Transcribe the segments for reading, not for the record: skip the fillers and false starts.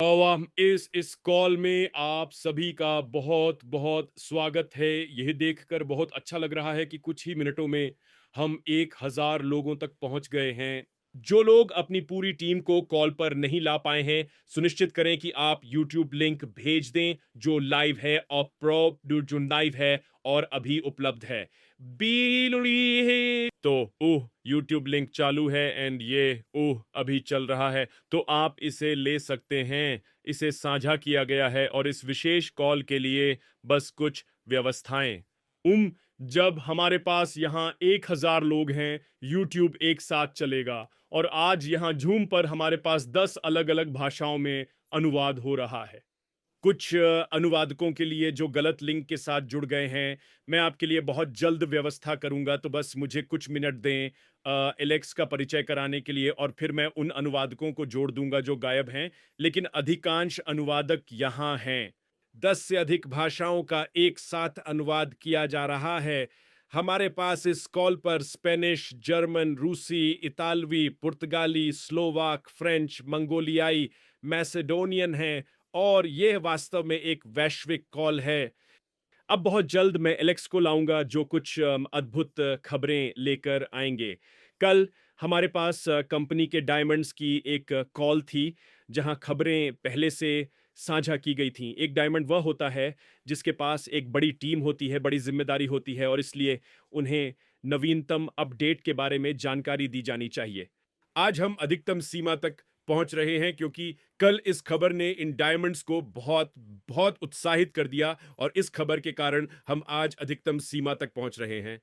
इस कॉल में आप सभी का बहुत बहुत स्वागत है। यह देखकर बहुत अच्छा लग रहा है कि कुछ ही मिनटों में हम 1000 लोगों तक पहुंच गए हैं। जो लोग अपनी पूरी टीम को कॉल पर नहीं ला पाए हैं, सुनिश्चित करें कि आप यूट्यूब लिंक भेज दें जो लाइव है और जो लाइव है और अभी उपलब्ध है। तो यूट्यूब लिंक चालू है एंड ये अभी चल रहा है, तो आप इसे ले सकते हैं। इसे साझा किया गया है और इस विशेष कॉल के लिए बस कुछ व्यवस्थाएं। जब हमारे पास यहाँ 1000 लोग हैं, यूट्यूब एक साथ चलेगा और आज यहाँ जूम पर हमारे पास 10 अलग अलग भाषाओं में अनुवाद हो रहा है। कुछ अनुवादकों के लिए जो गलत लिंक के साथ जुड़ गए हैं, मैं आपके लिए बहुत जल्द व्यवस्था करूंगा, तो बस मुझे कुछ मिनट दें एलेक्स का परिचय कराने के लिए और फिर मैं उन अनुवादकों को जोड़ दूंगा जो गायब हैं। लेकिन अधिकांश अनुवादक यहाँ हैं। 10 से अधिक भाषाओं का एक साथ अनुवाद किया जा रहा है। हमारे पास इस कॉल पर स्पेनिश, जर्मन, रूसी, इतालवी, पुर्तगाली, स्लोवाक, फ्रेंच, मंगोलियाई, मैसेडोनियन है और यह वास्तव में एक वैश्विक कॉल है। अब बहुत जल्द मैं एलेक्स को लाऊंगा जो कुछ अद्भुत खबरें लेकर आएंगे। कल हमारे पास कंपनी के डायमंड्स की एक कॉल थी जहां खबरें पहले से साझा की गई थी। एक डायमंड वह होता है जिसके पास एक बड़ी टीम होती है, बड़ी जिम्मेदारी होती है और इसलिए उन्हें नवीनतम अपडेट के बारे में जानकारी दी जानी चाहिए। आज हम अधिकतम सीमा तक पहुंच रहे हैं क्योंकि कल इस खबर ने इन डायमंड्स को बहुत बहुत उत्साहित कर दिया और इस खबर के कारण हम आज अधिकतम सीमा तक पहुंच रहे हैं।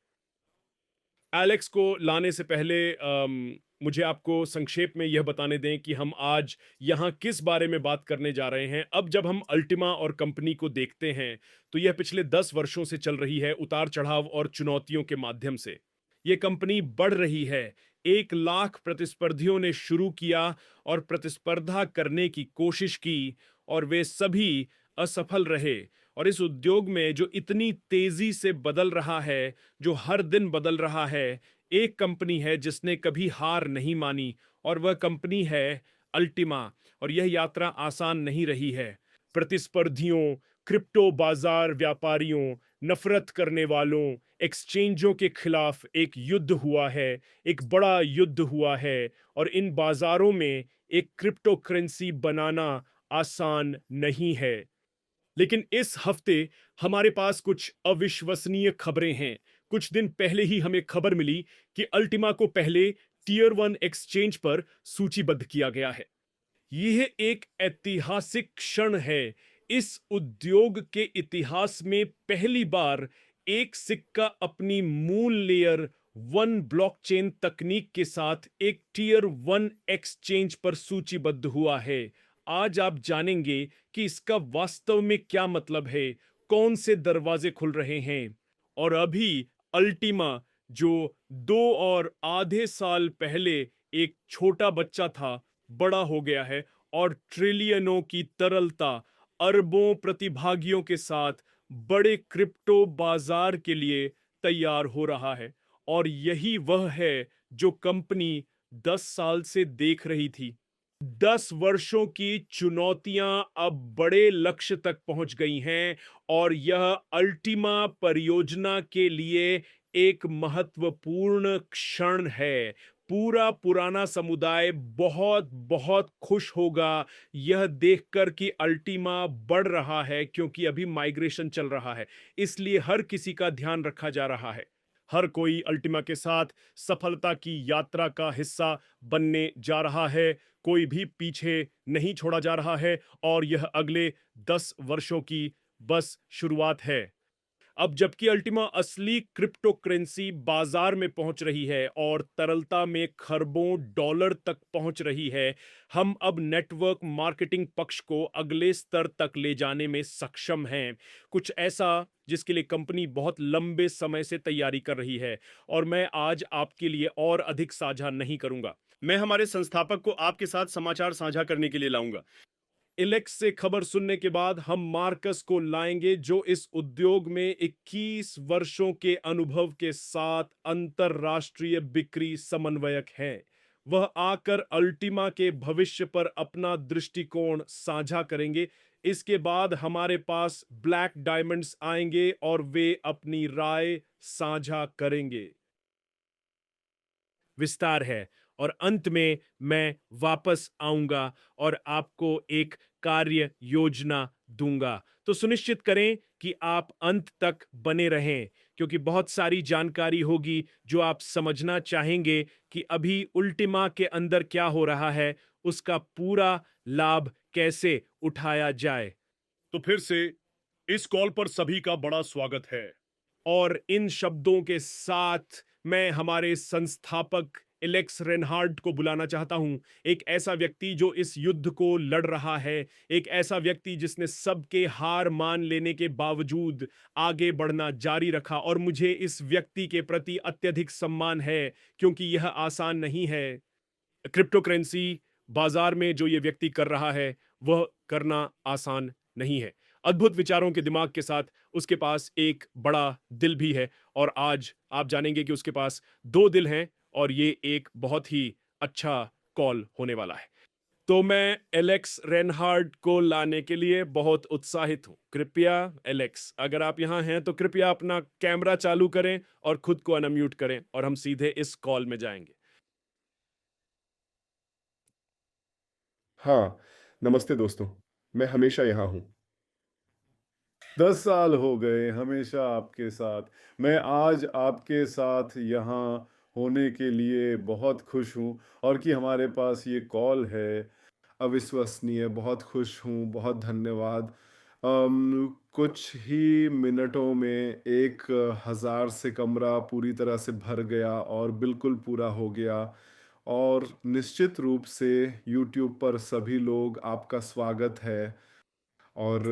एलेक्स को लाने से पहले मुझे आपको संक्षेप में यह बताने दें कि हम आज यहाँ किस बारे में बात करने जा रहे हैं। अब जब हम अल्टिमा और कंपनी को देखते हैं तो यह पिछले 10 वर्षों से चल रही है, उतार चढ़ाव और चुनौतियों के माध्यम से। ये कंपनी बढ़ रही है। 1 लाख प्रतिस्पर्धियों ने शुरू किया और प्रतिस्पर्धा करने की कोशिश की और वे सभी असफल रहे। और इस उद्योग में जो इतनी तेजी से बदल रहा है, जो हर दिन बदल रहा है, एक कंपनी है जिसने कभी हार नहीं मानी और वह कंपनी है अल्टिमा। और यह यात्रा आसान नहीं रही है। प्रतिस्पर्धियों, क्रिप्टो बाजार व्यापारियों, नफरत करने वालों, एक्सचेंजों के खिलाफ एक युद्ध हुआ है, एक बड़ा युद्ध हुआ है और इन बाजारों में एक क्रिप्टो करेंसी बनाना आसान नहीं है। लेकिन इस हफ्ते हमारे पास कुछ अविश्वसनीय खबरें हैं। कुछ दिन पहले ही हमें खबर मिली कि अल्टिमा को पहले टीयर 1 एक्सचेंज पर सूचीबद्ध किया गया है। यह एक ऐतिहासिक क्षण है। इस उद्योग के इतिहास में पहली बार एक सिक्का अपनी मूल लेयर 1 ब्लॉकचेन तकनीक के साथ एक टीयर 1 एक्सचेंज पर सूचीबद्ध हुआ है। आज आप जानेंगे कि इसका वास्तव में क्या मतलब है, कौन से दरवाजे खुल रहे हैं। और अभी अल्टीमा जो 2 और आधे साल पहले एक छोटा बच्चा था, बड़ा हो गया है और ट्रिलियनों की तरलता, अरबों प्रतिभागियों के साथ बड़े क्रिप्टो बाजार के लिए तैयार हो रहा है। और यही वह है जो कंपनी 10 साल से देख रही थी। 10 वर्षों की चुनौतियां अब बड़े लक्ष्य तक पहुंच गई हैं और यह अल्टीमा परियोजना के लिए एक महत्वपूर्ण क्षण है। पूरा पुराना समुदाय बहुत बहुत खुश होगा यह देखकर कि अल्टीमा बढ़ रहा है, क्योंकि अभी माइग्रेशन चल रहा है, इसलिए हर किसी का ध्यान रखा जा रहा है। हर कोई अल्टीमा के साथ सफलता की यात्रा का हिस्सा बनने जा रहा है। कोई भी पीछे नहीं छोड़ा जा रहा है और यह अगले 10 वर्षों की बस शुरुआत है। अब जबकि अल्टीमा असली क्रिप्टो करेंसी बाजार में पहुंच रही है और तरलता में खरबों डॉलर तक पहुंच रही है, हम अब नेटवर्क मार्केटिंग पक्ष को अगले स्तर तक ले जाने में सक्षम हैं। कुछ ऐसा जिसके लिए कंपनी बहुत लंबे समय से तैयारी कर रही है और मैं आज आपके लिए और अधिक साझा नहीं करूंगा। मैं हमारे संस्थापक को आपके साथ समाचार साझा करने के लिए लाऊंगा। इलेक्स से खबर सुनने के बाद हम मार्कस को लाएंगे जो इस उद्योग में 21 वर्षों के अनुभव के साथ अंतरराष्ट्रीय बिक्री समन्वयक हैं। वह आकर अल्टीमा के भविष्य पर अपना दृष्टिकोण साझा करेंगे। इसके बाद हमारे पास ब्लैक डायमंड्स आएंगे और वे अपनी राय साझा करेंगे। विस्तार है और अंत में मैं वापस आऊंगा और आपको एक कार्य योजना दूंगा। तो सुनिश्चित करें कि आप अंत तक बने रहें, क्योंकि बहुत सारी जानकारी होगी जो आप समझना चाहेंगे कि अभी उल्टिमा के अंदर क्या हो रहा है, उसका पूरा लाभ कैसे उठाया जाए। तो फिर से इस कॉल पर सभी का बड़ा स्वागत है। और इन शब्दों के साथ मैं हमारे संस्थापक एलेक्स रेनहार्ड को बुलाना चाहता हूं। एक ऐसा व्यक्ति जो इस युद्ध को लड़ रहा है, एक ऐसा व्यक्ति जिसने सबके हार मान लेने के बावजूद आगे बढ़ना जारी रखा, और मुझे इस व्यक्ति के प्रति अत्यधिक सम्मान है, क्योंकि यह आसान नहीं है। क्रिप्टो करेंसी बाजार में जो ये व्यक्ति कर रहा है, वह करना आसान नहीं है। अद्भुत विचारों के दिमाग के साथ उसके पास एक बड़ा दिल भी है, और आज आप जानेंगे कि उसके पास 2 दिल हैं, और ये एक बहुत ही अच्छा कॉल होने वाला है। तो मैं एलेक्स रेनहार्ड को लाने के लिए बहुत उत्साहित हूं। कृपया एलेक्स, अगर आप यहां हैं तो कृपया अपना कैमरा चालू करें और खुद को अनम्यूट करें, और हम सीधे इस कॉल में जाएंगे। हाँ, नमस्ते दोस्तों, मैं हमेशा यहाँ हूँ। 10 साल हो गए हमेशा आपके साथ। मैं आज आपके साथ यहाँ होने के लिए बहुत खुश हूँ और कि हमारे पास ये कॉल है, अविश्वसनीय, बहुत खुश हूँ, बहुत धन्यवाद। कुछ ही मिनटों में 1000 से कमरा पूरी तरह से भर गया और बिल्कुल पूरा हो गया। और निश्चित रूप से यूट्यूब पर सभी लोग आपका स्वागत है और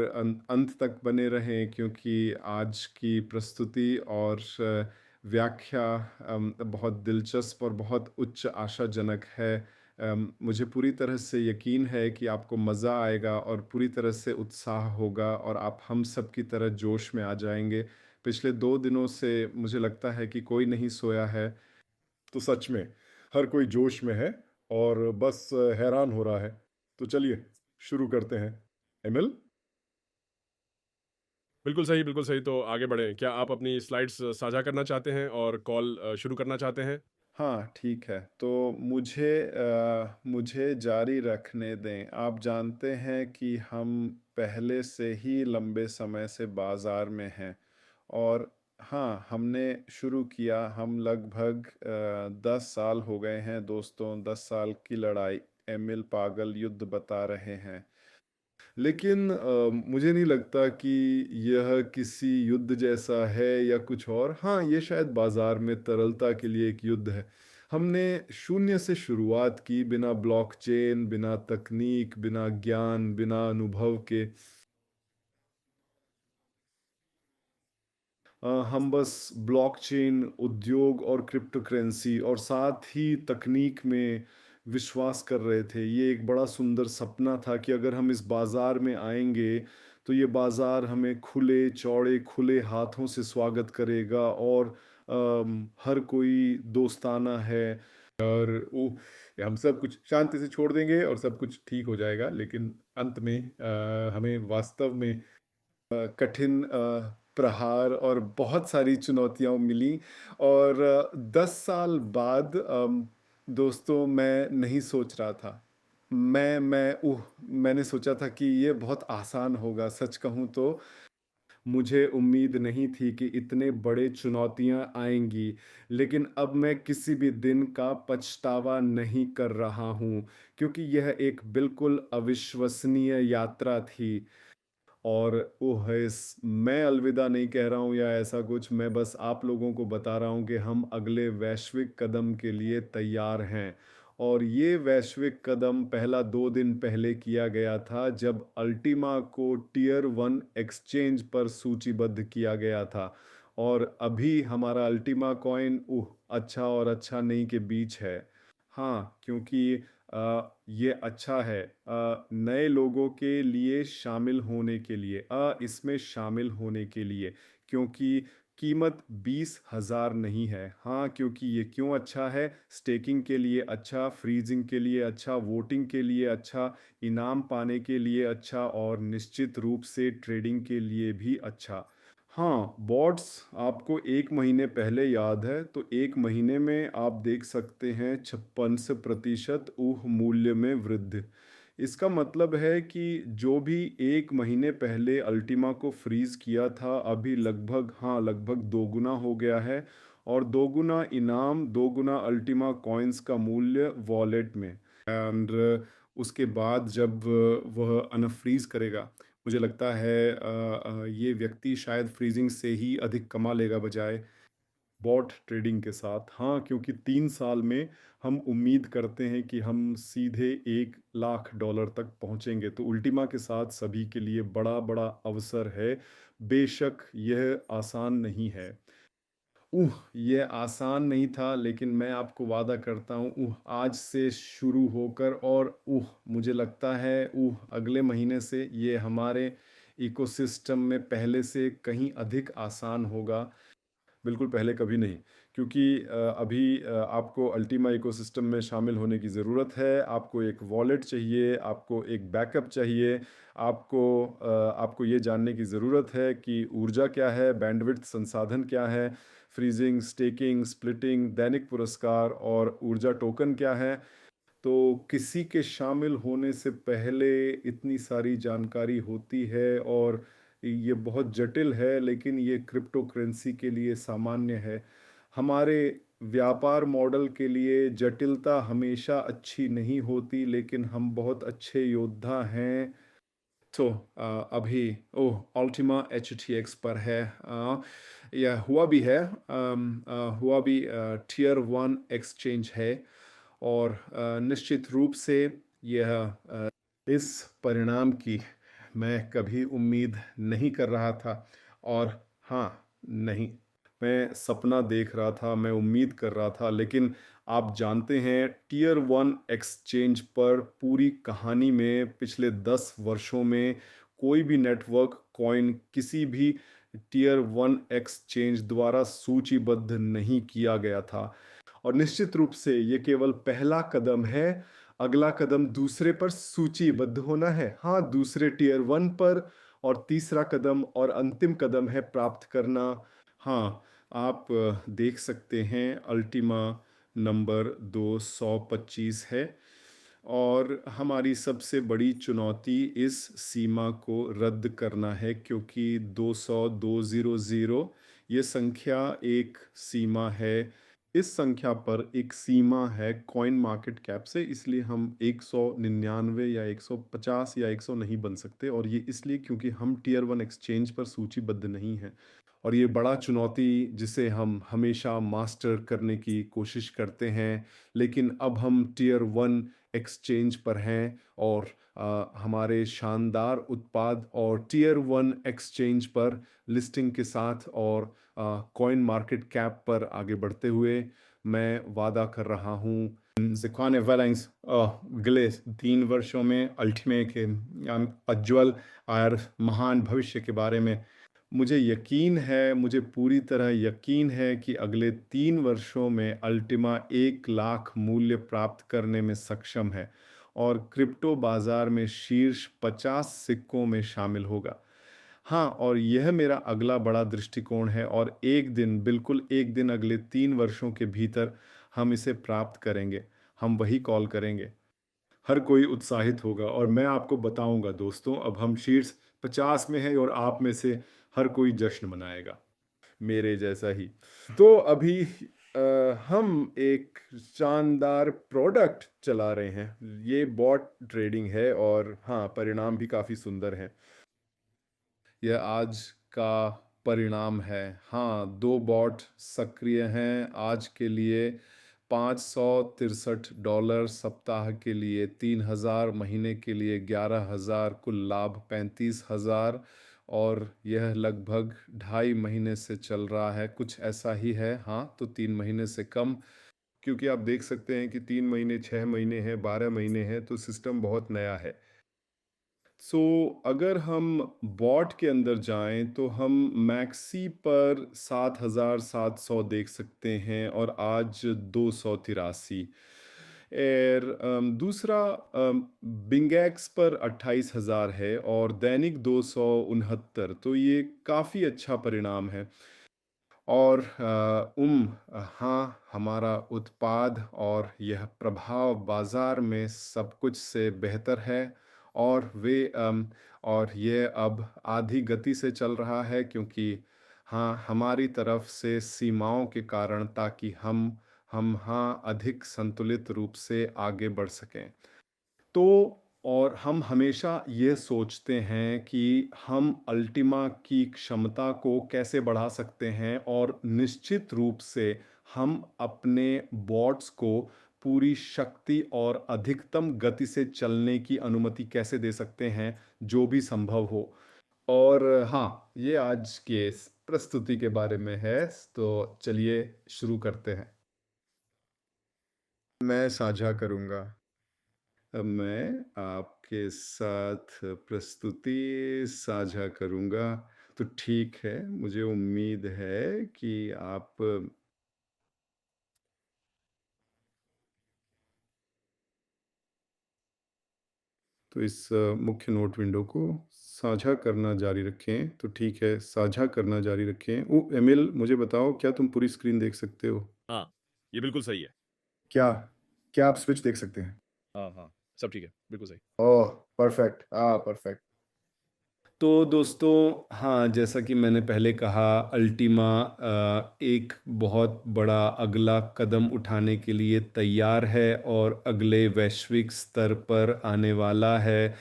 अंत तक बने रहें, क्योंकि आज की प्रस्तुति और व्याख्या बहुत दिलचस्प और बहुत उच्च आशाजनक है। मुझे पूरी तरह से यकीन है कि आपको मज़ा आएगा और पूरी तरह से उत्साह होगा और आप हम सब की तरह जोश में आ जाएंगे। पिछले 2 दिनों से मुझे लगता है कि कोई नहीं सोया है, तो सच में हर कोई जोश में है और बस हैरान हो रहा है। तो चलिए शुरू करते हैं। एमिल। बिल्कुल सही, तो आगे बढ़ें। क्या आप अपनी स्लाइड्स साझा करना चाहते हैं और कॉल शुरू करना चाहते हैं? हाँ, ठीक है। तो मुझे जारी रखने दें। आप जानते हैं कि हम पहले से ही लंबे समय से बाज़ार में हैं और हाँ, हमने शुरू किया। हम लगभग 10 साल हो गए हैं दोस्तों, 10 साल की लड़ाई। एमिल पागल युद्ध बता रहे हैं। लेकिन मुझे नहीं लगता कि यह किसी युद्ध जैसा है या कुछ और। हाँ, ये शायद बाजार में तरलता के लिए एक युद्ध है। हमने शून्य से शुरुआत की, बिना ब्लॉकचेन, बिना तकनीक, बिना ज्ञान, बिना अनुभव के। हम बस ब्लॉकचेन, उद्योग और क्रिप्टो करेंसी और साथ ही तकनीक में विश्वास कर रहे थे। ये एक बड़ा सुंदर सपना था कि अगर हम इस बाज़ार में आएंगे तो ये बाज़ार हमें खुले चौड़े खुले हाथों से स्वागत करेगा और हर कोई दोस्ताना है और वो हम सब कुछ शांति से छोड़ देंगे और सब कुछ ठीक हो जाएगा। लेकिन अंत में हमें वास्तव में कठिन प्रहार और बहुत सारी चुनौतियाँ मिली। और 10 साल बाद दोस्तों, मैं नहीं सोच रहा था। मैंने सोचा था कि ये बहुत आसान होगा। सच कहूँ तो मुझे उम्मीद नहीं थी कि इतने बड़े चुनौतियाँ आएंगी, लेकिन अब मैं किसी भी दिन का पछतावा नहीं कर रहा हूँ, क्योंकि यह एक बिल्कुल अविश्वसनीय यात्रा थी। और मैं अलविदा नहीं कह रहा हूँ या ऐसा कुछ। मैं बस आप लोगों को बता रहा हूँ कि हम अगले वैश्विक कदम के लिए तैयार हैं। और ये वैश्विक कदम पहला 2 दिन पहले किया गया था, जब अल्टीमा को टियर 1 एक्सचेंज पर सूचीबद्ध किया गया था। और अभी हमारा अल्टीमा कॉइन अच्छा और अच्छा नहीं के बीच है। हाँ, क्योंकि ये अच्छा है नए लोगों के लिए शामिल होने के लिए, इसमें शामिल होने के लिए, क्योंकि कीमत 20,000 नहीं है। हाँ, क्योंकि ये क्यों अच्छा है? स्टेकिंग के लिए अच्छा, फ्रीजिंग के लिए अच्छा, वोटिंग के लिए अच्छा, इनाम पाने के लिए अच्छा और निश्चित रूप से ट्रेडिंग के लिए भी अच्छा। हाँ, बॉट्स आपको 1 महीने पहले याद है तो 1 महीने में आप देख सकते हैं 56% मूल्य में वृद्धि। इसका मतलब है कि जो भी 1 महीने पहले अल्टीमा को फ्रीज़ किया था अभी लगभग, हाँ, लगभग दोगुना हो गया है और दोगुना इनाम, दोगुना अल्टीमा कॉइन्स का मूल्य वॉलेट में। एंड उसके बाद जब वह अनफ्रीज़ करेगा, मुझे लगता है ये व्यक्ति शायद फ्रीजिंग से ही अधिक कमा लेगा बजाय बॉट ट्रेडिंग के साथ। हाँ, क्योंकि 3 साल में हम उम्मीद करते हैं कि हम सीधे $1,00,000 तक पहुंचेंगे, तो उल्टीमा के साथ सभी के लिए बड़ा-बड़ा अवसर है। बेशक यह आसान नहीं है। ये आसान नहीं था लेकिन मैं आपको वादा करता हूँ आज से शुरू होकर और मुझे लगता है अगले महीने से ये हमारे इकोसिस्टम में पहले से कहीं अधिक आसान होगा। बिल्कुल पहले कभी नहीं, क्योंकि अभी आपको अल्टीमा इकोसिस्टम में शामिल होने की ज़रूरत है। आपको एक वॉलेट चाहिए, आपको एक बैकअप चाहिए, आपको ये जानने की ज़रूरत है कि ऊर्जा क्या है, बैंडविड्थ संसाधन क्या है, फ्रीजिंग, स्टेकिंग, स्प्लिटिंग, दैनिक पुरस्कार और ऊर्जा टोकन क्या है। तो किसी के शामिल होने से पहले इतनी सारी जानकारी होती है और ये बहुत जटिल है, लेकिन ये क्रिप्टो करेंसी के लिए सामान्य है। हमारे व्यापार मॉडल के लिए जटिलता हमेशा अच्छी नहीं होती, लेकिन हम बहुत अच्छे योद्धा हैं। तो अभी अल्टीमा HTX पर है। यह हुआ भी है, हुआ भी टियर 1 एक्सचेंज है और निश्चित रूप से यह इस परिणाम की मैं कभी उम्मीद नहीं कर रहा था। और हाँ, नहीं, मैं सपना देख रहा था, मैं उम्मीद कर रहा था, लेकिन आप जानते हैं टियर 1 एक्सचेंज पर पूरी कहानी में पिछले 10 वर्षों में कोई भी नेटवर्क कॉइन किसी भी टियर 1 एक्सचेंज द्वारा सूचीबद्ध नहीं किया गया था। और निश्चित रूप से ये केवल पहला कदम है। अगला कदम दूसरे पर सूचीबद्ध होना है। हाँ, दूसरे टियर 1 पर, और तीसरा कदम और अंतिम कदम है प्राप्त करना। हाँ, आप देख सकते हैं अल्टीमा नंबर 225 है और हमारी सबसे बड़ी चुनौती इस सीमा को रद्द करना है, क्योंकि 200 ये संख्या एक सीमा है। इस संख्या पर एक सीमा है कॉइन मार्केट कैप से, इसलिए हम 199 या 150 या 100 नहीं बन सकते, और ये इसलिए क्योंकि हम टियर 1 एक्सचेंज पर सूचीबद्ध नहीं हैं। और ये बड़ा चुनौती जिसे हम हमेशा मास्टर करने की कोशिश करते हैं, लेकिन अब हम टियर 1 एक्सचेंज पर हैं और हमारे शानदार उत्पाद और टियर 1 एक्सचेंज पर लिस्टिंग के साथ और कॉइन मार्केट कैप पर आगे बढ़ते हुए मैं वादा कर रहा हूँ सिखाने वाले अगले 3 वर्षों में अल्टीमे के उज्ज्वल और महान भविष्य के बारे में। मुझे यकीन है, मुझे पूरी तरह यकीन है कि अगले 3 वर्षों में अल्टीमा 1,00,000 मूल्य प्राप्त करने में सक्षम है और क्रिप्टो बाजार में शीर्ष 50 सिक्कों में शामिल होगा। हाँ, और यह मेरा अगला बड़ा दृष्टिकोण है और एक दिन, बिल्कुल एक दिन अगले 3 वर्षों के भीतर हम इसे प्राप्त करेंगे। हम वही कॉल करेंगे। हर कोई उत्साहित होगा और मैं आपको बताऊंगा दोस्तों, अब हम शीर्ष 50 में हैं और आप में से हर कोई जश्न मनाएगा मेरे जैसा ही। तो अभी हम एक शानदार प्रोडक्ट चला रहे हैं। ये बॉट ट्रेडिंग है और हाँ, परिणाम भी काफ़ी सुंदर हैं। यह आज का परिणाम है। हाँ, 2 बॉट सक्रिय हैं आज के लिए। $563 सप्ताह के लिए, 3,000 महीने के लिए, 11,000 कुल लाभ 35,000, और यह लगभग 2.5 महीने से चल रहा है, कुछ ऐसा ही है। हाँ, तो 3 महीने से कम, क्योंकि आप देख सकते हैं कि 3 महीने, 6 महीने हैं, 12 महीने हैं, तो सिस्टम बहुत नया है। सो अगर हम बॉट के अंदर जाएं तो हम मैक्सी पर 7,700 देख सकते हैं और आज 283। और दूसरा बिंगैक्स पर 28,000 है और दैनिक 269। तो ये काफ़ी अच्छा परिणाम है। और हाँ, हमारा उत्पाद और यह प्रभाव बाज़ार में सब कुछ से बेहतर है और और ये अब आधी गति से चल रहा है क्योंकि हाँ, हमारी तरफ से सीमाओं के कारण ताकि हम हाँ, अधिक संतुलित रूप से आगे बढ़ सकें। तो और हम हमेशा ये सोचते हैं कि हम अल्टीमा की क्षमता को कैसे बढ़ा सकते हैं और निश्चित रूप से हम अपने बॉट्स को पूरी शक्ति और अधिकतम गति से चलने की अनुमति कैसे दे सकते हैं, जो भी संभव हो। और हाँ, ये आज के इस प्रस्तुति के बारे में है, तो चलिए शुरू करते हैं। मैं साझा करूँगा। अब मैं आपके साथ प्रस्तुति साझा करूँगा। तो ठीक है, मुझे उम्मीद है कि आप तो इस मुख्य नोट विंडो को साझा करना जारी रखें। तो ठीक है, साझा करना जारी रखें। एमिल, मुझे बताओ, क्या तुम पूरी स्क्रीन देख सकते हो? हाँ, ये बिल्कुल सही है। क्या क्या आप स्विच देख सकते हैं? हाँ, हाँ, सब ठीक है, बिल्कुल सही। ओह, परफेक्ट। परफेक्ट। तो दोस्तों, हाँ, जैसा कि मैंने पहले कहा, अल्टीमा एक बहुत बड़ा अगला कदम उठाने के लिए तैयार है और अगले वैश्विक स्तर पर आने वाला है।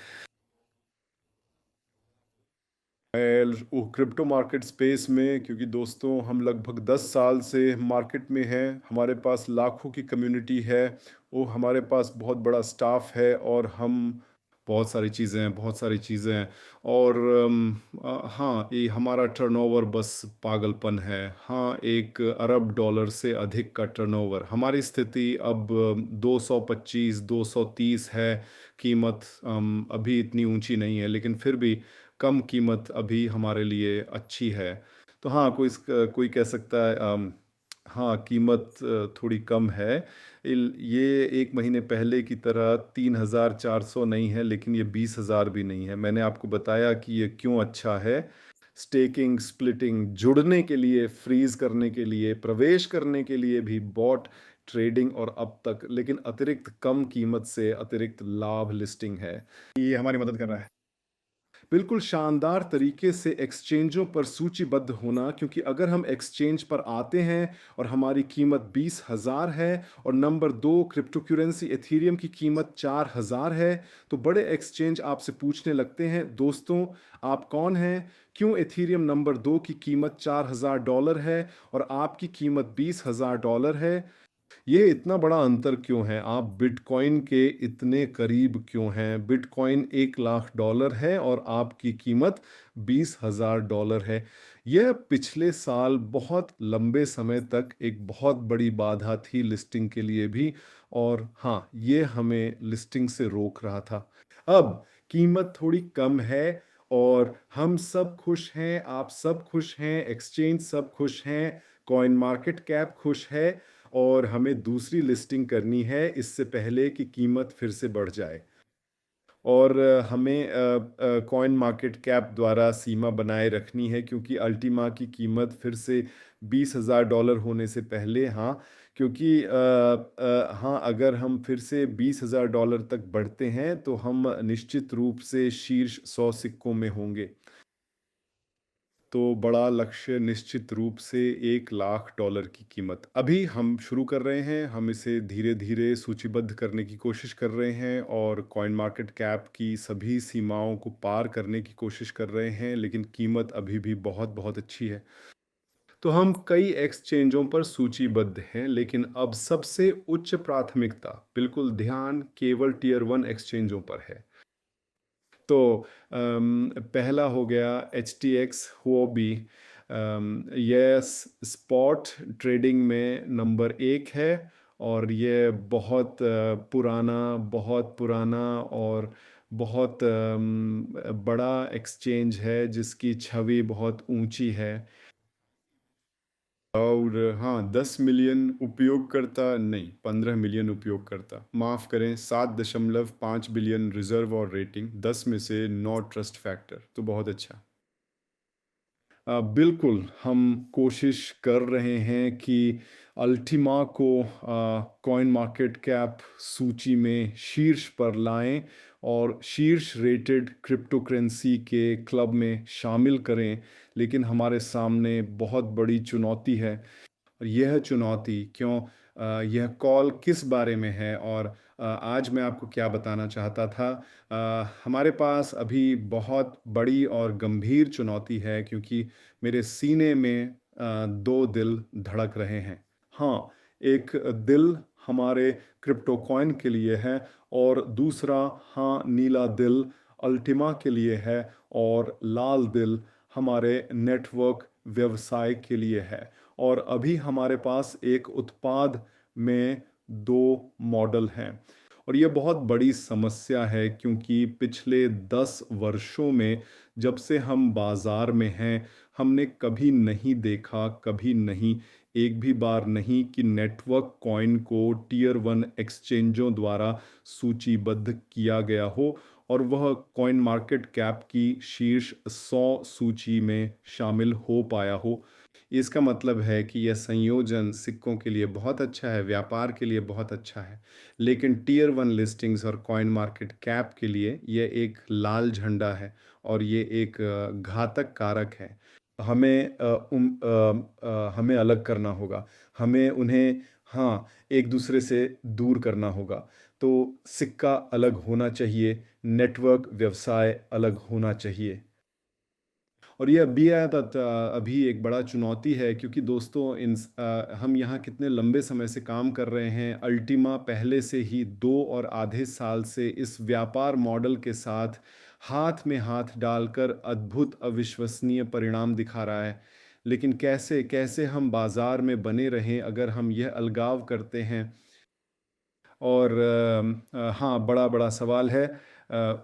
वो क्रिप्टो मार्केट स्पेस में, क्योंकि दोस्तों हम लगभग 10 साल से मार्केट में हैं, हमारे पास लाखों की कम्युनिटी है, वो हमारे पास बहुत बड़ा स्टाफ है और हम बहुत सारी चीज़ें हैं। और हाँ, ये हमारा टर्नओवर बस पागलपन है। हाँ, 1 अरब डॉलर से अधिक का टर्नओवर। हमारी स्थिति अब 225 230 है कीमत। अभी इतनी ऊंची नहीं है, लेकिन फिर भी कम कीमत अभी हमारे लिए अच्छी है। तो हाँ, कोई कह सकता है हाँ, कीमत थोड़ी कम है। ये 1 महीने पहले की तरह 3,400 नहीं है, लेकिन ये 20,000 भी नहीं है। मैंने आपको बताया कि ये क्यों अच्छा है। स्टेकिंग, स्प्लिटिंग, जुड़ने के लिए, फ्रीज करने के लिए, प्रवेश करने के लिए भी बॉट ट्रेडिंग और अब तक, लेकिन अतिरिक्त कम कीमत से अतिरिक्त लाभ लिस्टिंग है। ये हमारी मदद कर रहा है बिल्कुल शानदार तरीके से एक्सचेंजों पर सूचीबद्ध होना, क्योंकि अगर हम एक्सचेंज पर आते हैं और हमारी कीमत 20,000 है और नंबर 2 क्रिप्टो करेंसी एथीरियम की कीमत 4,000 है, तो बड़े एक्सचेंज आपसे पूछने लगते हैं, दोस्तों आप कौन हैं? क्यों एथीरियम नंबर 2 की कीमत $4,000 है और आपकी कीमत $20,000 है? ये इतना बड़ा अंतर क्यों है? आप बिटकॉइन के इतने करीब क्यों हैं? बिटकॉइन $1,00,000 है और आपकी कीमत $20,000 है। यह पिछले साल बहुत लंबे समय तक एक बहुत बड़ी बाधा थी लिस्टिंग के लिए भी, और हाँ, ये हमें लिस्टिंग से रोक रहा था। अब कीमत थोड़ी कम है और हम सब खुश हैं, आप सब खुश हैं, एक्सचेंज सब खुश हैं, कॉइन मार्केट कैप खुश है और हमें दूसरी लिस्टिंग करनी है इससे पहले कि कीमत फिर से बढ़ जाए। और हमें कॉइन मार्केट कैप द्वारा सीमा बनाए रखनी है, क्योंकि अल्टीमा की कीमत फिर से $20,000 होने से पहले, हाँ, क्योंकि हाँ, अगर हम फिर से $20,000 तक बढ़ते हैं तो हम निश्चित रूप से शीर्ष 100 सिक्कों में होंगे। तो बड़ा लक्ष्य निश्चित रूप से $1,00,000 की कीमत। अभी हम शुरू कर रहे हैं, हम इसे धीरे धीरे सूचीबद्ध करने की कोशिश कर रहे हैं और कॉइन मार्केट कैप की सभी सीमाओं को पार करने की कोशिश कर रहे हैं, लेकिन कीमत अभी भी बहुत बहुत अच्छी है। तो हम कई एक्सचेंजों पर सूचीबद्ध हैं, लेकिन अब सबसे उच्च प्राथमिकता, बिल्कुल ध्यान, केवल टियर 1 एक्सचेंजों पर है। तो पहला हो गया HTX हुओबी। यह स्पॉट ट्रेडिंग में नंबर 1 है और ये बहुत पुराना और बहुत बड़ा एक्सचेंज है जिसकी छवि बहुत ऊंची है। और हाँ, 10 मिलियन उपयोगकर्ता नहीं, 15 मिलियन उपयोगकर्ता, माफ़ करें, 7.5 बिलियन रिजर्व और रेटिंग, 10 में से 9 ट्रस्ट फैक्टर, तो बहुत अच्छा। बिल्कुल, हम कोशिश कर रहे हैं कि अल्टीमा को कॉइन मार्केट कैप सूची में शीर्ष पर लाएं और शीर्ष रेटेड क्रिप्टो करेंसी के क्लब में शामिल करें, लेकिन हमारे सामने बहुत बड़ी चुनौती है। और यह चुनौती क्यों, यह कॉल किस बारे में है और आज मैं आपको क्या बताना चाहता था। हमारे पास अभी बहुत बड़ी और गंभीर चुनौती है क्योंकि मेरे सीने में दो दिल धड़क रहे हैं। हाँ, एक दिल हमारे क्रिप्टो कॉइन के लिए है और दूसरा, हाँ, नीला दिल अल्टीमा के लिए है और लाल दिल हमारे नेटवर्क व्यवसाय के लिए है। और अभी हमारे पास एक उत्पाद में दो मॉडल हैं और ये बहुत बड़ी समस्या है क्योंकि पिछले 10 वर्षों में जब से हम बाज़ार में हैं, हमने कभी नहीं देखा, कभी नहीं, एक भी बार नहीं कि नेटवर्क कॉइन को टियर 1 एक्सचेंजों द्वारा सूचीबद्ध किया गया हो और वह कॉइन मार्केट कैप की शीर्ष 100 सूची में शामिल हो पाया हो। इसका मतलब है कि यह संयोजन सिक्कों के लिए बहुत अच्छा है, व्यापार के लिए बहुत अच्छा है, लेकिन टियर 1 लिस्टिंग्स और कॉइन मार्केट कैप के लिए यह एक लाल झंडा है और ये एक घातक कारक है। हमें अलग करना होगा, हमें उन्हें, हाँ, एक दूसरे से दूर करना होगा। तो सिक्का अलग होना चाहिए, नेटवर्क व्यवसाय अलग होना चाहिए। और ये अभी आया था अभी एक बड़ा चुनौती है क्योंकि दोस्तों हम यहाँ कितने लंबे समय से काम कर रहे हैं। अल्टीमा पहले से ही 2 और आधे साल से इस व्यापार मॉडल के साथ हाथ में हाथ डालकर अद्भुत अविश्वसनीय परिणाम दिखा रहा है। लेकिन कैसे कैसे हम बाजार में बने रहें अगर हम यह अलगाव करते हैं। और हाँ, बड़ा बड़ा सवाल है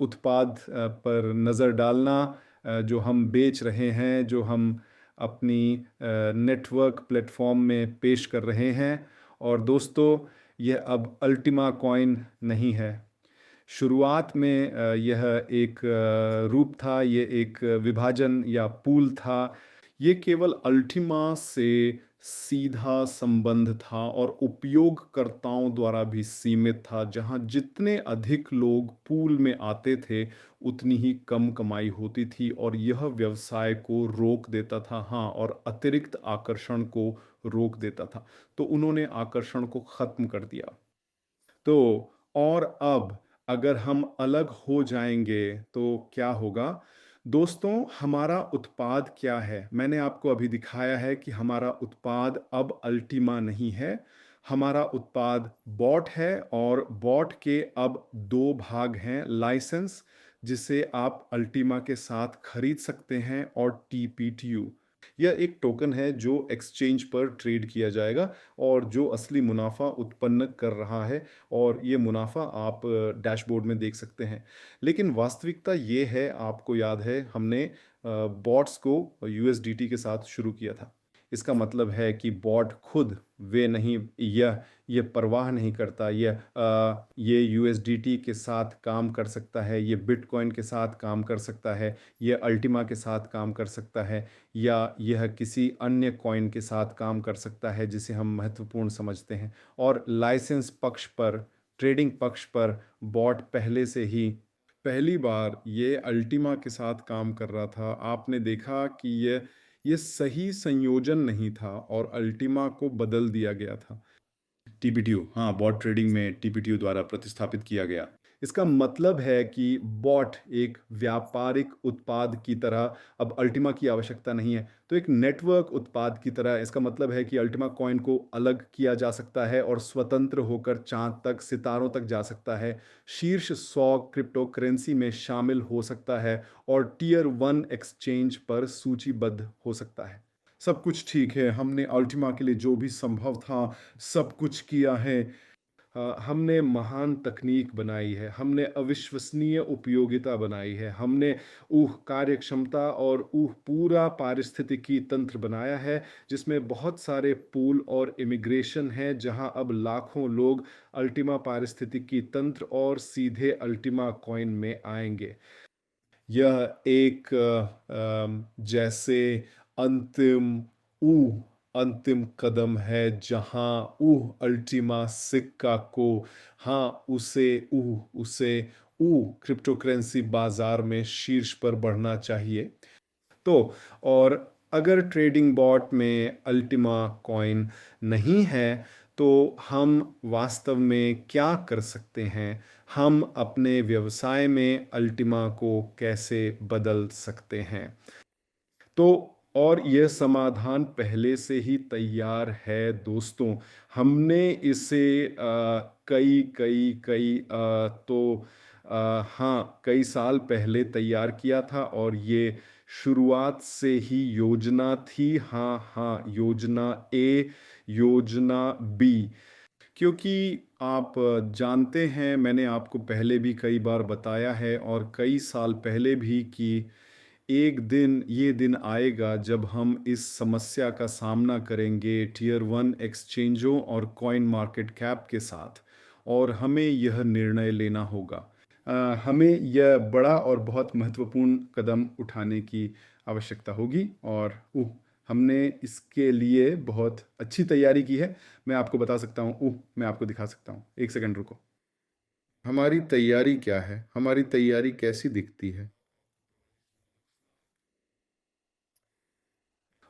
उत्पाद पर नज़र डालना जो हम बेच रहे हैं, जो हम अपनी नेटवर्क प्लेटफॉर्म में पेश कर रहे हैं। और दोस्तों, यह अब अल्टीमा कॉइन नहीं है। शुरुआत में यह एक रूप था, ये एक विभाजन या पूल था। ये केवल अल्टीमा से सीधा संबंध था और उपयोगकर्ताओं द्वारा भी सीमित था, जहां जितने अधिक लोग पूल में आते थे उतनी ही कम कमाई होती थी और यह व्यवसाय को रोक देता था, हाँ, और अतिरिक्त आकर्षण को रोक देता था। तो उन्होंने आकर्षण को खत्म कर दिया। तो और अब अगर हम अलग हो जाएंगे तो क्या होगा। दोस्तों, हमारा उत्पाद क्या है? मैंने आपको अभी दिखाया है कि हमारा उत्पाद अब अल्टीमा नहीं है। हमारा उत्पाद बॉट है और बॉट के अब दो भाग हैं, लाइसेंस जिसे आप अल्टीमा के साथ खरीद सकते हैं और टीपीटीयू, यह एक टोकन है जो एक्सचेंज पर ट्रेड किया जाएगा और जो असली मुनाफा उत्पन्न कर रहा है, और ये मुनाफा आप डैशबोर्ड में देख सकते हैं। लेकिन वास्तविकता ये है, आपको याद है हमने बॉट्स को यूएसडीटी के साथ शुरू किया था। इसका मतलब है कि बॉट खुद वे नहीं, यह परवाह नहीं करता, ये यूएसडीटी के साथ काम कर सकता है, ये बिटकॉइन के साथ काम कर सकता है, ये अल्टीमा के साथ काम कर सकता है, या यह किसी अन्य कॉइन के साथ काम कर सकता है जिसे हम महत्वपूर्ण समझते हैं। और लाइसेंस पक्ष पर, ट्रेडिंग पक्ष पर बॉट पहले से ही, पहली बार ये अल्टीमा के साथ काम कर रहा था। आपने देखा कि ये सही संयोजन नहीं था और अल्टीमा को बदल दिया गया था। टीपीटीयू, हाँ, बॉट ट्रेडिंग में टीपीटीयू द्वारा प्रतिस्थापित किया गया। इसका मतलब है कि बॉट एक व्यापारिक उत्पाद की तरह अब अल्टीमा की आवश्यकता नहीं है। तो एक नेटवर्क उत्पाद की तरह इसका मतलब है कि अल्टीमा कॉइन को अलग किया जा सकता है और स्वतंत्र होकर चांद तक, सितारों तक जा सकता है, शीर्ष 100 क्रिप्टो करेंसी में शामिल हो सकता है और टियर 1 एक्सचेंज पर सूचीबद्ध हो सकता है। सब कुछ ठीक है, हमने अल्टीमा के लिए जो भी संभव था सब कुछ किया है। हमने महान तकनीक बनाई है, हमने अविश्वसनीय उपयोगिता बनाई है, हमने कार्यक्षमता और पूरा पारिस्थितिकी तंत्र बनाया है, जिसमें बहुत सारे पूल और इमिग्रेशन है, जहां अब लाखों लोग अल्टीमा पारिस्थितिकी तंत्र और सीधे अल्टीमा कॉइन में आएंगे। यह एक जैसे अंतिम ऊह अंतिम कदम है, जहां अल्टीमा सिक्का को, हाँ, उसे क्रिप्टो करेंसी बाजार में शीर्ष पर बढ़ना चाहिए। तो और अगर ट्रेडिंग बॉट में अल्टीमा कॉइन नहीं है, तो हम वास्तव में क्या कर सकते हैं? हम अपने व्यवसाय में अल्टीमा को कैसे बदल सकते हैं? तो और यह समाधान पहले से ही तैयार है दोस्तों। हमने इसे कई कई कई हाँ, कई साल पहले तैयार किया था, और ये शुरुआत से ही योजना थी। हाँ हाँ, योजना ए, योजना बी। क्योंकि आप जानते हैं, मैंने आपको पहले भी कई बार बताया है और कई साल पहले भी, कि एक दिन ये दिन आएगा जब हम इस समस्या का सामना करेंगे टियर 1 एक्सचेंजों और कॉइन मार्केट कैप के साथ, और हमें यह निर्णय लेना होगा। हमें यह बड़ा और बहुत महत्वपूर्ण कदम उठाने की आवश्यकता होगी, और हमने इसके लिए बहुत अच्छी तैयारी की है। मैं आपको बता सकता हूँ, मैं आपको दिखा सकता हूँ। एक सेकंड रुको। हमारी तैयारी क्या है? हमारी तैयारी कैसी दिखती है?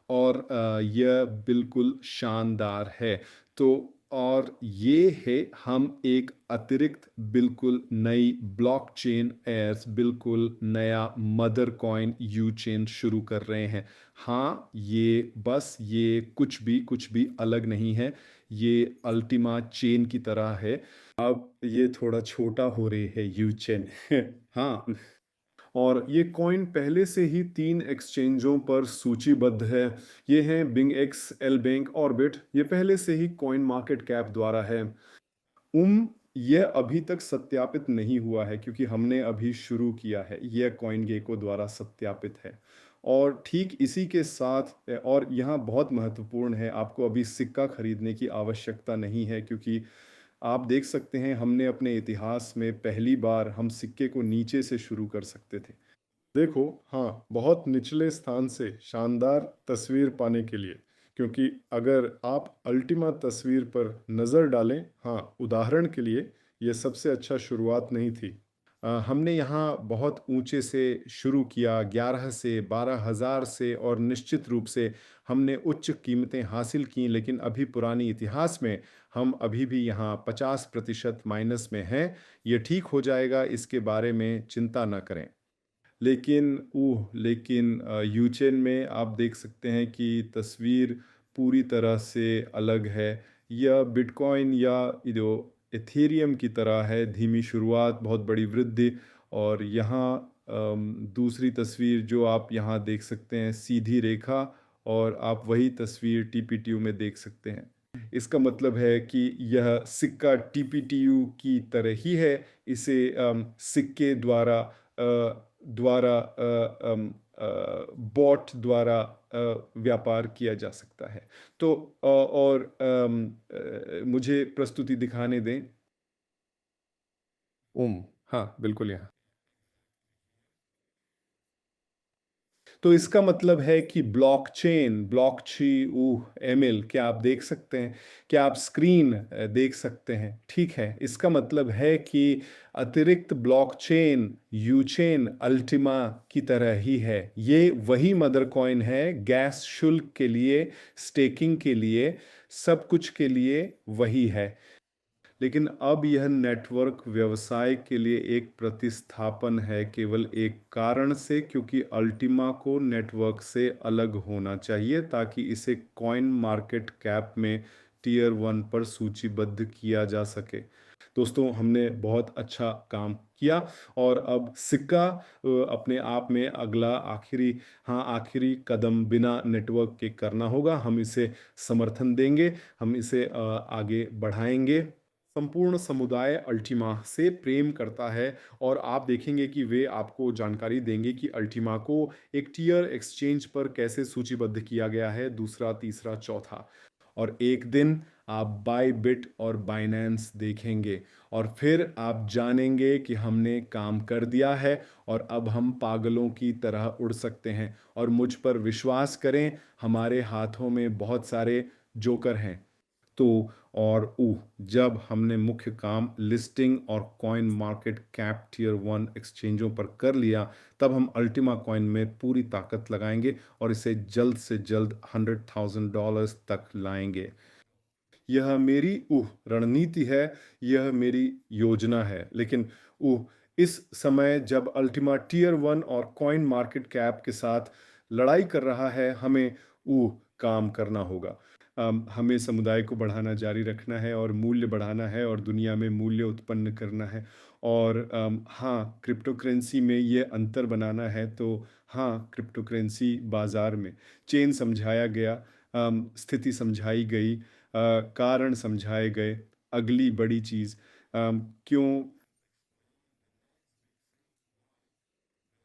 और यह बिल्कुल शानदार है। तो और ये है, हम एक अतिरिक्त बिल्कुल नई ब्लॉकचेन एज बिल्कुल नया मदर कॉइन यू चेन शुरू कर रहे हैं। हाँ, ये कुछ भी अलग नहीं है। ये अल्टीमा चेन की तरह है। अब ये थोड़ा छोटा हो रही है यू चेन। हाँ, और ये कॉइन पहले से ही 3 एक्सचेंजों पर सूचीबद्ध है। ये हैं BingX, LBank, Orbit. ये पहले से ही कॉइन मार्केट कैप द्वारा है। यह अभी तक सत्यापित नहीं हुआ है, क्योंकि हमने अभी शुरू किया है। यह कॉइन गेको द्वारा सत्यापित है। और ठीक इसी के साथ, और यहाँ बहुत महत्वपूर्ण है, आपको अभी सिक्का खरीदने की आवश्यकता नहीं है, क्योंकि आप देख सकते हैं, हमने अपने इतिहास में पहली बार हम सिक्के को नीचे से शुरू कर सकते थे। देखो, हाँ, बहुत निचले स्थान से शानदार तस्वीर पाने के लिए, क्योंकि अगर आप अल्टीमा तस्वीर पर नज़र डालें, हाँ, उदाहरण के लिए, ये सबसे अच्छा शुरुआत नहीं थी। हमने यहाँ बहुत ऊंचे से शुरू किया, 11 से 12,000 से, और निश्चित रूप से हमने उच्च कीमतें हासिल की, लेकिन अभी पुरानी इतिहास में हम अभी भी यहाँ 50% माइनस में हैं। ये ठीक हो जाएगा, इसके बारे में चिंता न करें। लेकिन यूचेन में आप देख सकते हैं कि तस्वीर पूरी तरह से अलग है। यह बिटकॉइन या जो एथेरियम की तरह है, धीमी शुरुआत, बहुत बड़ी वृद्धि। और यहाँ दूसरी तस्वीर जो आप यहाँ देख सकते हैं, सीधी रेखा, और आप वही तस्वीर टीपीटीयू में देख सकते हैं। इसका मतलब है कि यह सिक्का टीपीटीयू की तरह ही है। इसे सिक्के द्वारा बॉट द्वारा व्यापार किया जा सकता है। तो और मुझे प्रस्तुति दिखाने दें। हाँ, बिल्कुल यहाँ। तो इसका मतलब है कि ब्लॉकचेन, एमएल, क्या आप देख सकते हैं? क्या आप स्क्रीन देख सकते हैं? ठीक है, इसका मतलब है कि अतिरिक्त ब्लॉकचेन यूचेन अल्टीमा की तरह ही है। ये वही मदर कॉइन है, गैस शुल्क के लिए, स्टेकिंग के लिए, सब कुछ के लिए वही है। लेकिन अब यह नेटवर्क व्यवसाय के लिए एक प्रतिस्थापन है, केवल एक कारण से, क्योंकि अल्टीमा को नेटवर्क से अलग होना चाहिए, ताकि इसे कॉइन मार्केट कैप में टियर 1 पर सूचीबद्ध किया जा सके। दोस्तों, हमने बहुत अच्छा काम किया, और अब सिक्का अपने आप में अगला आखिरी कदम बिना नेटवर्क के करना होगा। हम इसे समर्थन देंगे, हम इसे आगे बढ़ाएंगे। संपूर्ण समुदाय अल्टीमा से प्रेम करता है और आप देखेंगे कि वे आपको जानकारी देंगे कि अल्टीमा को एक टियर एक्सचेंज पर कैसे सूचीबद्ध किया गया है, दूसरा, तीसरा, चौथा। और एक दिन आप बायबिट और बाइनेंस देखेंगे और फिर आप जानेंगे कि हमने काम कर दिया है और अब हम पागलों की तरह उड़ सकते हैं। और मुझ पर विश्वास करें, हमारे हाथों में बहुत सारे जोकर हैं। तो और जब हमने मुख्य काम लिस्टिंग और कॉइन मार्केट कैप टियर 1 एक्सचेंजों पर कर लिया, तब हम अल्टीमा कॉइन में पूरी ताकत लगाएंगे और इसे जल्द से जल्द $100,000 तक लाएंगे। यह मेरी रणनीति है, यह मेरी योजना है। लेकिन इस समय जब अल्टीमा टियर 1 और कॉइन मार्केट कैप के साथ लड़ाई कर रहा है, हमें काम करना होगा। हमें समुदाय को बढ़ाना जारी रखना है और मूल्य बढ़ाना है और दुनिया में मूल्य उत्पन्न करना है। और हाँ, क्रिप्टो करेंसी में ये अंतर बनाना है। तो हाँ, क्रिप्टो करेंसी बाजार में चेन समझाया गया, स्थिति समझाई गई, कारण समझाए गए। अगली बड़ी चीज़, क्यों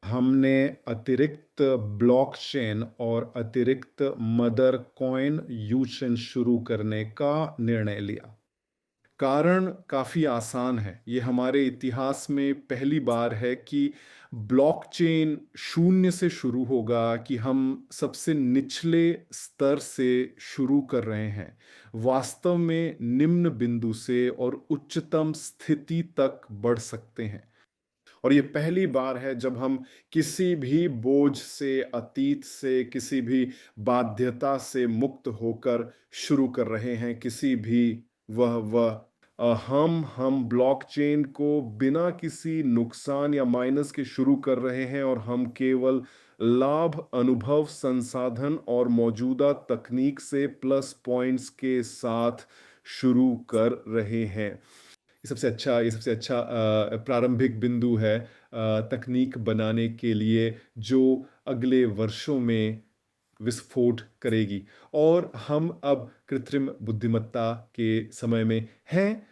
हमने अतिरिक्त ब्लॉकचेन और अतिरिक्त मदर कॉइन यूशन शुरू करने का निर्णय लिया। कारण काफ़ी आसान है। ये हमारे इतिहास में पहली बार है कि ब्लॉकचेन शून्य से शुरू होगा, कि हम सबसे निचले स्तर से शुरू कर रहे हैं, वास्तव में निम्न बिंदु से और उच्चतम स्थिति तक बढ़ सकते हैं। और ये पहली बार है जब हम किसी भी बोझ से, अतीत से, किसी भी बाध्यता से मुक्त होकर शुरू कर रहे हैं। किसी भी वह हम ब्लॉकचेन को बिना किसी नुकसान या माइनस के शुरू कर रहे हैं और हम केवल लाभ, अनुभव, संसाधन और मौजूदा तकनीक से प्लस पॉइंट्स के साथ शुरू कर रहे हैं। ये सबसे अच्छा प्रारंभिक बिंदु है तकनीक बनाने के लिए, जो अगले वर्षों में विस्फोट करेगी। और हम अब कृत्रिम बुद्धिमत्ता के समय में हैं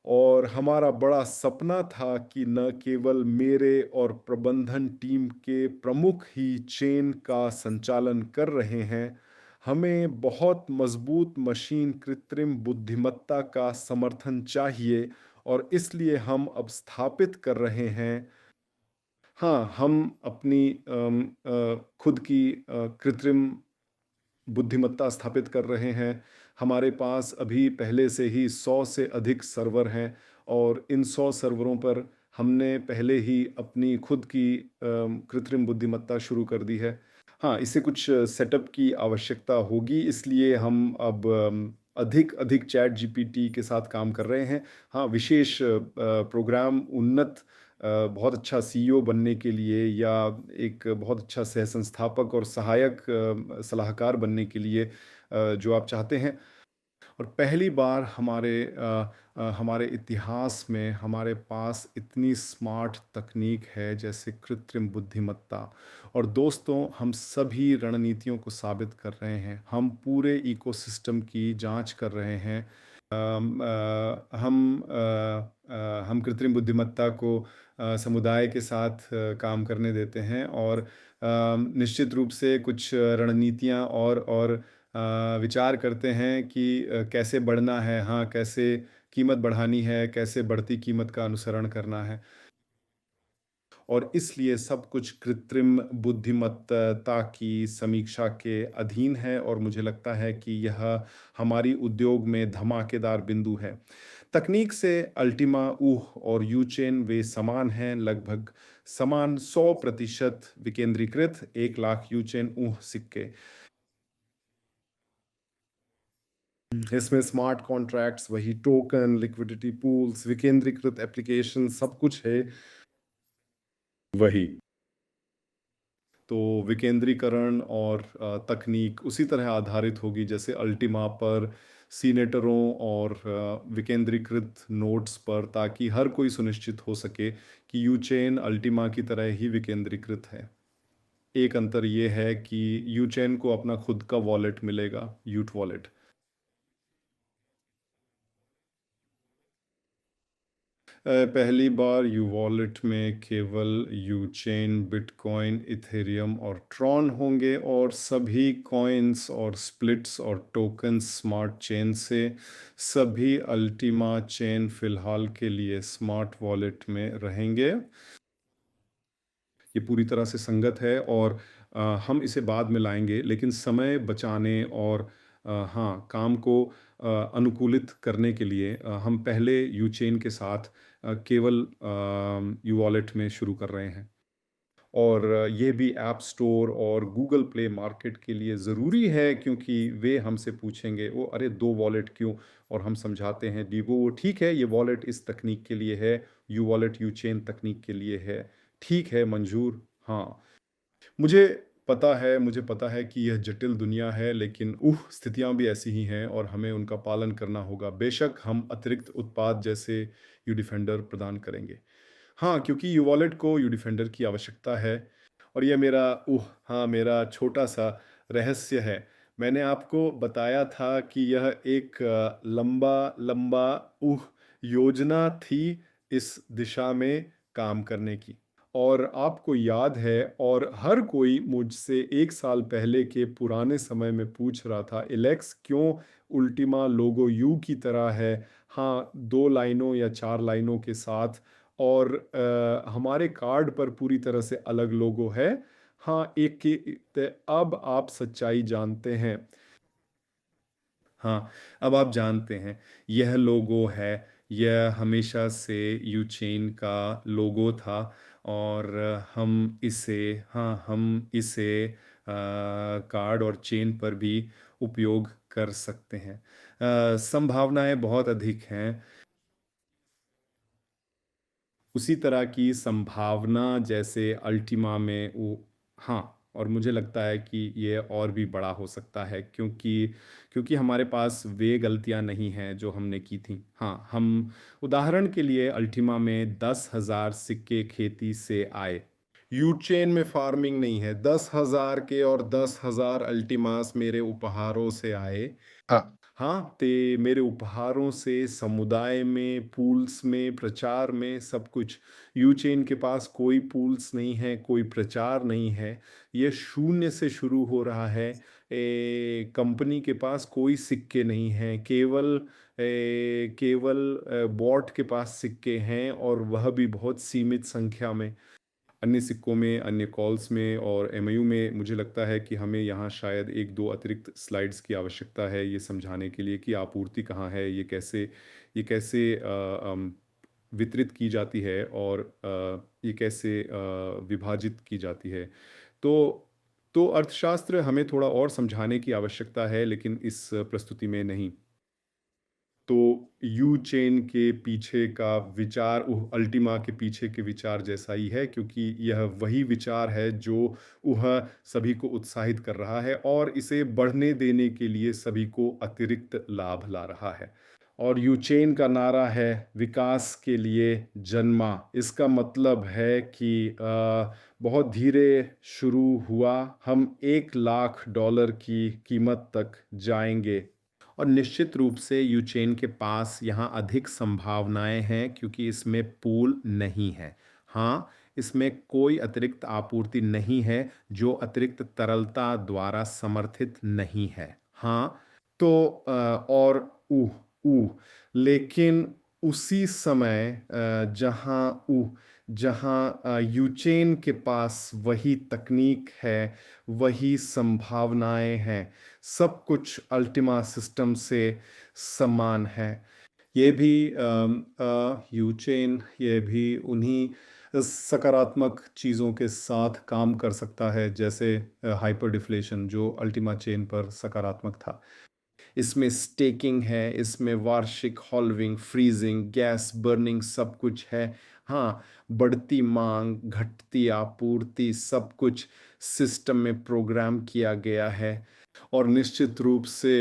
और हमारा बड़ा सपना था कि न केवल मेरे और प्रबंधन टीम के प्रमुख ही चेन का संचालन कर रहे हैं, हमें बहुत मजबूत मशीन कृत्रिम बुद्धिमत्ता का समर्थन चाहिए। और इसलिए हम अब स्थापित कर रहे हैं, हाँ, हम अपनी खुद की कृत्रिम बुद्धिमत्ता स्थापित कर रहे हैं। हमारे पास अभी पहले से ही 100 से अधिक सर्वर हैं और इन 100 सर्वरों पर हमने पहले ही अपनी खुद की कृत्रिम बुद्धिमत्ता शुरू कर दी है। हाँ, इससे कुछ सेटअप की आवश्यकता होगी, इसलिए हम अब अधिक अधिक चैट जीपीटी के साथ काम कर रहे हैं। हाँ, विशेष प्रोग्राम उन्नत बहुत अच्छा सीईओ बनने के लिए या एक बहुत अच्छा सह संस्थापक और सहायक सलाहकार बनने के लिए जो आप चाहते हैं। और पहली बार हमारे इतिहास में हमारे पास इतनी स्मार्ट तकनीक है जैसे कृत्रिम बुद्धिमत्ता। और दोस्तों, हम सभी रणनीतियों को साबित कर रहे हैं, हम पूरे इकोसिस्टम की जांच कर रहे हैं। हम कृत्रिम बुद्धिमत्ता को समुदाय के साथ काम करने देते हैं और निश्चित रूप से कुछ रणनीतियाँ और विचार करते हैं कि कैसे बढ़ना है, हाँ, कैसे कीमत बढ़ानी है, कैसे बढ़ती कीमत का अनुसरण करना है। और इसलिए सब कुछ कृत्रिम बुद्धिमत्ता की समीक्षा के अधीन है और मुझे लगता है कि यह हमारी उद्योग में धमाकेदार बिंदु है। तकनीक से अल्टीमा और यूचेन वे समान हैं, लगभग समान, 100% विकेंद्रीकृत, 1 लाख यूचेन सिक्के। इसमें स्मार्ट कॉन्ट्रैक्ट्स, वही टोकन, लिक्विडिटी पूल्स, विकेंद्रीकृत एप्लीकेशन, सब कुछ है वही। तो विकेंद्रीकरण और तकनीक उसी तरह आधारित होगी जैसे अल्टीमा पर सीनेटरों और विकेंद्रीकृत नोड्स पर, ताकि हर कोई सुनिश्चित हो सके कि यूचेन अल्टीमा की तरह ही विकेंद्रीकृत है। एक अंतर ये है कि यूचेन को अपना खुद का वॉलेट मिलेगा, यूट वॉलेट। पहली बार यू वॉलेट में केवल यू चेन, बिटकॉइन, इथेरियम और ट्रॉन होंगे और सभी कॉइन्स और स्प्लिट्स और टोकन्स स्मार्ट चेन से। सभी अल्टीमा चेन फिलहाल के लिए स्मार्ट वॉलेट में रहेंगे। ये पूरी तरह से संगत है और हम इसे बाद में लाएंगे, लेकिन समय बचाने और हाँ, काम को अनुकूलित करने के लिए हम पहले यूचेन के साथ केवल यू वॉलेट में शुरू कर रहे हैं। और ये भी ऐप स्टोर और गूगल प्ले मार्केट के लिए ज़रूरी है, क्योंकि वे हमसे पूछेंगे वो अरे दो वॉलेट क्यों, और हम समझाते हैं डी वो ठीक है, ये वॉलेट इस तकनीक के लिए है, यू वॉलेट यू चेन तकनीक के लिए है, ठीक है मंजूर। हाँ, मुझे पता है कि यह जटिल दुनिया है, लेकिन स्थितियां भी ऐसी ही हैं और हमें उनका पालन करना होगा। बेशक हम अतिरिक्त उत्पाद जैसे यू डिफेंडर प्रदान करेंगे। हाँ, क्योंकि यू वॉलेट को यू डिफेंडर की आवश्यकता है। और ये मेरा हाँ, मेरा छोटा सा रहस्य है। मैंने आपको बताया था कि यह एक लंबा लंबा योजना थी इस दिशा में काम करने की। और आपको याद है, और हर कोई मुझसे 1 साल पहले के पुराने समय में पूछ रहा था, इलेक्स क्यों उल्टीमा लोगो यू की तरह है? हाँ, 2 लाइनों या 4 लाइनों के साथ, और हमारे कार्ड पर पूरी तरह से अलग लोगो है। हाँ, एक की अब आप सच्चाई जानते हैं। हाँ, अब आप जानते हैं, यह लोगो है। यह हमेशा से यूचेन का लोगो था और हम इसे कार्ड और चेन पर भी उपयोग कर सकते हैं। संभावनाएं बहुत अधिक हैं। उसी तरह की संभावना जैसे अल्टीमा में वो, हाँ, और मुझे लगता है कि ये और भी बड़ा हो सकता है, क्योंकि हमारे पास वे गलतियां नहीं हैं जो हमने की थी। हाँ, हम उदाहरण के लिए अल्टीमा में 10,000 सिक्के खेती से आए। यूचेन में फार्मिंग नहीं है। 10,000 के और 10,000 अल्टीमास मेरे उपहारों से आए। हाँ, हाँ, ते मेरे उपहारों से समुदाय में, पूल्स में, प्रचार में, सब कुछ। यूचेन के पास कोई पूल्स नहीं है, कोई प्रचार नहीं है। ये शून्य से शुरू हो रहा है। कंपनी के पास कोई सिक्के नहीं हैं, केवल बॉट के पास सिक्के हैं, और वह भी बहुत सीमित संख्या में। अन्य सिक्कों में, अन्य कॉल्स में और एमयू में मुझे लगता है कि हमें यहाँ शायद 1-2 अतिरिक्त स्लाइड्स की आवश्यकता है, ये समझाने के लिए कि आपूर्ति कहाँ है, ये कैसे वितरित की जाती है, और ये कैसे विभाजित की जाती है। तो अर्थशास्त्र हमें थोड़ा और समझाने की आवश्यकता है, लेकिन इस प्रस्तुति में नहीं। तो यू चेन के पीछे का विचार अल्टीमा के पीछे के विचार जैसा ही है, क्योंकि यह वही विचार है जो वह सभी को उत्साहित कर रहा है और इसे बढ़ने देने के लिए सभी को अतिरिक्त लाभ ला रहा है। और यू चेन का नारा है विकास के लिए जन्मा। इसका मतलब है कि बहुत धीरे शुरू हुआ, हम $1 लाख की कीमत तक जाएंगे। और निश्चित रूप से यूचेन के पास यहाँ अधिक संभावनाएं हैं, क्योंकि इसमें पूल नहीं है। हाँ, इसमें कोई अतिरिक्त आपूर्ति नहीं है जो अतिरिक्त तरलता द्वारा समर्थित नहीं है। हाँ, तो और ऊ ऊ लेकिन उसी समय जहाँ यूचेन के पास वही तकनीक है, वही संभावनाएं हैं, सब कुछ अल्टीमा सिस्टम से समान है। ये भी यूचेन ये भी उन्हीं सकारात्मक चीज़ों के साथ काम कर सकता है, जैसे हाइपर डिफ्लेशन जो अल्टीमा चेन पर सकारात्मक था। इसमें स्टेकिंग है, इसमें वार्षिक हॉल्विंग, फ्रीजिंग, गैस बर्निंग सब कुछ है। हाँ, बढ़ती मांग, घटती आपूर्ति, सब कुछ सिस्टम में प्रोग्राम किया गया है। और निश्चित रूप से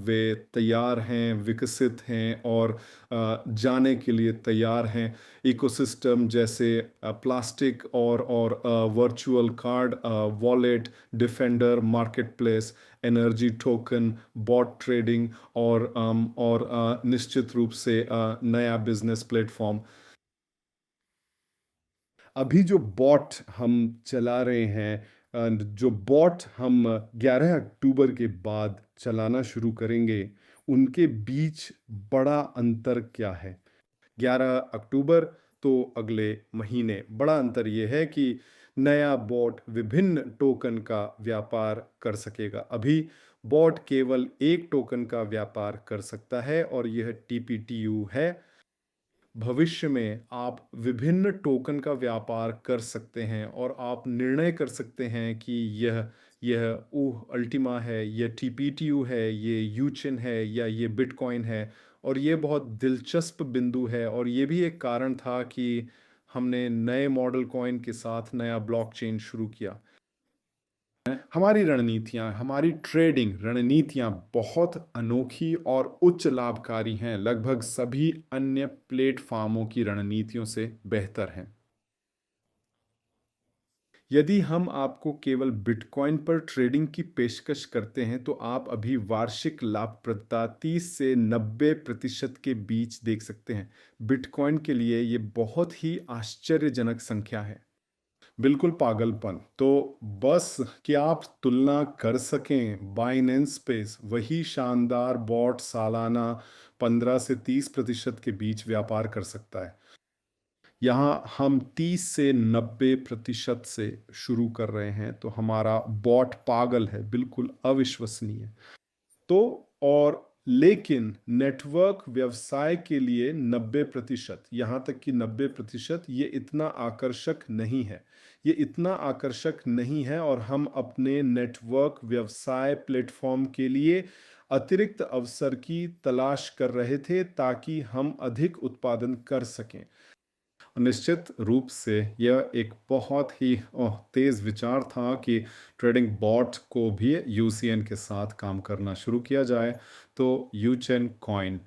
वे तैयार हैं, विकसित हैं और जाने के लिए तैयार हैं। इकोसिस्टम जैसे प्लास्टिक और virtual card, wallet, defender, marketplace, energy token, bot trading और निश्चित रूप से नया बिजनेस प्लेटफॉर्म। अभी जो बॉट हम चला रहे हैं, जो बॉट हम 11 अक्टूबर के बाद चलाना शुरू करेंगे, उनके बीच बड़ा अंतर क्या है? 11 अक्टूबर तो अगले महीने। बड़ा अंतर ये है कि नया बॉट विभिन्न टोकन का व्यापार कर सकेगा। अभी बॉट केवल एक टोकन का व्यापार कर सकता है और यह TPTU है। भविष्य में आप विभिन्न टोकन का व्यापार कर सकते हैं और आप निर्णय कर सकते हैं कि यह ओह अल्टीमा है, यह TPTU है, ये यूचिन है या ये बिटकॉइन है। और ये बहुत दिलचस्प बिंदु है और ये भी एक कारण था कि हमने नए मॉडल कॉइन के साथ नया ब्लॉकचेन शुरू किया। हमारी रणनीतियाँ, हमारी ट्रेडिंग रणनीतियाँ बहुत अनोखी और उच्च लाभकारी हैं, लगभग सभी अन्य प्लेटफॉर्मों की रणनीतियों से बेहतर हैं। यदि हम आपको केवल बिटकॉइन पर ट्रेडिंग की पेशकश करते हैं तो आप अभी वार्षिक लाभप्रदता 30 से 90% के बीच देख सकते हैं। बिटकॉइन के लिए ये बहुत ही आश्चर्यजनक संख्या है। बिल्कुल पागलपन। तो बस कि आप तुलना कर सकें, बाइनेंस स्पेस वही शानदार बॉट सालाना 15 से 30% के बीच व्यापार कर सकता है। यहाँ हम 30 से 90% से शुरू कर रहे हैं, तो हमारा बॉट पागल है, बिल्कुल अविश्वसनीय। तो और लेकिन नेटवर्क व्यवसाय के लिए 90%, यहाँ तक कि 90% ये इतना आकर्षक नहीं है। ये इतना आकर्षक नहीं है और हम अपने नेटवर्क व्यवसाय प्लेटफॉर्म के लिए अतिरिक्त अवसर की तलाश कर रहे थे ताकि हम अधिक उत्पादन कर सकें। निश्चित रूप से यह एक बहुत ही तेज़ विचार था कि ट्रेडिंग बॉट को भी यूसीएन के साथ काम करना शुरू किया जाए, तो यूचेन कॉइन।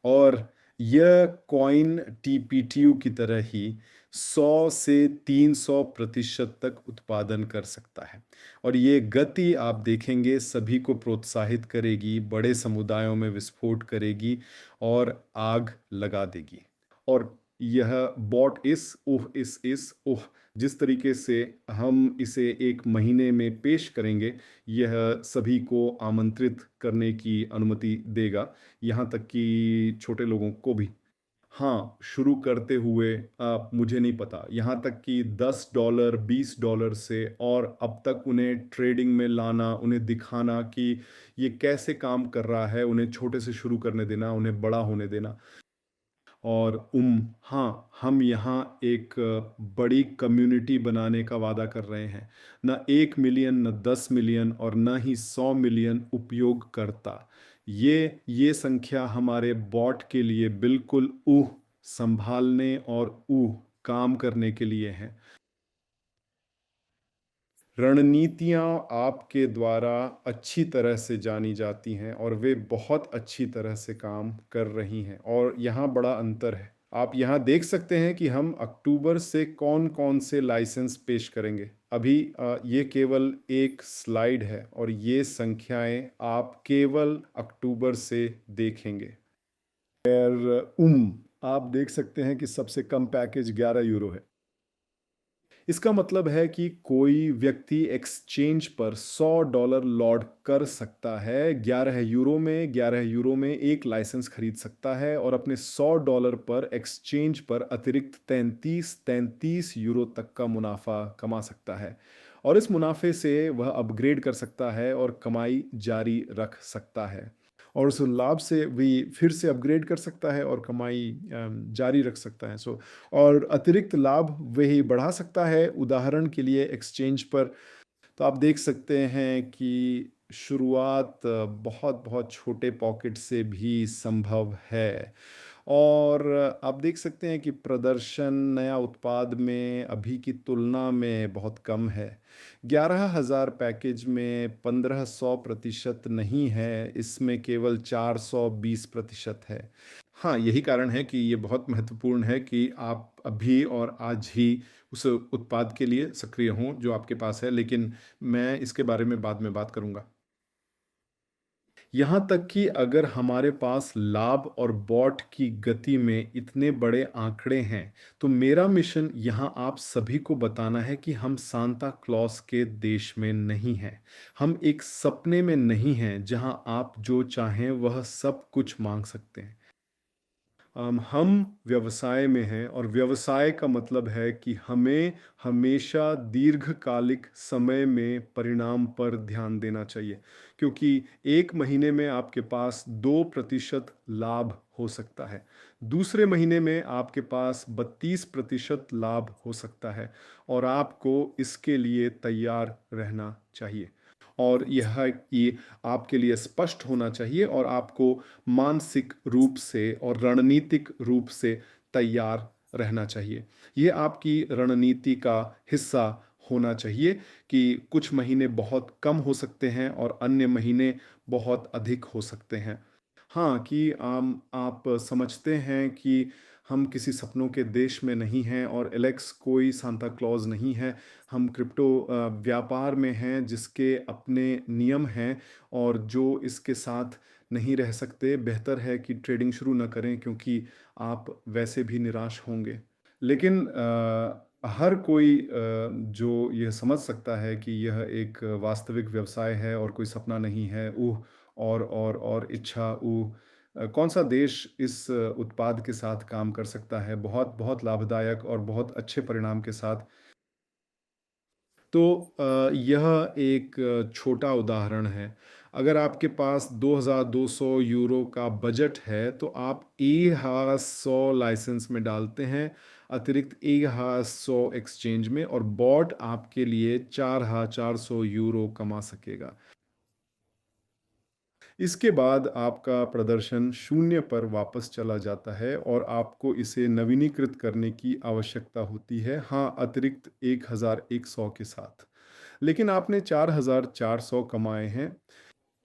और यह कॉइन TPTU की तरह ही 100 से 300% तक उत्पादन कर सकता है और ये गति आप देखेंगे सभी को प्रोत्साहित करेगी, बड़े समुदायों में विस्फोट करेगी और आग लगा देगी। और यह बॉट इस ओह जिस तरीके से हम इसे एक महीने में पेश करेंगे, यह सभी को आमंत्रित करने की अनुमति देगा, यहाँ तक कि छोटे लोगों को भी। हाँ, शुरू करते हुए मुझे नहीं पता, यहाँ तक कि $10 $20 से और अब तक उन्हें ट्रेडिंग में लाना, उन्हें दिखाना कि ये कैसे काम कर रहा है, उन्हें छोटे से शुरू करने देना, उन्हें बड़ा होने देना। और हाँ, हम यहाँ एक बड़ी कम्युनिटी बनाने का वादा कर रहे हैं। न 1 मिलियन, न 10 मिलियन और न ही 100 मिलियन उपयोगकर्ता। ये संख्या हमारे बॉट के लिए बिल्कुल संभालने और काम करने के लिए है। रणनीतियाँ आपके द्वारा अच्छी तरह से जानी जाती हैं और वे बहुत अच्छी तरह से काम कर रही हैं और यहाँ बड़ा अंतर है। आप यहाँ देख सकते हैं कि हम अक्टूबर से कौन-कौन से लाइसेंस पेश करेंगे। अभी ये केवल एक स्लाइड है और ये संख्याएँ आप केवल अक्टूबर से देखेंगे। आप देख सकते हैं कि सबसे कम पैकेज €11 है। इसका मतलब है कि कोई व्यक्ति एक्सचेंज पर $100 लॉट कर सकता है। €11 में एक लाइसेंस खरीद सकता है और अपने $100 पर एक्सचेंज पर अतिरिक्त 33 यूरो तक का मुनाफा कमा सकता है और इस मुनाफे से वह अपग्रेड कर सकता है और कमाई जारी रख सकता है और उस लाभ से भी फिर से अपग्रेड कर सकता है और कमाई जारी रख सकता है। और अतिरिक्त लाभ वही बढ़ा सकता है। उदाहरण के लिए एक्सचेंज पर तो आप देख सकते हैं कि शुरुआत बहुत बहुत छोटे पॉकेट से भी संभव है और आप देख सकते हैं कि प्रदर्शन नया उत्पाद में अभी की तुलना में बहुत कम है। 11,000 पैकेज में 1500% नहीं है, इसमें केवल 420% है। हाँ, यही कारण है कि ये बहुत महत्वपूर्ण है कि आप अभी और आज ही उस उत्पाद के लिए सक्रिय हों जो आपके पास है, लेकिन मैं इसके बारे में बाद में बात करूँगा। यहाँ तक कि अगर हमारे पास लाभ और बॉट की गति में इतने बड़े आंकड़े हैं, तो मेरा मिशन यहाँ आप सभी को बताना है कि हम सांता क्लॉस के देश में नहीं हैं। हम एक सपने में नहीं हैं जहाँ आप जो चाहें वह सब कुछ मांग सकते हैं। हम व्यवसाय में हैं और व्यवसाय का मतलब है कि हमें हमेशा दीर्घकालिक समय में परिणाम पर ध्यान देना चाहिए, क्योंकि एक महीने में आपके पास 2% लाभ हो सकता है, दूसरे महीने में आपके पास 32% लाभ हो सकता है, और आपको इसके लिए तैयार रहना चाहिए। और यह कि आपके लिए स्पष्ट होना चाहिए और आपको मानसिक रूप से और रणनीतिक रूप से तैयार रहना चाहिए। ये आपकी रणनीति का हिस्सा होना चाहिए कि कुछ महीने बहुत कम हो सकते हैं और अन्य महीने बहुत अधिक हो सकते हैं। हाँ, कि आप समझते हैं कि हम किसी सपनों के देश में नहीं हैं और एलेक्स कोई सांता क्लॉज नहीं है। हम क्रिप्टो व्यापार में हैं जिसके अपने नियम हैं, और जो इसके साथ नहीं रह सकते, बेहतर है कि ट्रेडिंग शुरू ना करें, क्योंकि आप वैसे भी निराश होंगे। लेकिन हर कोई जो यह समझ सकता है कि यह एक वास्तविक व्यवसाय है और कोई सपना नहीं है, और इच्छा, कौन सा देश इस उत्पाद के साथ काम कर सकता है बहुत बहुत लाभदायक और बहुत अच्छे परिणाम के साथ। तो यह एक छोटा उदाहरण है। अगर आपके पास 2,200 यूरो का बजट है, तो आप EHA-100 लाइसेंस में डालते हैं, अतिरिक्त EHA-100 एक्सचेंज में, और बॉट आपके लिए 4,400 यूरो कमा सकेगा। इसके बाद आपका प्रदर्शन शून्य पर वापस चला जाता है और आपको इसे नवीनीकृत करने की आवश्यकता होती है, हाँ, अतिरिक्त 1,100 के साथ। लेकिन आपने 4,400 कमाए हैं।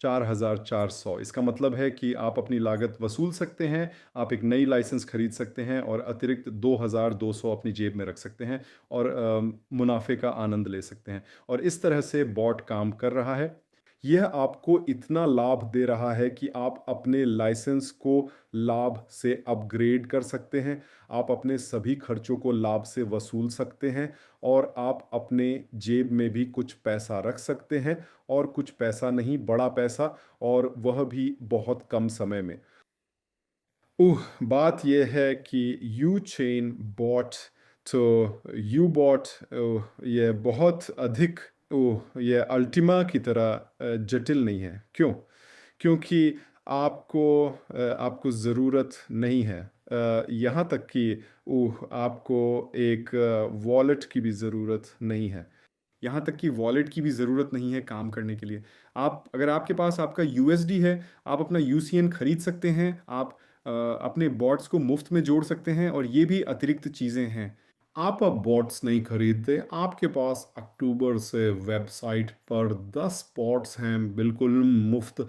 4,400 इसका मतलब है कि आप अपनी लागत वसूल सकते हैं, आप एक नई लाइसेंस खरीद सकते हैं और अतिरिक्त 2,200 अपनी जेब में रख सकते हैं, और मुनाफे का आनंद ले सकते हैं। और इस तरह से बॉट काम कर रहा है। यह आपको इतना लाभ दे रहा है कि आप अपने लाइसेंस को लाभ से अपग्रेड कर सकते हैं, आप अपने सभी खर्चों को लाभ से वसूल सकते हैं, और आप अपने जेब में भी कुछ पैसा रख सकते हैं, और कुछ पैसा नहीं, बड़ा पैसा, और वह भी बहुत कम समय में। बात यह है कि यू चेन बॉट, तो यू बॉट, ये बहुत अधिक, ये अल्टीमा की तरह जटिल नहीं है। क्यों? क्योंकि आपको ज़रूरत नहीं है, यहाँ तक कि आपको एक वॉलेट की भी ज़रूरत नहीं है। यहाँ तक कि वॉलेट की भी ज़रूरत नहीं है काम करने के लिए। अगर आपके पास आपका यूएसडी है, आप अपना यूसीएन खरीद सकते हैं, आप अपने बॉट्स को मुफ्त में जोड़ सकते हैं, और ये भी अतिरिक्त चीज़ें हैं। आप अब बॉट्स नहीं खरीदते, आपके पास अक्टूबर से वेबसाइट पर 10 बॉट्स हैं बिल्कुल मुफ्त,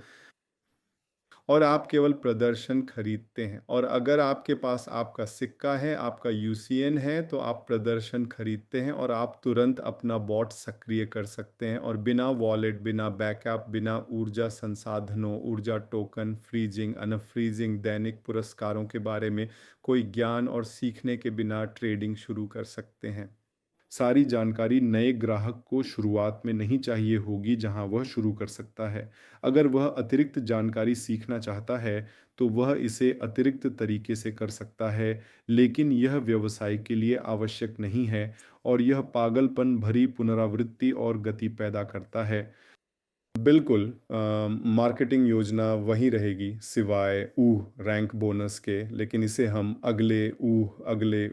और आप केवल प्रदर्शन खरीदते हैं। और अगर आपके पास आपका सिक्का है, आपका यूसीएन है, तो आप प्रदर्शन खरीदते हैं और आप तुरंत अपना बॉट सक्रिय कर सकते हैं, और बिना वॉलेट, बिना बैकअप, बिना ऊर्जा संसाधनों, ऊर्जा टोकन, फ्रीजिंग, अनफ्रीजिंग, दैनिक पुरस्कारों के बारे में कोई ज्ञान और सीखने के बिना ट्रेडिंग शुरू कर सकते हैं। सारी जानकारी नए ग्राहक को शुरुआत में नहीं चाहिए होगी जहां वह शुरू कर सकता है। अगर वह अतिरिक्त जानकारी सीखना चाहता है, तो वह इसे अतिरिक्त तरीके से कर सकता है, लेकिन यह व्यवसाय के लिए आवश्यक नहीं है, और यह पागलपन भरी पुनरावृत्ति और गति पैदा करता है। बिल्कुल, मार्केटिंग योजना वही रहेगी सिवाय रैंक बोनस के, लेकिन इसे हम अगले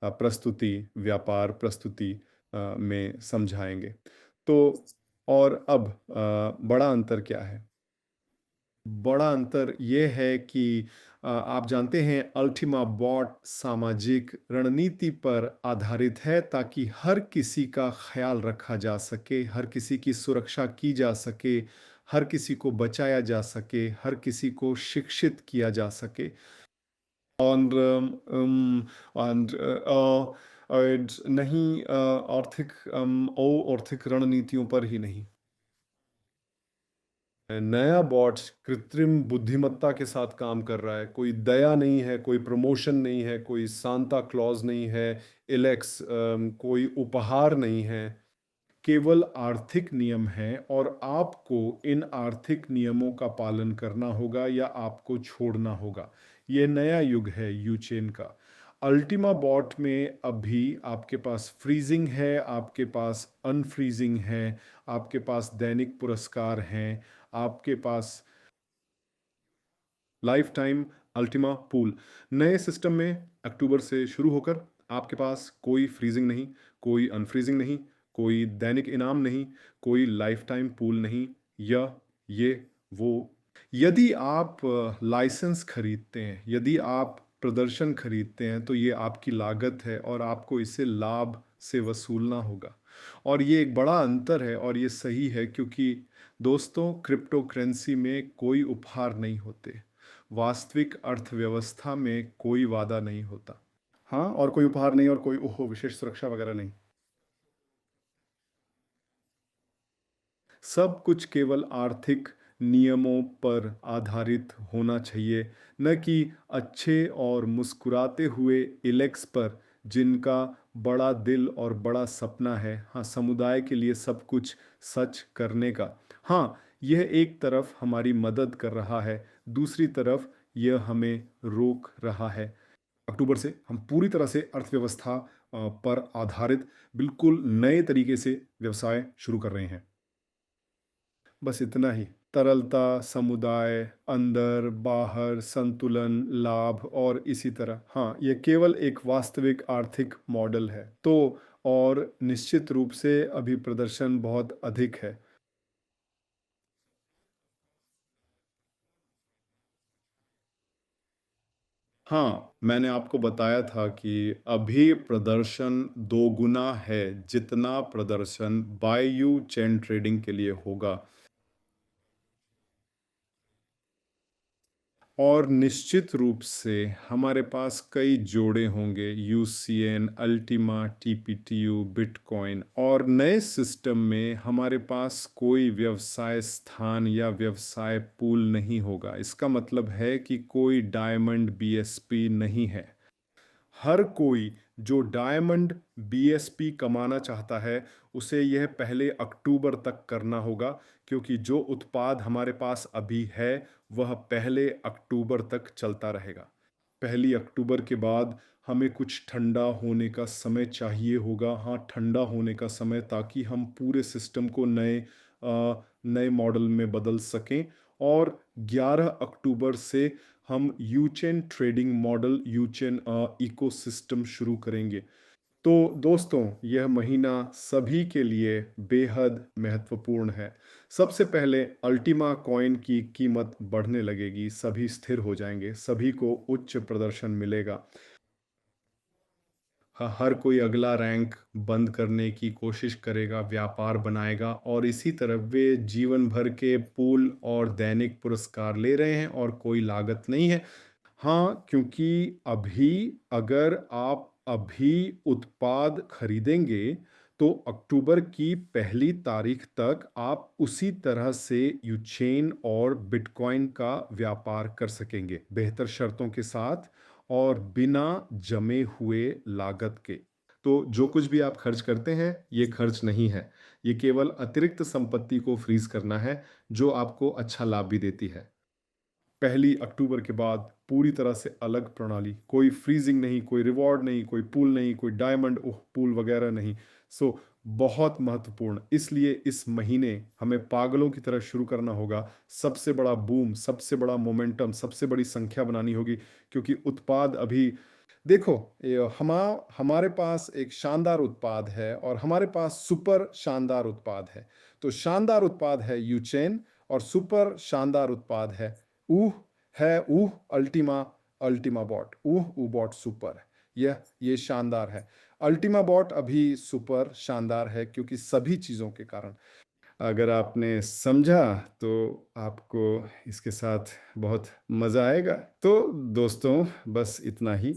प्रस्तुति, व्यापार प्रस्तुति में समझाएंगे। तो और अब बड़ा अंतर क्या है? बड़ा अंतर ये है कि आप जानते हैं अल्टीमा बॉट सामाजिक रणनीति पर आधारित है ताकि हर किसी का ख्याल रखा जा सके, हर किसी की सुरक्षा की जा सके, हर किसी को बचाया जा सके, हर किसी को शिक्षित किया जा सके। और नहीं आर्थिक रणनीतियों पर ही नहीं। नया बॉट कृत्रिम बुद्धिमत्ता के साथ काम कर रहा है। कोई दया नहीं है, कोई प्रमोशन नहीं है, कोई सांता क्लॉज नहीं है, इलेक्स कोई उपहार नहीं है, केवल आर्थिक नियम हैं और आपको इन आर्थिक नियमों का पालन करना होगा या आपको छोड़ना होगा। ये नया युग है यूचेन का। अल्टीमा बॉट में अभी आपके पास फ्रीजिंग है, आपके पास अनफ्रीजिंग है, आपके पास दैनिक पुरस्कार हैं, आपके पास लाइफ टाइम अल्टीमा पूल। नए सिस्टम में अक्टूबर से शुरू होकर आपके पास कोई फ्रीजिंग नहीं, कोई अनफ्रीजिंग नहीं, कोई दैनिक इनाम नहीं, कोई लाइफ टाइम पूल नहीं, या ये वो। यदि आप लाइसेंस खरीदते हैं, यदि आप प्रदर्शन खरीदते हैं, तो ये आपकी लागत है और आपको इसे लाभ से वसूलना होगा। और ये एक बड़ा अंतर है और ये सही है, क्योंकि दोस्तों क्रिप्टो करेंसी में कोई उपहार नहीं होते। वास्तविक अर्थव्यवस्था में कोई वादा नहीं होता। हाँ, और कोई उपहार नहीं और कोई ओहो विशेष सुरक्षा वगैरह नहीं। सब कुछ केवल आर्थिक नियमों पर आधारित होना चाहिए, न कि अच्छे और मुस्कुराते हुए इलेक्स पर जिनका बड़ा दिल और बड़ा सपना है। हाँ, समुदाय के लिए सब कुछ सच करने का। हाँ, यह एक तरफ हमारी मदद कर रहा है, दूसरी तरफ यह हमें रोक रहा है। अक्टूबर से हम पूरी तरह से अर्थव्यवस्था पर आधारित बिल्कुल नए तरीके से व्यवसाय शुरू कर रहे हैं। बस इतना ही। तरलता, समुदाय, अंदर, बाहर, संतुलन, लाभ और इसी तरह। हाँ, ये केवल एक वास्तविक आर्थिक मॉडल है। तो और निश्चित रूप से अभी प्रदर्शन बहुत अधिक है। हाँ, मैंने आपको बताया था कि अभी प्रदर्शन दोगुना है जितना प्रदर्शन बाययू चेन ट्रेडिंग के लिए होगा। और निश्चित रूप से हमारे पास कई जोड़े होंगे, यूसीएन, अल्टीमा, टीपीटीयू, बिटकॉइन। और नए सिस्टम में हमारे पास कोई व्यवसाय स्थान या व्यवसाय पूल नहीं होगा। इसका मतलब है कि कोई डायमंड बीएसपी नहीं है। हर कोई जो डायमंड बीएसपी कमाना चाहता है, उसे यह पहले अक्टूबर तक करना होगा, क्योंकि जो उत्पाद हमारे पास अभी है वह पहले अक्टूबर तक चलता रहेगा। पहली अक्टूबर के बाद हमें कुछ ठंडा होने का समय चाहिए होगा। हाँ, ठंडा होने का समय, ताकि हम पूरे सिस्टम को नए मॉडल में बदल सकें। और 11 अक्टूबर से हम यूचेन ट्रेडिंग मॉडल, यूचेन इकोसिस्टम शुरू करेंगे। तो दोस्तों, यह महीना सभी के लिए बेहद महत्वपूर्ण है। सबसे पहले अल्टीमा कॉइन की कीमत बढ़ने लगेगी, सभी स्थिर हो जाएंगे, सभी को उच्च प्रदर्शन मिलेगा। हर कोई अगला रैंक बंद करने की कोशिश करेगा, व्यापार बनाएगा, और इसी तरह वे जीवन भर के पूल और दैनिक पुरस्कार ले रहे हैं और कोई लागत नहीं है। हाँ, क्योंकि अभी अगर आप अभी उत्पाद खरीदेंगे तो अक्टूबर की पहली तारीख तक आप उसी तरह से यूचेन और बिटकॉइन का व्यापार कर सकेंगे, बेहतर शर्तों के साथ और बिना जमे हुए लागत के। तो जो कुछ भी आप खर्च करते हैं, ये खर्च नहीं है, ये केवल अतिरिक्त संपत्ति को फ्रीज करना है, जो आपको अच्छा लाभ भी देती है। पहली अक्टूबर के बाद पूरी तरह से अलग प्रणाली, कोई फ्रीजिंग नहीं, कोई रिवॉर्ड नहीं, कोई पूल नहीं, कोई डायमंड पूल वगैरह नहीं। सो बहुत महत्वपूर्ण, इसलिए इस महीने हमें पागलों की तरह शुरू करना होगा। सबसे बड़ा बूम, सबसे बड़ा मोमेंटम, सबसे बड़ी संख्या बनानी होगी, क्योंकि उत्पाद अभी देखो, हमारे पास एक शानदार उत्पाद है और हमारे पास सुपर शानदार उत्पाद है। तो शानदार उत्पाद है यूचेन और सुपर शानदार उत्पाद है ऊह है ऊह अल्टीमा अल्टीमा बॉट ऊह ऊ बॉट सुपर। ये शानदार है। अल्टीमा बॉट अभी सुपर शानदार है क्योंकि सभी चीज़ों के कारण। अगर आपने समझा तो आपको इसके साथ बहुत मज़ा आएगा। तो दोस्तों बस इतना ही।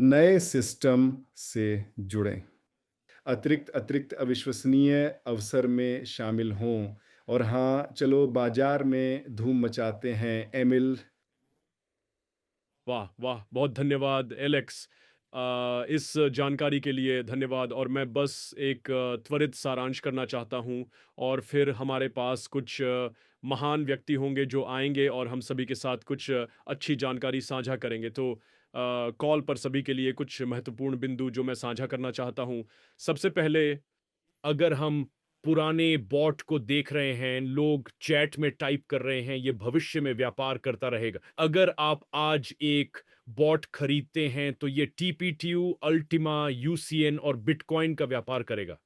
नए सिस्टम से जुड़ें, अतिरिक्त अतिरिक्त अविश्वसनीय अवसर में शामिल हों और हाँ, चलो बाजार में धूम मचाते हैं एमिल। वाह वाह, बहुत धन्यवाद एलेक्स। इस जानकारी के लिए धन्यवाद। और मैं बस एक त्वरित सारांश करना चाहता हूँ, और फिर हमारे पास कुछ महान व्यक्ति होंगे जो आएंगे और हम सभी के साथ कुछ अच्छी जानकारी साझा करेंगे। तो कॉल पर सभी के लिए कुछ महत्वपूर्ण बिंदु जो मैं साझा करना चाहता हूँ। सबसे पहले, अगर हम पुराने बॉट को देख रहे हैं, लोग चैट में टाइप कर रहे हैं, ये भविष्य में व्यापार करता रहेगा। अगर आप आज एक बॉट खरीदते हैं तो ये टीपीटीयू, अल्टीमा, यूसीएन और बिटकॉइन का व्यापार करेगा।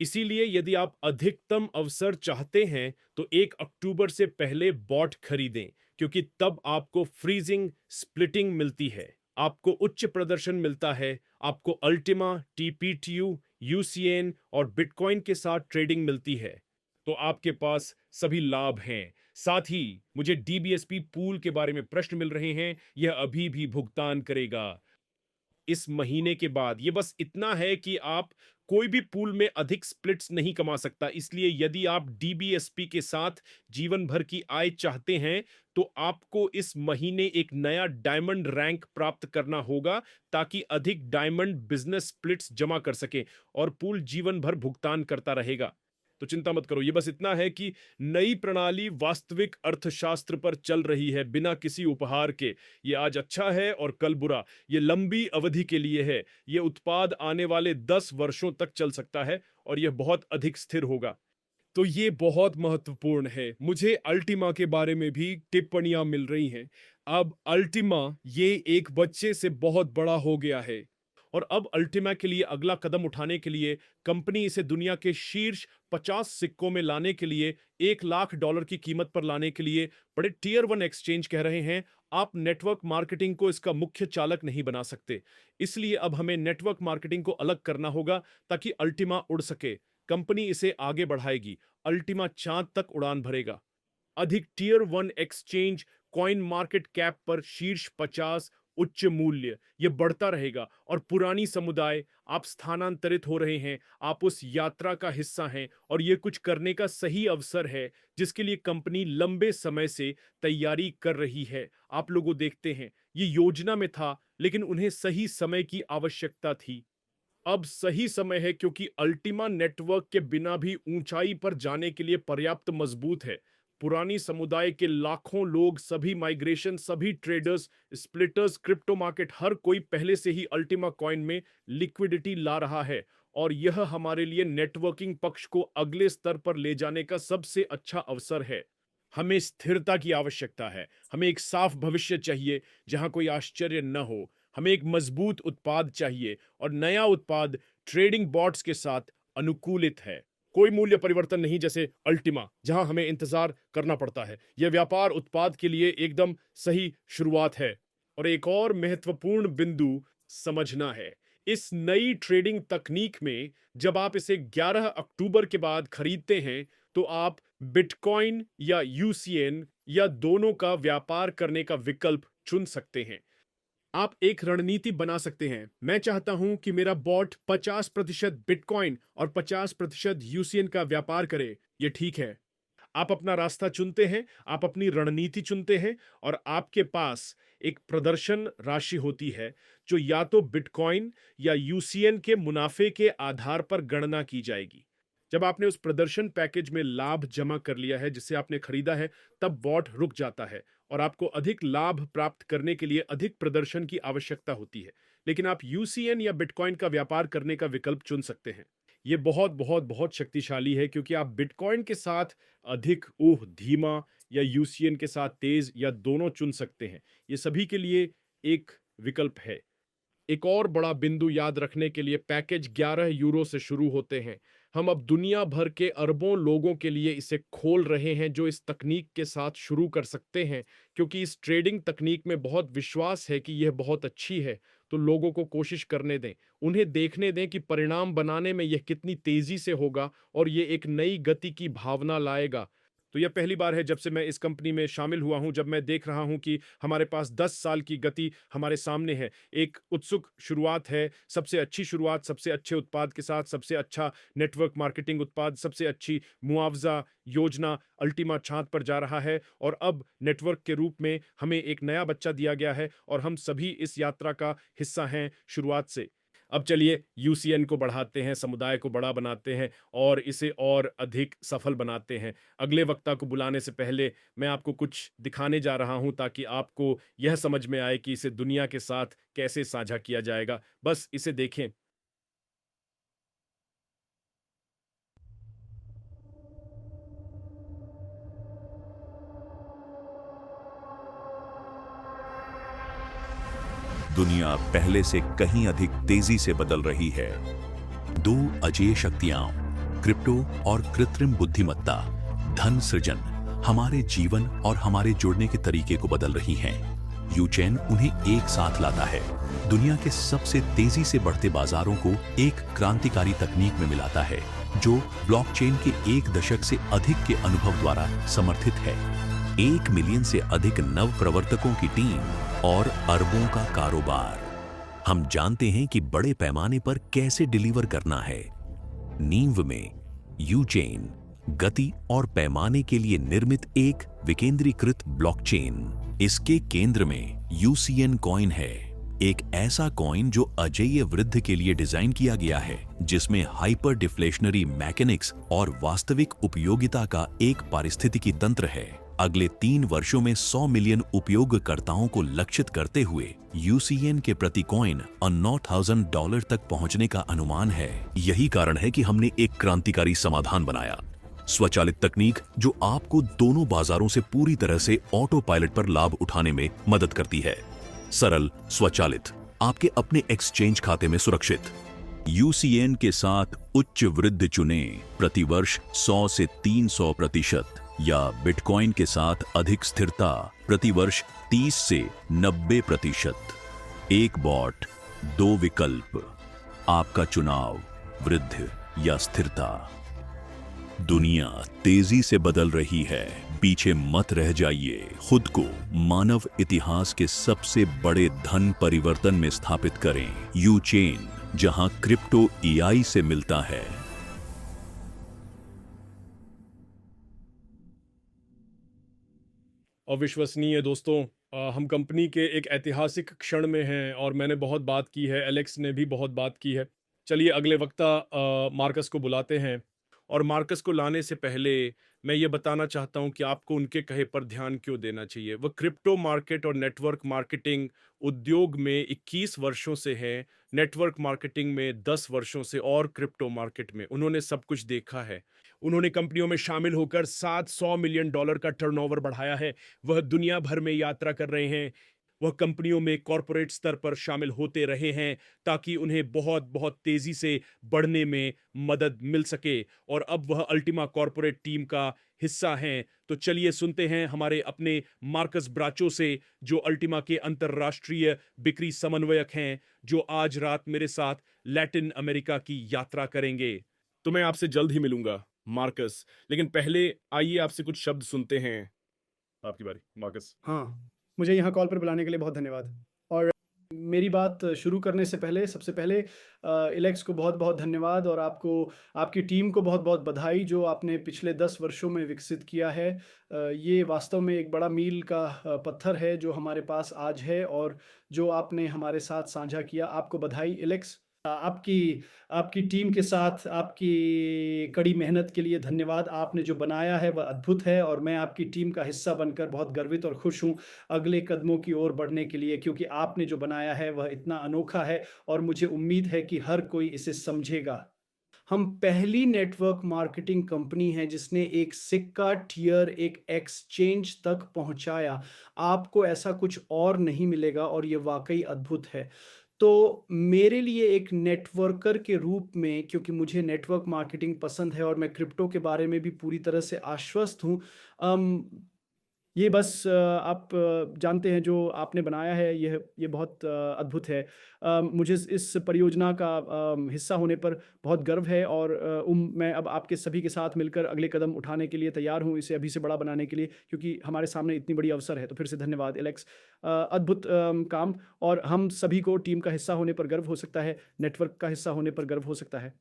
इसीलिए यदि आप अधिकतम अवसर चाहते हैं तो 1 अक्टूबर से पहले बॉट खरीदें, क्योंकि तब आपको फ्रीजिंग स्प्लिटिंग मिलती है, आपको उच्च प्रदर्शन मिलता है, आपको अल्टीमा, टीपीटीयू, यूसीएन और बिटकॉइन के साथ ट्रेडिंग मिलती है। तो आपके पास सभी लाभ हैं। साथ ही मुझे डीबीएसपी पूल के बारे में प्रश्न मिल रहे हैं, यह अभी भी भुगतान करेगा इस महीने के बाद। ये बस इतना है कि आप कोई भी पूल में अधिक स्प्लिट्स नहीं कमा सकता। इसलिए यदि आप डीबीएसपी के साथ जीवन भर की आय चाहते हैं तो आपको इस महीने एक नया डायमंड रैंक प्राप्त करना होगा, ताकि अधिक डायमंड बिजनेस स्प्लिट्स जमा कर सके, और पूल जीवन भर भुगतान करता रहेगा। तो चिंता मत करो, ये बस इतना है कि नई प्रणाली वास्तविक अर्थशास्त्र पर चल रही है, बिना किसी उपहार के। ये आज अच्छा है और कल बुरा। ये लंबी अवधि के लिए है। ये उत्पाद आने वाले 10 वर्षों तक चल सकता है और यह बहुत अधिक स्थिर होगा। तो ये बहुत महत्वपूर्ण है। मुझे अल्टीमा के बारे में भी टिप्पणियां मिल रही हैं। अब अल्टीमा ये एक बच्चे से बहुत बड़ा हो गया है, और अब अल्टीमा के लिए अगला कदम उठाने के लिए कंपनी इसे दुनिया के शीर्ष 50 सिक्कों में लाने के लिए, $1 लाख की कीमत पर लाने के लिए बड़े टीयर 1 एक्सचेंज कह रहे हैं। आप नेटवर्क मार्केटिंग को इसका मुख्य चालक नहीं बना सकते। इसलिए अब हमें नेटवर्क मार्केटिंग को अलग करना होगा ताकि अल्टीमा उड़ सके। कंपनी इसे आगे बढ़ाएगी। अल्टीमा चांद तक उड़ान भरेगा। अधिक tier 1 exchange, CoinMarketCap पर शीर्ष 50, उच्च मूल्य, यह बढ़ता रहेगा। और पुरानी समुदाय, आप स्थानांतरित हो रहे हैं, आप उस यात्रा का हिस्सा हैं, और यह कुछ करने का सही अवसर है जिसके लिए कंपनी लंबे समय से तैयारी कर रही है। आप लोगों देखते हैं, ये योजना में था, लेकिन उन्हें सही समय की आवश्यकता थी। अब सही समय है, क्योंकि अल्टीमा नेटवर्क के बिना भी ऊंचाई पर जाने के लिए पर्याप्त मजबूत है। पुरानी समुदाय के लाखों लोग, सभी माइग्रेशन, सभी ट्रेडर्स, स्प्लिटर्स, क्रिप्टो मार्केट, हर कोई पहले से ही अल्टीमा कॉइन में लिक्विडिटी ला रहा है, और यह हमारे लिए नेटवर्किंग पक्ष को अगले स्तर पर ले जाने का सबसे अच्छा अवसर है। हमें स्थिरता की आवश्यकता है। हमें एक साफ भविष्य चाहिए जहां कोई आश्चर्य न हो। हमें एक मजबूत उत्पाद चाहिए, और नया उत्पाद ट्रेडिंग बॉट्स के साथ अनुकूलित है। कोई मूल्य परिवर्तन नहीं जैसे अल्टीमा, जहां हमें इंतजार करना पड़ता है। यह व्यापार उत्पाद के लिए एकदम सही शुरुआत है। और एक और महत्वपूर्ण बिंदु समझना है, इस नई ट्रेडिंग तकनीक में जब आप इसे 11 अक्टूबर के बाद खरीदते हैं तो आप बिटकॉइन या यूसीएन या दोनों का व्यापार करने का विकल्प चुन सकते हैं। आप एक रणनीति बना सकते हैं। मैं चाहता हूं कि मेरा बॉट 50% बिटकॉइन और 50% यूसीएन का व्यापार करे। यह ठीक है। आप अपना रास्ता चुनते हैं, आप अपनी रणनीति चुनते हैं, और आपके पास एक प्रदर्शन राशि होती है जो या तो बिटकॉइन या यूसीएन के मुनाफे के आधार पर गणना की जाएगी। जब आपने उस प्रदर्शन पैकेज में लाभ जमा कर लिया है जिसे आपने खरीदा है, तब बॉट रुक जाता है, और आपको अधिक लाभ प्राप्त करने के लिए अधिक प्रदर्शन की आवश्यकता होती है। लेकिन आप यूसीएन या बिटकॉइन का व्यापार करने का विकल्प चुन सकते हैं। ये बहुत बहुत बहुत शक्तिशाली है, क्योंकि आप बिटकॉइन के साथ अधिक धीमा, या यूसीएन के साथ तेज, या दोनों चुन सकते हैं। ये सभी के लिए एक विकल्प है। एक और बड़ा बिंदु याद रखने के लिए, पैकेज 11 यूरो से शुरू होते हैं। हम अब दुनिया भर के अरबों लोगों के लिए इसे खोल रहे हैं जो इस तकनीक के साथ शुरू कर सकते हैं, क्योंकि इस ट्रेडिंग तकनीक में बहुत विश्वास है कि यह बहुत अच्छी है। तो लोगों को कोशिश करने दें, उन्हें देखने दें कि परिणाम बनाने में यह कितनी तेजी से होगा और ये एक नई गति की भावना लाएगा। तो यह पहली बार है जब से मैं इस कंपनी में शामिल हुआ हूं, जब मैं देख रहा हूं कि हमारे पास 10 साल की गति हमारे सामने है। एक उत्सुक शुरुआत है, सबसे अच्छी शुरुआत, सबसे अच्छे उत्पाद के साथ, सबसे अच्छा नेटवर्क मार्केटिंग उत्पाद, सबसे अच्छी मुआवजा योजना अल्टीमा चाँद पर जा रहा है और अब नेटवर्क के रूप में हमें एक नया बच्चा दिया गया है और हम सभी इस यात्रा का हिस्सा हैं शुरुआत से। अब चलिए यूसीएन को बढ़ाते हैं, समुदाय को बड़ा बनाते हैं और इसे और अधिक सफल बनाते हैं। अगले वक्ता को बुलाने से पहले मैं आपको कुछ दिखाने जा रहा हूं ताकि आपको यह समझ में आए कि इसे दुनिया के साथ कैसे साझा किया जाएगा। बस इसे देखें। दुनिया पहले से कहीं अधिक तेजी से बदल रही है। दो अजेय शक्तियां, क्रिप्टो और कृत्रिम बुद्धिमत्ता, धन सृजन, हमारे जीवन और हमारे जुड़ने के तरीके को बदल रही हैं। यूचेन उन्हें एक साथ लाता है, दुनिया के सबसे तेजी से बढ़ते बाजारों को एक क्रांतिकारी तकनीक में मिलाता है जो ब्लॉकचेन के एक दशक से अधिक के अनुभव द्वारा समर्थित है। 1 मिलियन से अधिक नव प्रवर्तकों की टीम और अरबों का कारोबार। हम जानते हैं कि बड़े पैमाने पर कैसे डिलीवर करना है। नींव में यूचेन गति और पैमाने के लिए निर्मित एक विकेंद्रीकृत ब्लॉकचेन। इसके केंद्र में यूसीएन कॉइन है, एक ऐसा कॉइन जो अजेय वृद्धि के लिए डिजाइन किया गया है, जिसमें हाइपर डिफ्लेशनरी मैकेनिक्स और वास्तविक उपयोगिता का एक पारिस्थितिकी तंत्र है। अगले 3 वर्षों में 100 मिलियन उपयोगकर्ताओं को लक्षित करते हुए यूसीएन के प्रति कॉइन $9,000 तक पहुंचने का अनुमान है। यही कारण है कि हमने एक क्रांतिकारी समाधान बनाया, स्वचालित तकनीक जो आपको दोनों बाजारों से पूरी तरह से ऑटो पायलट पर लाभ उठाने में मदद करती है। सरल, स्वचालित, आपके अपने एक्सचेंज खाते में सुरक्षित। यूसीएन के साथ उच्च वृद्धि चुनें, प्रतिवर्ष 100 से 300%, या बिटकॉइन के साथ अधिक स्थिरता, प्रतिवर्ष 30 से 90%। एक बॉट, 2 विकल्प, आपका चुनाव, वृद्धि या स्थिरता। दुनिया तेजी से बदल रही है, पीछे मत रह जाइए। खुद को मानव इतिहास के सबसे बड़े धन परिवर्तन में स्थापित करें। यूचेन, जहां क्रिप्टो एआई से मिलता है। अविश्वसनीय दोस्तों, हम कंपनी के एक ऐतिहासिक क्षण में हैं और मैंने बहुत बात की है, एलेक्स ने भी बहुत बात की है। चलिए अगले वक्ता मार्कस को बुलाते हैं और मार्कस को लाने से पहले मैं ये बताना चाहता हूँ कि आपको उनके कहे पर ध्यान क्यों देना चाहिए। वह क्रिप्टो मार्केट और नेटवर्क मार्केटिंग उद्योग में 21 वर्षों से हैं, नेटवर्क मार्केटिंग में 10 वर्षों से और क्रिप्टो मार्केट में उन्होंने सब कुछ देखा है। उन्होंने कंपनियों में शामिल होकर $700 मिलियन का टर्नओवर बढ़ाया है। वह दुनिया भर में यात्रा कर रहे हैं। वह कंपनियों में कॉरपोरेट स्तर पर शामिल होते रहे हैं ताकि उन्हें बहुत बहुत तेजी से बढ़ने में मदद मिल सके और अब वह अल्टीमा कॉरपोरेट टीम का हिस्सा हैं। तो चलिए सुनते हैं हमारे अपने मार्कस ब्राचो से, जो अल्टीमा के अंतर्राष्ट्रीय बिक्री समन्वयक हैं, जो आज रात मेरे साथ लैटिन अमेरिका की यात्रा करेंगे। तो मैं आपसे जल्द ही मिलूंगा मार्कस, लेकिन पहले आइए आपसे कुछ शब्द सुनते हैं। आपकी बारी मार्कस। हाँ, मुझे यहाँ कॉल पर बुलाने के लिए बहुत धन्यवाद। और मेरी बात शुरू करने से पहले सबसे पहले इलेक्स को बहुत-बहुत धन्यवाद और आपको, आपकी टीम को बहुत-बहुत बधाई जो आपने पिछले 10 वर्षों में विकसित किया है। ये वास्तव में एक बड़ा मील का पत्थर है जो हमारे पास आज है और जो आपने हमारे साथ साझा किया। आपको बधाई इलेक्स। आपकी आपकी टीम के साथ आपकी कड़ी मेहनत के लिए धन्यवाद। आपने जो बनाया है वह अद्भुत है और मैं आपकी टीम का हिस्सा बनकर बहुत गर्वित और खुश हूँ अगले कदमों की ओर बढ़ने के लिए, क्योंकि आपने जो बनाया है वह इतना अनोखा है और मुझे उम्मीद है कि हर कोई इसे समझेगा। हम पहली नेटवर्क मार्केटिंग कंपनी है जिसने एक सिक्का टियर एक एक्सचेंज तक पहुंचाया। आपको ऐसा कुछ और नहीं मिलेगा और ये वाकई अद्भुत है। तो मेरे लिए एक नेटवर्कर के रूप में, क्योंकि मुझे नेटवर्क मार्केटिंग पसंद है और मैं क्रिप्टो के बारे में भी पूरी तरह से आश्वस्त हूँ। अम, ये बस आप जानते हैं जो आपने बनाया है, ये बहुत अद्भुत है। मुझे इस परियोजना का हिस्सा होने पर बहुत गर्व है और मैं अब आपके सभी के साथ मिलकर अगले कदम उठाने के लिए तैयार हूँ, इसे अभी से बड़ा बनाने के लिए, क्योंकि हमारे सामने इतनी बड़ी अवसर है। तो फिर से धन्यवाद एलेक्स। अद्भुत काम, और हम सभी को टीम का हिस्सा होने पर गर्व हो सकता है, नेटवर्क का हिस्सा होने पर गर्व हो सकता है,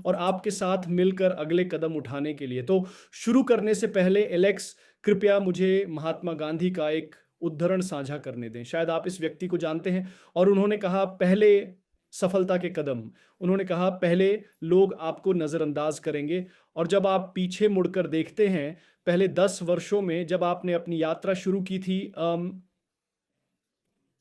और आपके साथ मिलकर अगले कदम उठाने के लिए। तो शुरू करने से पहले एलेक्स, कृपया मुझे महात्मा गांधी का एक उद्धरण साझा करने दें। शायद आप इस व्यक्ति को जानते हैं, और उन्होंने कहा पहले सफलता के कदम, उन्होंने कहा पहले लोग आपको नज़रअंदाज करेंगे, और जब आप पीछे मुड़कर देखते हैं पहले 10 वर्षों में जब आपने अपनी यात्रा शुरू की थी,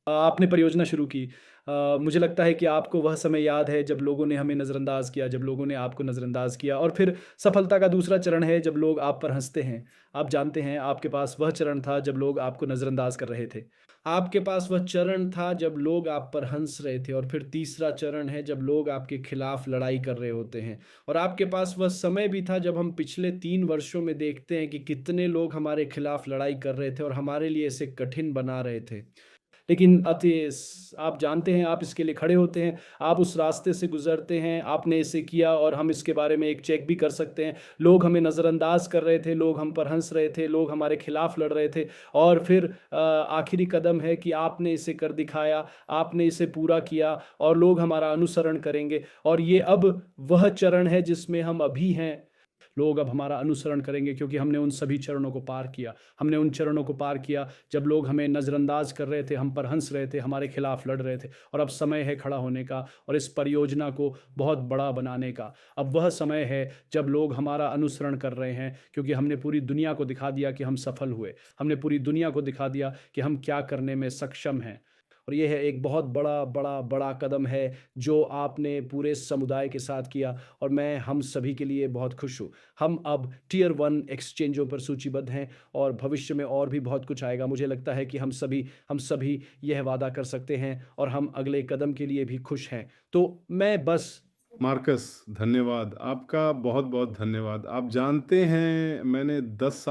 आपने परियोजना शुरू की, मुझे लगता है कि आपको वह समय याद है जब लोगों ने हमें नज़रअंदाज किया, जब लोगों ने आपको नज़रअंदाज किया, और फिर सफलता का दूसरा चरण है जब लोग आप पर हंसते हैं। आप जानते हैं आपके पास वह चरण था जब लोग आपको नज़रअंदाज कर रहे थे, आपके पास वह चरण था जब लोग आप पर हंस रहे थे, और फिर तीसरा चरण है जब लोग आपके खिलाफ लड़ाई कर रहे होते हैं। और आपके पास वह समय भी था जब हम पिछले 3 वर्षों में देखते हैं कि कितने लोग हमारे खिलाफ लड़ाई कर रहे थे और हमारे लिए इसे कठिन बना रहे थे। लेकिन आप जानते हैं, आप इसके लिए खड़े होते हैं, आप उस रास्ते से गुजरते हैं, आपने इसे किया, और हम इसके बारे में एक चेक भी कर सकते हैं। लोग हमें नज़रअंदाज कर रहे थे, लोग हम पर हंस रहे थे, लोग हमारे खिलाफ लड़ रहे थे, और फिर आखिरी कदम है कि आपने इसे कर दिखाया, आपने इसे पूरा किया, और लोग हमारा अनुसरण करेंगे। और ये अब वह चरण है जिसमें हम अभी हैं। लोग अब हमारा अनुसरण करेंगे क्योंकि हमने उन सभी चरणों को पार किया। हमने उन चरणों को पार किया जब लोग हमें नज़रअंदाज कर रहे थे, हम पर हंस रहे थे, हमारे खिलाफ लड़ रहे थे, और अब समय है खड़ा होने का और इस परियोजना को बहुत बड़ा बनाने का। अब वह समय है जब लोग हमारा अनुसरण कर रहे हैं, क्योंकि हमने पूरी दुनिया को दिखा दिया कि हम सफल हुए। हमने पूरी दुनिया को दिखा दिया कि हम क्या करने में सक्षम हैं। और ये है एक बहुत बड़ा बड़ा बड़ा कदम है जो आपने पूरे समुदाय के साथ किया, और मैं हम सभी के लिए बहुत खुश हूँ। हम अब टियर 1 एक्सचेंजों पर सूचीबद्ध हैं, और भविष्य में और भी बहुत कुछ आएगा। मुझे लगता है कि हम सभी यह वादा कर सकते हैं, और हम अगले कदम के लिए भी खुश हैं। तो मैं बस मार्कस, धन्यवाद आपका, बहुत बहुत धन्यवाद। आप जानते हैं मैंने 10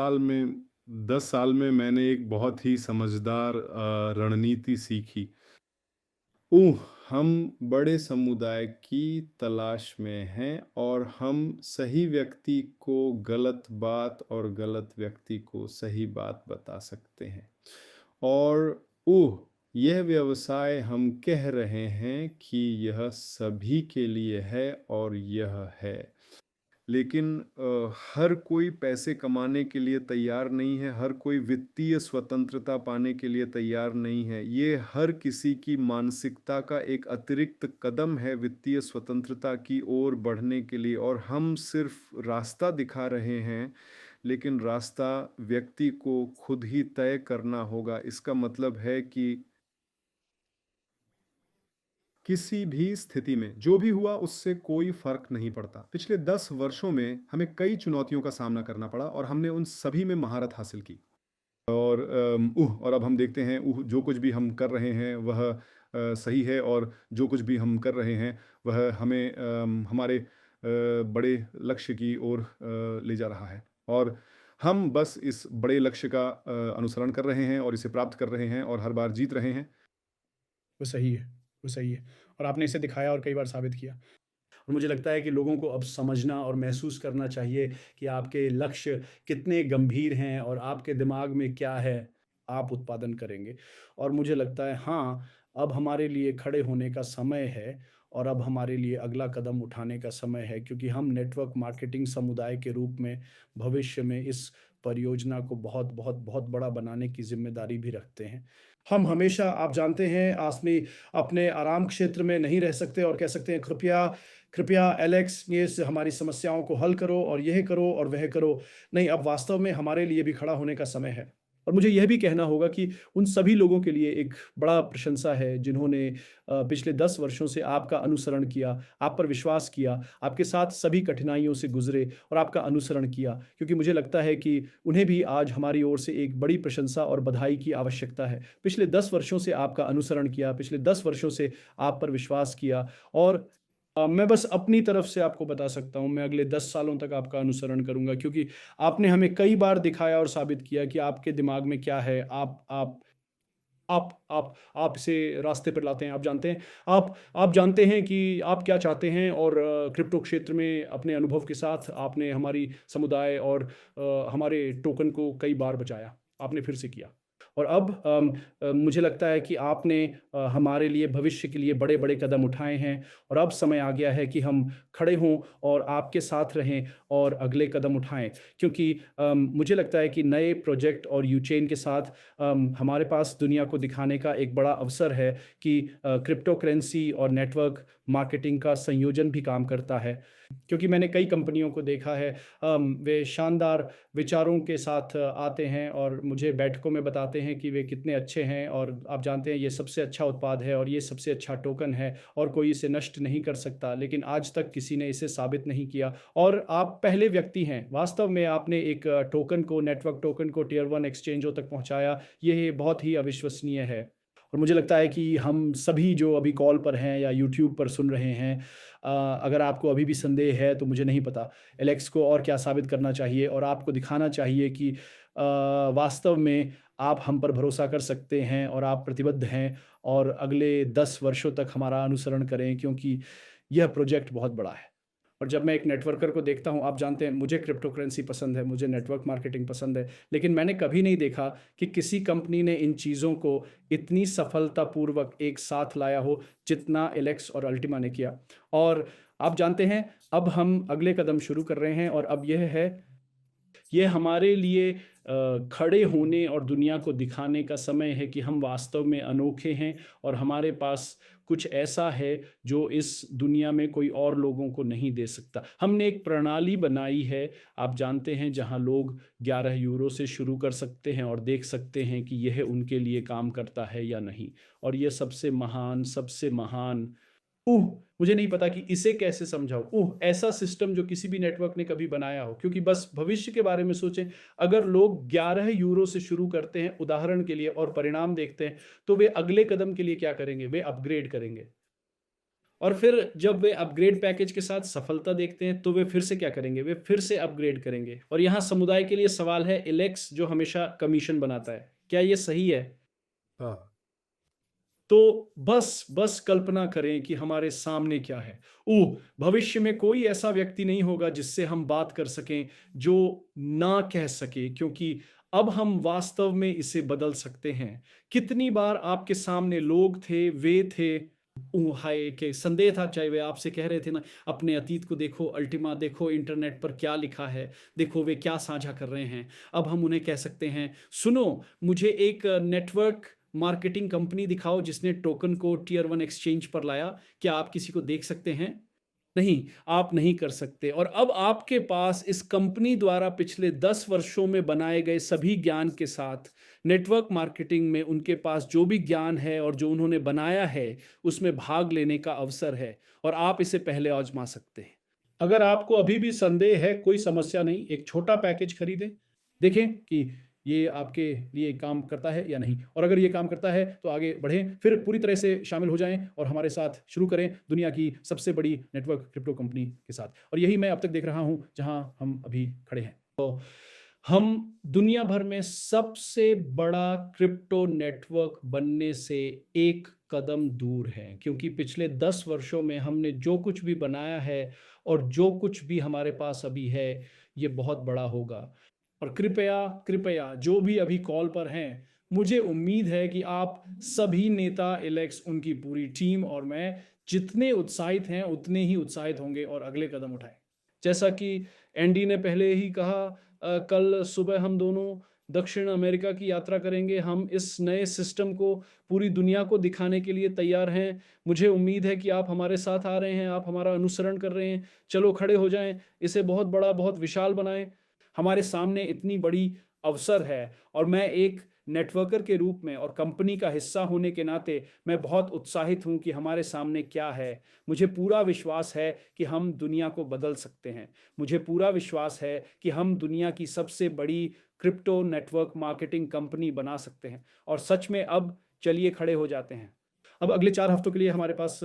साल में मैंने एक बहुत ही समझदार रणनीति सीखी। हम बड़े समुदाय की तलाश में हैं, और हम सही व्यक्ति को गलत बात और गलत व्यक्ति को सही बात बता सकते हैं। और यह व्यवसाय हम कह रहे हैं कि यह सभी के लिए है, और यह है। लेकिन हर कोई पैसे कमाने के लिए तैयार नहीं है, हर कोई वित्तीय स्वतंत्रता पाने के लिए तैयार नहीं है। ये हर किसी की मानसिकता का एक अतिरिक्त कदम है वित्तीय स्वतंत्रता की ओर बढ़ने के लिए, और हम सिर्फ रास्ता दिखा रहे हैं, लेकिन रास्ता व्यक्ति को खुद ही तय करना होगा। इसका मतलब है कि किसी भी स्थिति में जो भी हुआ उससे कोई फर्क नहीं पड़ता। पिछले 10 वर्षों में हमें कई चुनौतियों का सामना करना पड़ा, और हमने उन सभी में महारत हासिल की। और अब हम देखते हैं जो कुछ भी हम कर रहे हैं वह सही है, और जो कुछ भी हम कर रहे हैं वह हमें हमारे बड़े लक्ष्य की ओर ले जा रहा है, और हम बस इस बड़े लक्ष्य का अनुसरण कर रहे हैं और इसे प्राप्त कर रहे हैं, और हर बार जीत रहे हैं। वो सही है, वो सही है, और आपने इसे दिखाया और कई बार साबित किया। और मुझे लगता है कि लोगों को अब समझना और महसूस करना चाहिए कि आपके लक्ष्य कितने गंभीर हैं, और आपके दिमाग में क्या है, आप उत्पादन करेंगे। और मुझे लगता है हाँ, अब हमारे लिए खड़े होने का समय है, और अब हमारे लिए अगला कदम उठाने का समय है, क्योंकि हम नेटवर्क मार्केटिंग समुदाय के रूप में भविष्य में इस परियोजना को बहुत बहुत बहुत बड़ा बनाने की जिम्मेदारी भी रखते हैं। हम हमेशा, आप जानते हैं, अपने आराम क्षेत्र में नहीं रह सकते और कह सकते हैं कृपया कृपया एलेक्स, ये हमारी समस्याओं को हल करो, और यह करो और वह करो। नहीं, अब वास्तव में हमारे लिए भी खड़ा होने का समय है। और मुझे यह भी कहना होगा कि उन सभी लोगों के लिए एक बड़ा प्रशंसा है जिन्होंने पिछले 10 वर्षों से आपका अनुसरण किया, आप पर विश्वास किया, आपके साथ सभी कठिनाइयों से गुज़रे और आपका अनुसरण किया। क्योंकि मुझे लगता है कि उन्हें भी आज हमारी ओर से एक बड़ी प्रशंसा और बधाई की आवश्यकता है। पिछले 10 वर्षों से आपका अनुसरण किया, पिछले 10 वर्षों से आप पर विश्वास किया और मैं बस अपनी तरफ से आपको बता सकता हूँ, मैं अगले 10 सालों तक आपका अनुसरण करूँगा क्योंकि आपने हमें कई बार दिखाया और साबित किया कि आपके दिमाग में क्या है। आप इसे रास्ते पर लाते हैं, आप जानते हैं। आप जानते हैं कि आप क्या चाहते हैं और क्रिप्टो क्षेत्र में अपने अनुभव के साथ आपने हमारी समुदाय और हमारे टोकन को कई बार बचाया। आपने फिर से किया। और अब मुझे लगता है कि आपने हमारे लिए भविष्य के लिए बड़े-बड़े कदम उठाए हैं और अब समय आ गया है कि हम खड़े हों और आपके साथ रहें और अगले कदम उठाएँ। क्योंकि मुझे लगता है कि नए प्रोजेक्ट और यूचेन के साथ हमारे पास दुनिया को दिखाने का एक बड़ा अवसर है कि क्रिप्टो करेंसी और नेटवर्क मार्केटिंग का संयोजन भी काम करता है। क्योंकि मैंने कई कंपनियों को देखा है, वे शानदार विचारों के साथ आते हैं और मुझे बैठकों में बताते हैं कि वे कितने अच्छे हैं और आप जानते हैं ये सबसे अच्छा उत्पाद है और ये सबसे अच्छा टोकन है और कोई इसे नष्ट नहीं कर सकता, लेकिन आज तक किसी ने इसे साबित नहीं किया। और आप पहले व्यक्ति हैं, वास्तव में आपने एक टोकन को, नेटवर्क टोकन को टियर 1 एक्सचेंजों तक पहुँचाया, ये बहुत ही अविश्वसनीय है। और मुझे लगता है कि हम सभी जो अभी कॉल पर हैं या यूट्यूब पर सुन रहे हैं, अगर आपको अभी भी संदेह है तो मुझे नहीं पता एलेक्स को और क्या साबित करना चाहिए और आपको दिखाना चाहिए कि वास्तव में आप हम पर भरोसा कर सकते हैं और आप प्रतिबद्ध हैं और अगले 10 वर्षों तक हमारा अनुसरण करें क्योंकि यह प्रोजेक्ट बहुत बड़ा है। और जब मैं एक नेटवर्कर को देखता हूँ, आप जानते हैं मुझे क्रिप्टो करेंसी पसंद है, मुझे नेटवर्क मार्केटिंग पसंद है, लेकिन मैंने कभी नहीं देखा कि किसी कंपनी ने इन चीज़ों को इतनी सफलतापूर्वक एक साथ लाया हो जितना एलेक्स और अल्टीमा ने किया। और आप जानते हैं अब हम अगले कदम शुरू कर रहे हैं और अब यह हमारे लिए खड़े होने और दुनिया को दिखाने का समय है कि हम वास्तव में अनोखे हैं और हमारे पास कुछ ऐसा है जो इस दुनिया में कोई और लोगों को नहीं दे सकता। हमने एक प्रणाली बनाई है, आप जानते हैं, जहां लोग 11 यूरो से शुरू कर सकते हैं और देख सकते हैं कि यह उनके लिए काम करता है या नहीं। और यह सबसे महान मुझे नहीं पता कि इसे कैसे समझाऊं। ऐसा सिस्टम जो किसी भी नेटवर्क ने कभी बनाया हो। क्योंकि बस भविष्य के बारे में सोचें, अगर लोग 11 यूरो से शुरू करते हैं उदाहरण के लिए और परिणाम देखते हैं, तो वे अगले कदम के लिए क्या करेंगे? वे अपग्रेड करेंगे। और फिर जब वे अपग्रेड पैकेज के साथ सफलता देखते हैं तो वे फिर से क्या करेंगे? वे फिर से अपग्रेड करेंगे। और यहाँ समुदाय के लिए सवाल है, एलेक्स जो हमेशा कमीशन बनाता है, क्या ये सही है? हाँ। तो बस कल्पना करें कि हमारे सामने क्या है। भविष्य में कोई ऐसा व्यक्ति नहीं होगा जिससे हम बात कर सकें जो ना कह सके, क्योंकि अब हम वास्तव में इसे बदल सकते हैं। कितनी बार आपके सामने लोग थे, वे थे, हाय के संदेह था, चाहे वे आपसे कह रहे थे ना, अपने अतीत को देखो, अल्टीमा देखो, इंटरनेट पर क्या लिखा है, देखो वे क्या साझा कर रहे हैं। अब हम उन्हें कह सकते हैं, सुनो, मुझे एक नेटवर्क मार्केटिंग कंपनी दिखाओ जिसने टोकन को टियर 1 एक्सचेंज पर लाया। क्या आप किसी को देख सकते हैं? नहीं, आप नहीं कर सकते। और अब आपके पास इस कंपनी द्वारा पिछले 10 वर्षों में बनाए गए सभी ज्ञान के साथ नेटवर्क मार्केटिंग में उनके पास जो भी ज्ञान है और जो उन्होंने बनाया है उसमें भाग लेने का अवसर है और आप इसे पहले आजमा सकते हैं। अगर आपको अभी भी संदेह है, कोई समस्या नहीं, एक छोटा पैकेज खरीदें, देखें कि ये आपके लिए काम करता है या नहीं। और अगर ये काम करता है तो आगे बढ़ें, फिर पूरी तरह से शामिल हो जाएं और हमारे साथ शुरू करें दुनिया की सबसे बड़ी नेटवर्क क्रिप्टो कंपनी के साथ। और यही मैं अब तक देख रहा हूं जहां हम अभी खड़े हैं। तो हम दुनिया भर में सबसे बड़ा क्रिप्टो नेटवर्क बनने से एक कदम दूर हैं, क्योंकि पिछले 10 वर्षों में हमने जो कुछ भी बनाया है और जो कुछ भी हमारे पास अभी है, ये बहुत बड़ा होगा। और कृपया जो भी अभी कॉल पर हैं, मुझे उम्मीद है कि आप सभी नेता, एलेक्स, उनकी पूरी टीम और मैं जितने उत्साहित हैं उतने ही उत्साहित होंगे और अगले कदम उठाएं। जैसा कि एंडी ने पहले ही कहा, कल सुबह हम दोनों दक्षिण अमेरिका की यात्रा करेंगे। हम इस नए सिस्टम को पूरी दुनिया को दिखाने के लिए तैयार हैं। मुझे उम्मीद है कि आप हमारे साथ आ रहे हैं, आप हमारा अनुसरण कर रहे हैं। चलो खड़े हो जाएं, इसे बहुत बड़ा, बहुत विशाल बनाएं। हमारे सामने इतनी बड़ी अवसर है और मैं एक नेटवर्कर के रूप में और कंपनी का हिस्सा होने के नाते मैं बहुत उत्साहित हूं कि हमारे सामने क्या है। मुझे पूरा विश्वास है कि हम दुनिया को बदल सकते हैं। मुझे पूरा विश्वास है कि हम दुनिया की सबसे बड़ी क्रिप्टो नेटवर्क मार्केटिंग कंपनी बना सकते हैं और सच में अब चलिए खड़े हो जाते हैं। अब अगले 4 हफ्तों के लिए हमारे पास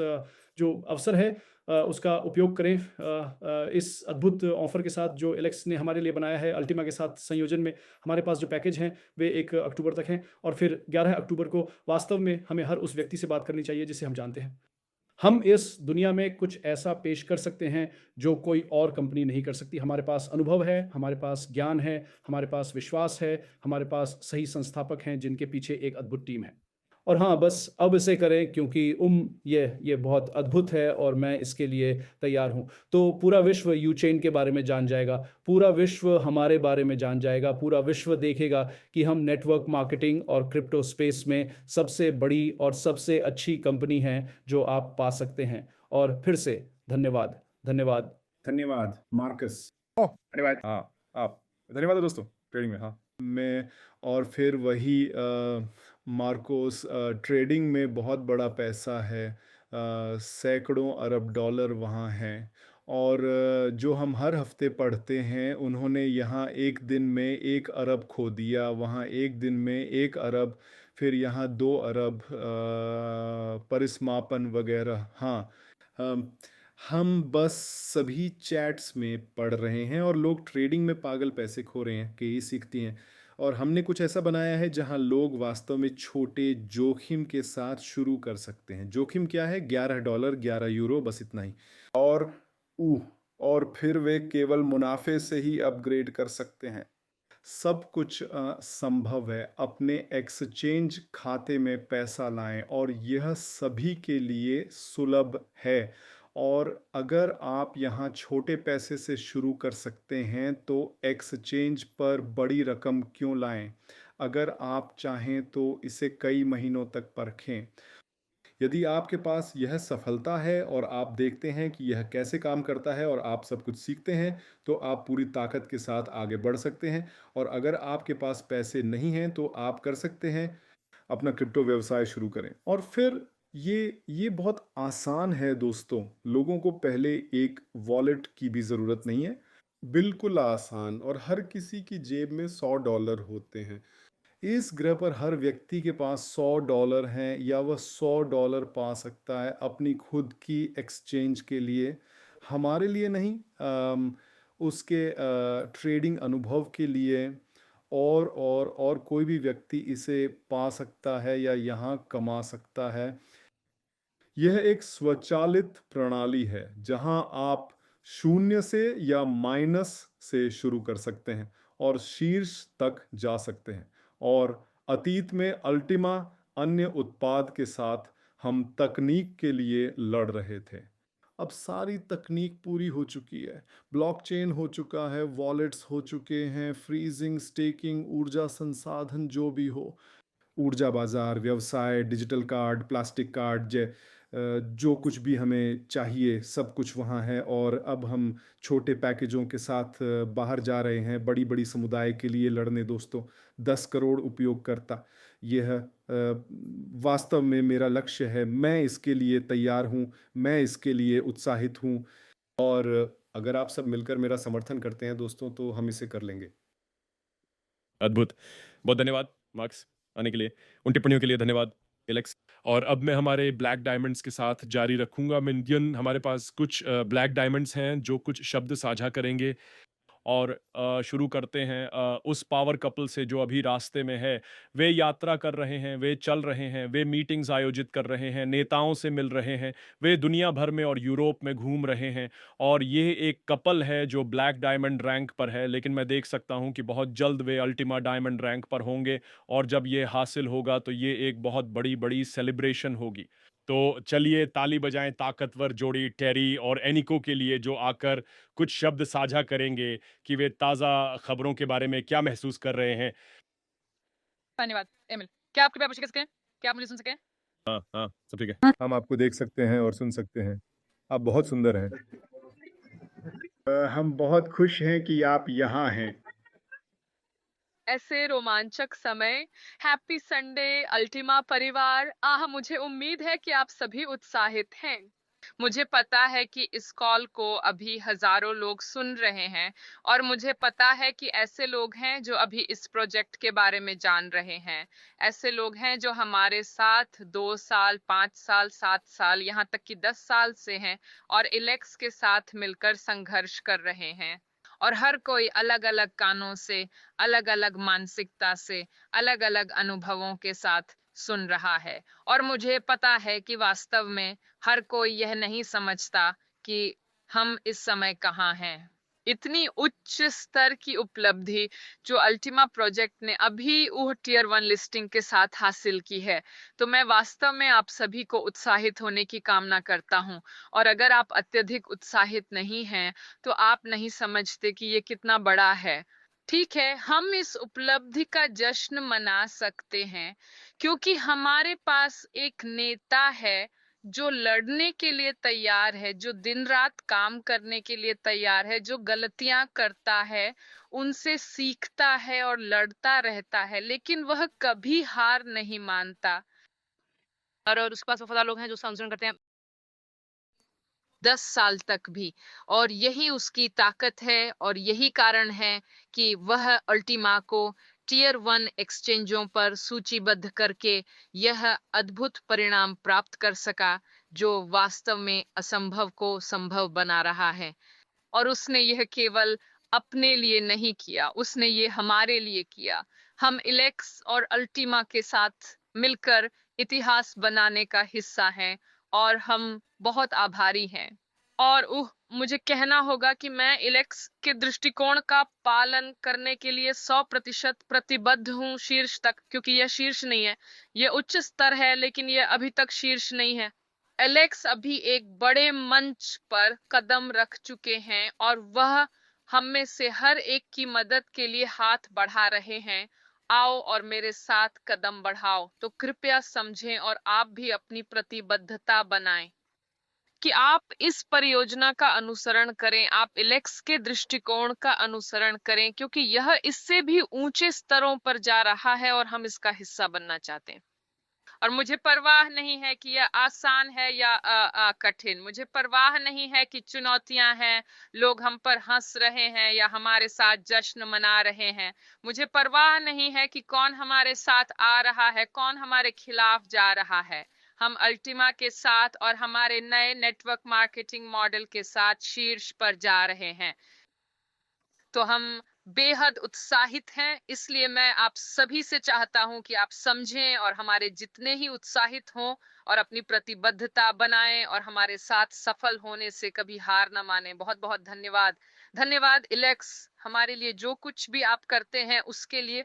जो अवसर है उसका उपयोग करें इस अद्भुत ऑफ़र के साथ जो एलेक्स ने हमारे लिए बनाया है अल्टीमा के साथ संयोजन में। हमारे पास जो पैकेज हैं वे 1 अक्टूबर तक हैं और फिर 11 अक्टूबर को वास्तव में हमें हर उस व्यक्ति से बात करनी चाहिए जिसे हम जानते हैं। हम इस दुनिया में कुछ ऐसा पेश कर सकते हैं जो कोई और कंपनी नहीं कर सकती। हमारे पास अनुभव है, हमारे पास ज्ञान है, हमारे पास विश्वास है, हमारे पास सही संस्थापक हैं जिनके पीछे एक अद्भुत टीम है। और हाँ, बस अब इसे करें क्योंकि ये बहुत अद्भुत है और मैं इसके लिए तैयार हूँ। तो पूरा विश्व यूचेन के बारे में जान जाएगा, पूरा विश्व हमारे बारे में जान जाएगा, पूरा विश्व देखेगा कि हम नेटवर्क मार्केटिंग और क्रिप्टो स्पेस में सबसे बड़ी और सबसे अच्छी कंपनी हैं जो आप पा सकते हैं। और फिर से धन्यवाद, धन्यवाद। धन्यवाद मार्कस। धन्यवाद। हाँ, आप धन्यवाद दोस्तों ट्रेडिंग में। हाँ, में और फिर वही मार्कोस, ट्रेडिंग में बहुत बड़ा पैसा है। सैकड़ों अरब डॉलर वहाँ हैं और जो हम हर हफ्ते पढ़ते हैं उन्होंने यहाँ एक दिन में 1 अरब खो दिया, वहाँ एक दिन में 1 अरब, फिर यहाँ 2 अरब, परिसमापन वगैरह। हाँ, हम बस सभी चैट्स में पढ़ रहे हैं और लोग ट्रेडिंग में पागल पैसे खो रहे हैं कि ही सीखती हैं। और हमने कुछ ऐसा बनाया है जहां लोग वास्तव में छोटे जोखिम के साथ शुरू कर सकते हैं। जोखिम क्या है? $11, 11 यूरो, बस इतना ही। और ऊह और फिर वे केवल मुनाफे से ही अपग्रेड कर सकते हैं। सब कुछ संभव है। अपने एक्सचेंज खाते में पैसा लाएं और यह सभी के लिए सुलभ है। और अगर आप यहाँ छोटे पैसे से शुरू कर सकते हैं तो एक्सचेंज पर बड़ी रकम क्यों लाएं? अगर आप चाहें तो इसे कई महीनों तक परखें। यदि आपके पास यह सफलता है और आप देखते हैं कि यह कैसे काम करता है और आप सब कुछ सीखते हैं तो आप पूरी ताकत के साथ आगे बढ़ सकते हैं। और अगर आपके पास पैसे नहीं हैं तो आप कर सकते हैं, अपना क्रिप्टो व्यवसाय शुरू करें। और फिर ये बहुत आसान है दोस्तों। लोगों को पहले एक वॉलेट की भी ज़रूरत नहीं है, बिल्कुल आसान। और हर किसी की जेब में $100 होते हैं। इस ग्रह पर हर व्यक्ति के पास $100 हैं या वह $100 पा सकता है अपनी खुद की एक्सचेंज के लिए, हमारे लिए नहीं, उसके ट्रेडिंग अनुभव के लिए। और कोई भी व्यक्ति इसे पा सकता है या यहाँ कमा सकता है। यह एक स्वचालित प्रणाली है जहां आप शून्य से या माइनस से शुरू कर सकते हैं और शीर्ष तक जा सकते हैं। और अतीत में अल्टीमा अन्य उत्पाद के साथ हम तकनीक के लिए लड़ रहे थे। अब सारी तकनीक पूरी हो चुकी है। ब्लॉकचेन हो चुका है, वॉलेट्स हो चुके हैं, फ्रीजिंग, स्टेकिंग, ऊर्जा संसाधन जो भी हो, ऊर्जा बाजार, व्यवसाय, डिजिटल कार्ड, प्लास्टिक कार्ड, जो कुछ भी हमें चाहिए सब कुछ वहाँ है। और अब हम छोटे पैकेजों के साथ बाहर जा रहे हैं बड़ी बड़ी समुदाय के लिए लड़ने दोस्तों। 10 करोड़ उपयोगकर्ता, यह वास्तव में मेरा लक्ष्य है। मैं इसके लिए तैयार हूँ, मैं इसके लिए उत्साहित हूँ। और अगर आप सब मिलकर मेरा समर्थन करते हैं दोस्तों तो हम इसे कर लेंगे। अद्भुत। बहुत धन्यवाद मार्क्स आने के लिए, उन टिप्पणियों के लिए धन्यवाद एलेक्स। और अब मैं हमारे ब्लैक डायमंड्स के साथ जारी रखूंगा। मिंदियन, हमारे पास कुछ ब्लैक डायमंड्स हैं जो कुछ शब्द साझा करेंगे। और शुरू करते हैं उस पावर कपल से जो अभी रास्ते में है। वे यात्रा कर रहे हैं, वे चल रहे हैं, वे मीटिंग्स आयोजित कर रहे हैं, नेताओं से मिल रहे हैं, वे दुनिया भर में और यूरोप में घूम रहे हैं। और ये एक कपल है जो ब्लैक डायमंड रैंक पर है, लेकिन मैं देख सकता हूं कि बहुत जल्द वे अल्टीमा डायमंड रैंक पर होंगे। और जब ये हासिल होगा तो ये एक बहुत बड़ी बड़ी सेलिब्रेशन होगी। तो चलिए ताली बजाएं ताकतवर जोड़ी टेरी और एनिको के लिए, जो आकर कुछ शब्द साझा करेंगे कि वे ताज़ा खबरों के बारे में क्या महसूस कर रहे हैं। धन्यवाद एमिल। क्या आप कृपया पुष्टि कर सकते हैं? क्या आप मुझे सुन सकें? हाँ, सब ठीक है। हम आपको देख सकते हैं और सुन सकते हैं। आप बहुत सुंदर हैं। हम बहुत खुश हैं कि आप यहाँ हैं। ऐसे रोमांचक समय। हैप्पी संडे अल्टीमा परिवार। मुझे उम्मीद है कि आप सभी उत्साहित हैं। मुझे पता है कि इस कॉल को अभी हजारों लोग सुन रहे हैं और मुझे पता है कि ऐसे लोग हैं जो अभी इस प्रोजेक्ट के बारे में जान रहे हैं। ऐसे लोग हैं जो हमारे साथ 2 साल, 5 साल, 7 साल, यहाँ तक कि 10 साल से हैं और इलेक्स के साथ मिलकर संघर्ष कर रहे हैं। और हर कोई अलग अलग कानों से, अलग अलग मानसिकता से, अलग अलग अनुभवों के साथ सुन रहा है। और मुझे पता है कि वास्तव में हर कोई यह नहीं समझता कि हम इस समय कहाँ हैं। इतनी उच्च स्तर की उपलब्धि जो अल्टीमा प्रोजेक्ट ने अभी वो टियर 1 लिस्टिंग के साथ हासिल की है, तो मैं वास्तव में आप सभी को उत्साहित होने की कामना करता हूं। और अगर आप अत्यधिक उत्साहित नहीं हैं, तो आप नहीं समझते कि ये कितना बड़ा है। ठीक है, हम इस उपलब्धि का जश्न मना सकते हैं क्योंकि हमारे पास एक नेता है जो लड़ने के लिए तैयार है, जो दिन रात काम करने के लिए तैयार है, जो गलतियां करता है, उनसे सीखता है और लड़ता रहता है, लेकिन वह कभी हार नहीं मानता। और उसके पास वफादार लोग हैं जो उसका अनुसरण करते हैं 10 साल तक भी। और यही उसकी ताकत है और यही कारण है कि वह अल्टीमा को टियर 1 एक्सचेंजों पर सूचीबद्ध करके यह अद्भुत परिणाम प्राप्त कर सका जो वास्तव में असंभव को संभव बना रहा है। और उसने यह केवल अपने लिए नहीं किया, उसने ये हमारे लिए किया। हम इलेक्स और अल्टीमा के साथ मिलकर इतिहास बनाने का हिस्सा हैं और हम बहुत आभारी हैं। और मुझे कहना होगा कि मैं इलेक्स के दृष्टिकोण का पालन करने के लिए 100% प्रतिबद्ध हूँ शीर्ष तक, क्योंकि यह शीर्ष नहीं है, यह उच्च स्तर है, लेकिन यह अभी तक शीर्ष नहीं है। एलेक्स अभी एक बड़े मंच पर कदम रख चुके हैं और वह हम में से हर एक की मदद के लिए हाथ बढ़ा रहे हैं। आओ और मेरे साथ कदम बढ़ाओ। तो कृपया समझें और आप भी अपनी प्रतिबद्धता बनाएं कि आप इस परियोजना का अनुसरण करें, आप इलेक्स के दृष्टिकोण का अनुसरण करें, क्योंकि यह इससे भी ऊंचे स्तरों पर जा रहा है और हम इसका हिस्सा बनना चाहते हैं। और मुझे परवाह नहीं है कि यह आसान है या कठिन। मुझे परवाह नहीं है कि चुनौतियां हैं, लोग हम पर हंस रहे हैं या हमारे साथ जश्न मना रहे हैं। मुझे परवाह नहीं है कि कौन हमारे साथ आ रहा है, कौन हमारे खिलाफ जा रहा है। हम अल्टीमा के साथ और हमारे नए नेटवर्क मार्केटिंग मॉडल के साथ शीर्ष पर जा रहे हैं। तो हम बेहद उत्साहित हैं, इसलिए मैं आप सभी से चाहता हूं कि आप समझें और हमारे जितने ही उत्साहित हों और अपनी प्रतिबद्धता बनाएं और हमारे साथ सफल होने से कभी हार ना माने। बहुत बहुत धन्यवाद। धन्यवाद इलेक्स, हमारे लिए जो कुछ भी आप करते हैं उसके लिए।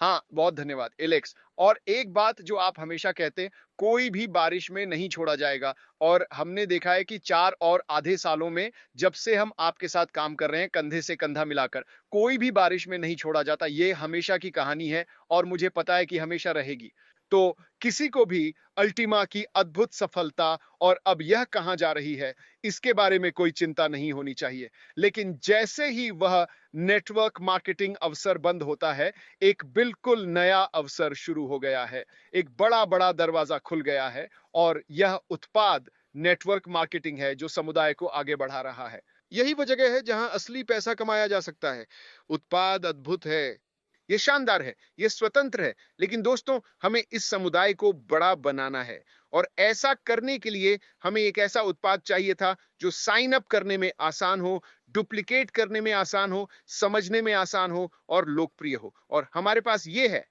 हाँ, बहुत धन्यवाद एलेक्स। और एक बात जो आप हमेशा कहते हैं, कोई भी बारिश में नहीं छोड़ा जाएगा। और हमने देखा है कि 4 और आधे सालों में जब से हम आपके साथ काम कर रहे हैं कंधे से कंधा मिलाकर, कोई भी बारिश में नहीं छोड़ा जाता। ये हमेशा की कहानी है और मुझे पता है कि हमेशा रहेगी। तो किसी को भी अल्टीमा की अद्भुत सफलता और अब यह कहाँ जा रही है, इसके बारे में कोई चिंता नहीं होनी चाहिए। लेकिन जैसे ही वह नेटवर्क मार्केटिंग अवसर बंद होता है, एक बिल्कुल नया अवसर शुरू हो गया है। एक बड़ा दरवाजा खुल गया है और यह उत्पाद नेटवर्क मार्केटिंग है जो समुदाय को आगे बढ़ा रहा है। यही वो जगह है जहां असली पैसा कमाया जा सकता है। उत्पाद अद्भुत है, ये शानदार है, ये स्वतंत्र है, लेकिन दोस्तों हमें इस समुदाय को बड़ा बनाना है। और ऐसा करने के लिए हमें एक ऐसा उत्पाद चाहिए था जो साइन अप करने में आसान हो, डुप्लीकेट करने में आसान हो, समझने में आसान हो और लोकप्रिय हो। और हमारे पास ये है।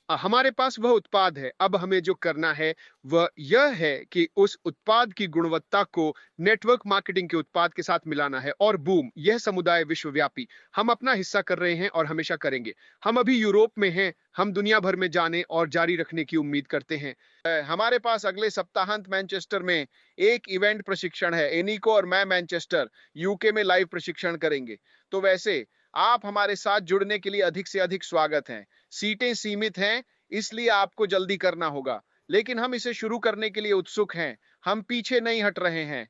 हमारे पास वह उत्पाद है। अब हमें जो करना है वह यह है कि उस उत्पाद की गुणवत्ता को नेटवर्क मार्केटिंग के उत्पाद के साथ मिलाना है और बूम, यह समुदाय विश्वव्यापी। हम अपना हिस्सा कर रहे हैं और हमेशा करेंगे। हम अभी यूरोप में हैं, हम दुनिया भर में जाने और जारी रखने की उम्मीद करते हैं। हमारे पास अगले सप्ताहांत मैनचेस्टर में एक इवेंट प्रशिक्षण है। एनिको और मैं मैनचेस्टर यूके में लाइव प्रशिक्षण करेंगे। तो वैसे आप हमारे साथ जुड़ने के लिए अधिक से अधिक स्वागत हैं। सीटें सीमित हैं, इसलिए आपको जल्दी करना होगा, लेकिन हम इसे शुरू करने के लिए उत्सुक हैं। हम पीछे नहीं हट रहे हैं।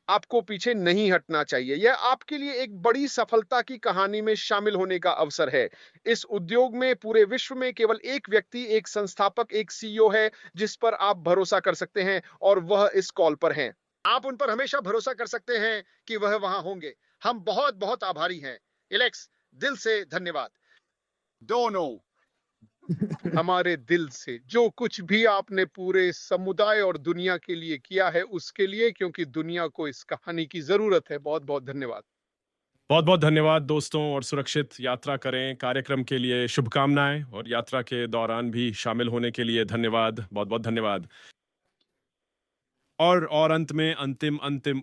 आपको पीछे नहीं हटना चाहिए। यह आपके लिए एक बड़ी सफलता की कहानी में शामिल होने का अवसर है। इस उद्योग में पूरे विश्व में केवल एक व्यक्ति, एक संस्थापक, एक सीईओ है जिस पर आप भरोसा कर सकते हैं और वह इस कॉल पर हैं। आप उन पर हमेशा भरोसा कर सकते हैं कि वह वहां होंगे। हम बहुत-बहुत आभारी हैं। एलेक्स, दिल से धन्यवाद। दोनों हमारे दिल से जो कुछ भी आपने पूरे समुदाय और दुनिया के लिए किया है उसके लिए, क्योंकि दुनिया को इस कहानी की जरूरत है। बहुत-बहुत धन्यवाद। बहुत बहुत धन्यवाद दोस्तों, और सुरक्षित यात्रा करें। कार्यक्रम के लिए शुभकामनाएं और यात्रा के दौरान भी शामिल होने के लिए धन्यवाद। बहुत बहुत धन्यवाद। और अंत में अंतिम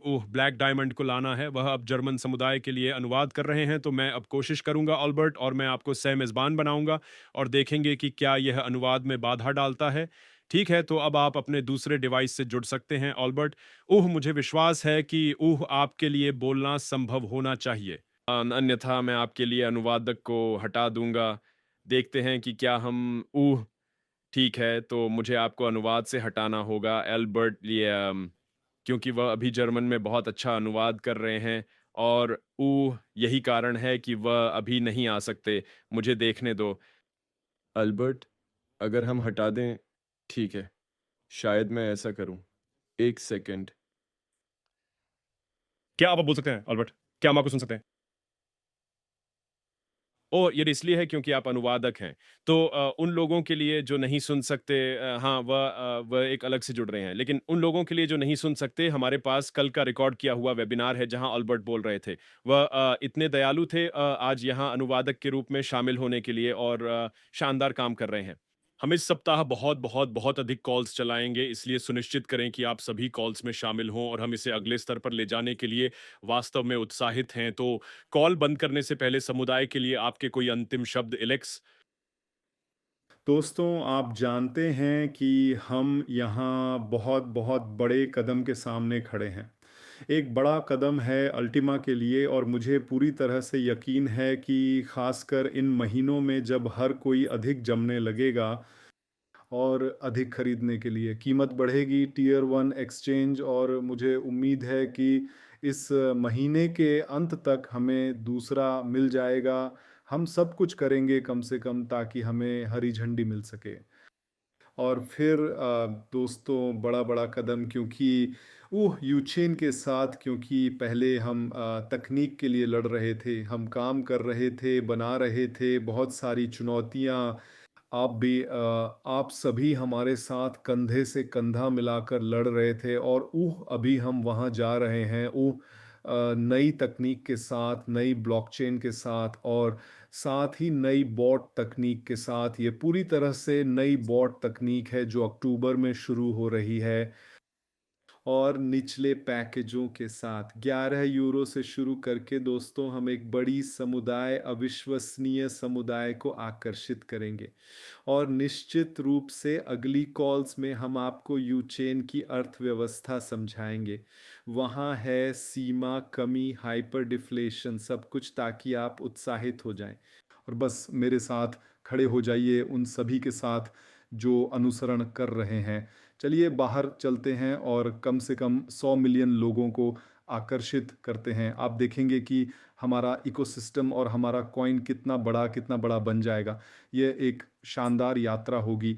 ब्लैक डायमंड को लाना है, वह अब जर्मन समुदाय के लिए अनुवाद कर रहे हैं। तो मैं अब कोशिश करूंगा अल्बर्ट, और मैं आपको सह मेज़बान बनाऊंगा और देखेंगे कि क्या यह अनुवाद में बाधा डालता है। ठीक है, तो अब आप अपने दूसरे डिवाइस से जुड़ सकते हैं अल्बर्ट। मुझे विश्वास है कि आपके लिए बोलना संभव होना चाहिए। अन्यथा मैं आपके लिए अनुवादक को हटा दूंगा। देखते हैं कि क्या हम ठीक है, तो मुझे आपको अनुवाद से हटाना होगा एल्बर्ट लिए, क्योंकि वह अभी जर्मन में बहुत अच्छा अनुवाद कर रहे हैं, और यही कारण है कि वह अभी नहीं आ सकते। मुझे देखने दो। अल्बर्ट, अगर हम हटा दें, ठीक है, शायद मैं ऐसा करूं। एक सेकंड। क्या आप अब बोल सकते हैं अल्बर्ट? क्या हम आपको सुन सकते हैं? ये इसलिए है क्योंकि आप अनुवादक हैं। तो उन लोगों के लिए जो नहीं सुन सकते, हाँ, वह एक अलग से जुड़ रहे हैं। लेकिन उन लोगों के लिए जो नहीं सुन सकते, हमारे पास कल का रिकॉर्ड किया हुआ वेबिनार है जहाँ अल्बर्ट बोल रहे थे। वह इतने दयालु थे आज यहाँ अनुवादक के रूप में शामिल होने के लिए, और शानदार काम कर रहे हैं। हम इस सप्ताह बहुत अधिक कॉल्स चलाएँगे, इसलिए सुनिश्चित करें कि आप सभी कॉल्स में शामिल हों, और हम इसे अगले स्तर पर ले जाने के लिए वास्तव में उत्साहित हैं। तो कॉल बंद करने से पहले समुदाय के लिए आपके कोई अंतिम शब्द, एलेक्स? दोस्तों, आप जानते हैं कि हम यहाँ बहुत बहुत बड़े कदम के सामने खड़े हैं। एक बड़ा कदम है अल्टीमा के लिए, और मुझे पूरी तरह से यकीन है कि खासकर इन महीनों में जब हर कोई अधिक जमने लगेगा और अधिक खरीदने के लिए कीमत बढ़ेगी टियर वन एक्सचेंज, और मुझे उम्मीद है कि इस महीने के अंत तक हमें दूसरा मिल जाएगा। हम सब कुछ करेंगे कम से कम ताकि हमें हरी झंडी मिल सके। और फिर दोस्तों, बड़ा बड़ा कदम, क्योंकि यूचेन के साथ, क्योंकि पहले हम तकनीक के लिए लड़ रहे थे, हम काम कर रहे थे, बना रहे थे, बहुत सारी चुनौतियाँ। आप भी आप सभी हमारे साथ कंधे से कंधा मिलाकर लड़ रहे थे, और अभी हम वहाँ जा रहे हैं। नई तकनीक के साथ, नई ब्लॉकचेन के साथ, और साथ ही नई बॉट तकनीक के साथ। ये पूरी तरह से नई बॉट तकनीक है जो अक्टूबर में शुरू हो रही है, और निचले पैकेजों के साथ 11 यूरो से शुरू करके दोस्तों हम एक बड़ी समुदाय, अविश्वसनीय समुदाय को आकर्षित करेंगे। और निश्चित रूप से अगली कॉल्स में हम आपको यूचेन की अर्थव्यवस्था समझाएंगे। वहाँ है सीमा, कमी, हाइपर डिफ्लेशन, सब कुछ, ताकि आप उत्साहित हो जाएं। और बस मेरे साथ खड़े हो जाइए उन सभी के साथ जो अनुसरण कर रहे हैं। चलिए बाहर चलते हैं और कम से कम 100 मिलियन लोगों को आकर्षित करते हैं। आप देखेंगे कि हमारा इकोसिस्टम और हमारा कॉइन कितना बड़ा बन जाएगा। ये एक शानदार यात्रा होगी।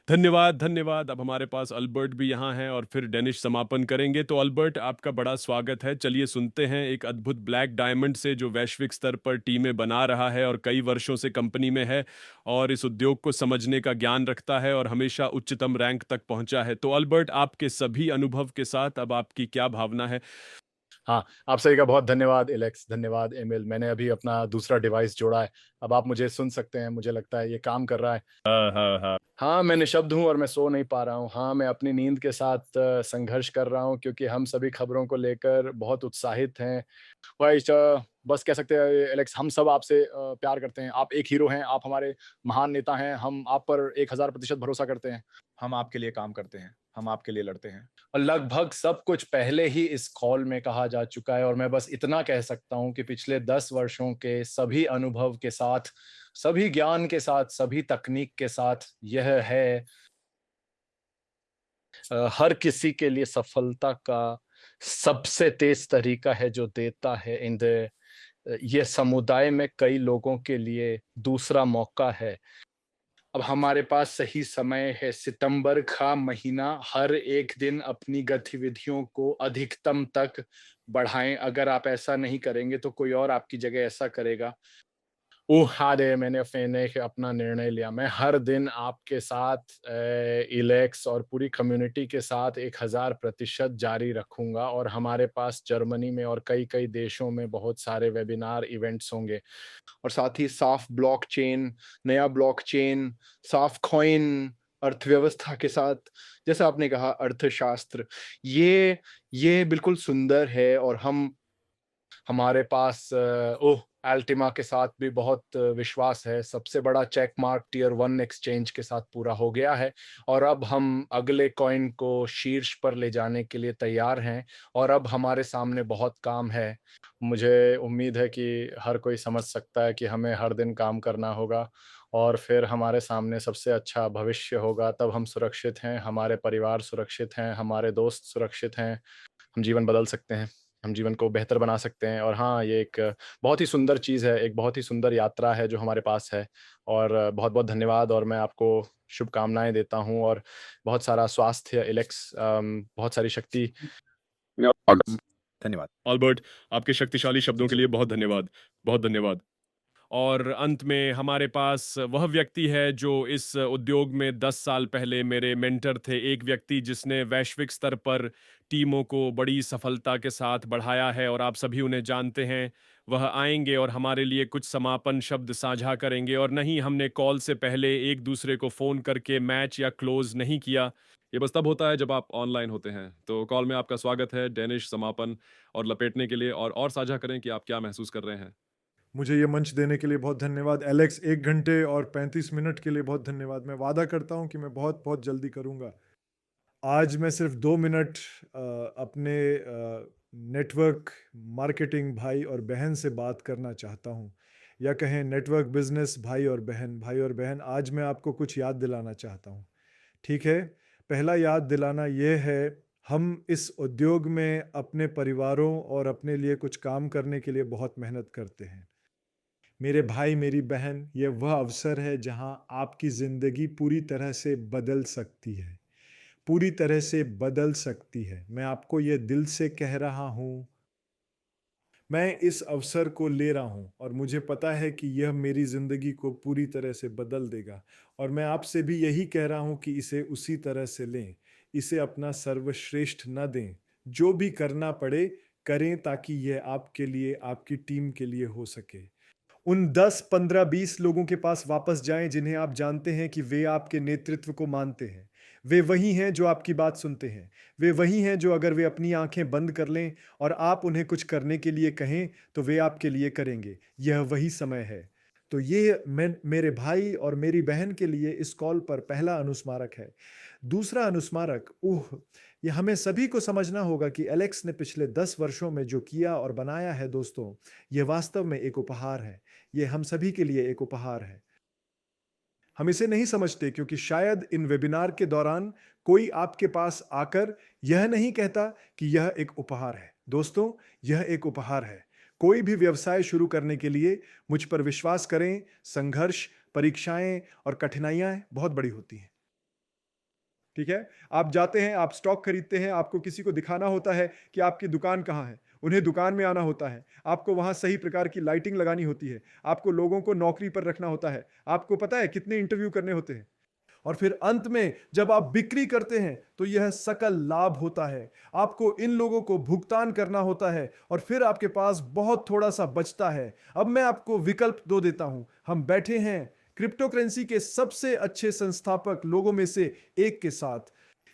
धन्यवाद, धन्यवाद। अब हमारे पास अल्बर्ट भी यहाँ हैं, और फिर डेनिश समापन करेंगे। तो अल्बर्ट, आपका बड़ा स्वागत है। चलिए सुनते हैं एक अद्भुत ब्लैक डायमंड से, जो वैश्विक स्तर पर टीमें बना रहा है और कई वर्षों से कंपनी में है, और इस उद्योग को समझने का ज्ञान रखता है, और हमेशा उच्चतम रैंक तक पहुंचा है। तो अल्बर्ट, आपके सभी अनुभव के साथ अब आपकी क्या भावना है? हाँ, आप सभी का बहुत धन्यवाद एलेक्स, धन्यवाद एमिल। मैंने अभी अपना दूसरा डिवाइस जोड़ा है। अब आप मुझे सुन सकते हैं, मुझे लगता है ये काम कर रहा है। हाँ। हाँ, मैं निःशब्द हूँ और मैं सो नहीं पा रहा हूँ। हाँ, मैं अपनी नींद के साथ संघर्ष कर रहा हूँ, क्योंकि हम सभी खबरों को लेकर बहुत उत्साहित हैं। बस कह सकते हैं एलेक्स, हम सब आपसे प्यार करते हैं। आप एक हीरो हैं, आप हमारे महान नेता हैं। हम आप पर 1000% भरोसा करते हैं। हम आपके लिए काम करते हैं, हम आपके लिए लड़ते हैं। और लगभग सब कुछ पहले ही इस कॉल में कहा जा चुका है, और मैं बस इतना कह सकता हूँ कि पिछले 10 वर्षों के सभी अनुभव के साथ, सभी ज्ञान के साथ, सभी तकनीक के साथ, यह है हर किसी के लिए सफलता का सबसे तेज तरीका है जो देता है इन द ये समुदाय में कई लोगों के लिए दूसरा मौका है। अब हमारे पास सही समय है, सितंबर का महीना, हर एक दिन अपनी गतिविधियों को अधिकतम तक बढ़ाएँ। अगर आप ऐसा नहीं करेंगे तो कोई और आपकी जगह ऐसा करेगा। मैंने अपना निर्णय लिया। मैं हर दिन आपके साथ इलेक्स और पूरी कम्युनिटी के साथ 1000% जारी रखूँगा और हमारे पास जर्मनी में और कई-कई देशों में बहुत सारे वेबिनार इवेंट्स होंगे। और साथ ही साफ ब्लॉकचेन, नया ब्लॉकचेन, साफ कॉइन, अर्थव्यवस्था के साथ, जैसा आपने कहा अर्थशास्त्र, ये बिल्कुल सुंदर है और हमारे पास अल्टिमा के साथ भी बहुत विश्वास है। सबसे बड़ा चेक मार्क टियर 1 एक्सचेंज के साथ पूरा हो गया है और अब हम अगले कॉइन को शीर्ष पर ले जाने के लिए तैयार हैं और अब हमारे सामने बहुत काम है। मुझे उम्मीद है कि हर कोई समझ सकता है कि हमें हर दिन काम करना होगा और फिर हमारे सामने सबसे अच्छा भविष्य होगा। तब हम सुरक्षित हैं, हमारे परिवार सुरक्षित हैं, हमारे दोस्त सुरक्षित हैं। हम जीवन बदल सकते हैं, हम जीवन को बेहतर बना सकते हैं और हाँ, ये एक बहुत ही सुंदर चीज़ है, एक बहुत ही सुंदर यात्रा है जो हमारे पास है और बहुत-बहुत धन्यवाद और मैं आपको शुभकामनाएँ देता हूँ और बहुत सारा स्वास्थ्य इलेक्स बहुत सारी शक्ति। धन्यवाद। अल्बर्ट, आपके शक्तिशाली शब्दों के लिए बहुत धन्यवाद। बहुत धन्यवाद। और अंत में हमारे पास वह व्यक्ति है जो इस उद्योग में 10 साल पहले मेरे मेंटर थे। एक व्यक्ति जिसने वैश्विक स्तर पर टीमों को बड़ी सफलता के साथ बढ़ाया है और आप सभी उन्हें जानते हैं। वह आएँगे और हमारे लिए कुछ समापन शब्द साझा करेंगे और नहीं, हमने कॉल से पहले एक दूसरे को फ़ोन करके मैच या क्लोज़ नहीं किया। ये बस तब होता है जब आप ऑनलाइन होते हैं। तो कॉल में आपका स्वागत है डेनिश समापन और लपेटने के लिए और साझा करें कि आप क्या महसूस कर रहे हैं। मुझे ये मंच देने के लिए बहुत धन्यवाद। एलेक्स 1 घंटे और 35 मिनट के लिए बहुत धन्यवाद। मैं वादा करता हूँ कि मैं बहुत जल्दी करूँगा। आज मैं सिर्फ 2 मिनट अपने नेटवर्क मार्केटिंग भाई और बहन से बात करना चाहता हूँ, या कहें नेटवर्क बिजनेस भाई और बहन, आज मैं आपको कुछ याद दिलाना चाहता हूँ। ठीक है, पहला याद दिलाना ये है, हम इस उद्योग में अपने परिवारों और अपने लिए कुछ काम करने के लिए बहुत मेहनत करते हैं। मेरे भाई, मेरी बहन, ये वह अवसर है जहां आपकी ज़िंदगी पूरी तरह से बदल सकती है, पूरी तरह से बदल सकती है। मैं आपको ये दिल से कह रहा हूँ, मैं इस अवसर को ले रहा हूँ और मुझे पता है कि यह मेरी ज़िंदगी को पूरी तरह से बदल देगा और मैं आपसे भी यही कह रहा हूँ कि इसे उसी तरह से लें, इसे अपना सर्वश्रेष्ठ न दें। जो भी करना पड़े, करें ताकि यह आपके लिए, आपकी टीम के लिए हो सके। उन 10, 15, 20 लोगों के पास वापस जाएं जिन्हें आप जानते हैं कि वे आपके नेतृत्व को मानते हैं। वे वही हैं जो आपकी बात सुनते हैं। वे वही हैं जो अगर वे अपनी आंखें बंद कर लें और आप उन्हें कुछ करने के लिए कहें तो वे आपके लिए करेंगे। यह वही समय है। तो ये मेरे भाई और मेरी बहन के लिए इस कॉल पर पहला अनुस्मारक है। दूसरा अनुस्मारक, ये हमें सभी को समझना होगा कि एलेक्स ने पिछले 10 वर्षों में जो किया और बनाया है दोस्तों, ये वास्तव में एक उपहार है। ये हम सभी के लिए एक उपहार है। हम इसे नहीं समझते क्योंकि शायद इन वेबिनार के दौरान कोई आपके पास आकर यह नहीं कहता कि यह एक उपहार है। दोस्तों, यह एक उपहार है। कोई भी व्यवसाय शुरू करने के लिए मुझ पर विश्वास करें, संघर्ष, परीक्षाएं और कठिनाइयां बहुत बड़ी होती हैं। ठीक है, आप जाते हैं, आप स्टॉक खरीदते हैं, आपको किसी को दिखाना होता है कि आपकी दुकान कहाँ है, उन्हें दुकान में आना होता है, आपको वहाँ सही प्रकार की लाइटिंग लगानी होती है, आपको लोगों को नौकरी पर रखना होता है, आपको पता है कितने इंटरव्यू करने होते हैं, और फिर अंत में जब आप बिक्री करते हैं तो यह सकल लाभ होता है। आपको इन लोगों को भुगतान करना होता है और फिर आपके पास बहुत थोड़ा सा बचता है। अब मैं आपको विकल्प दो देता हूं। हम बैठे हैं क्रिप्टो करेंसी के सबसे अच्छे संस्थापक लोगों में से एक के साथ।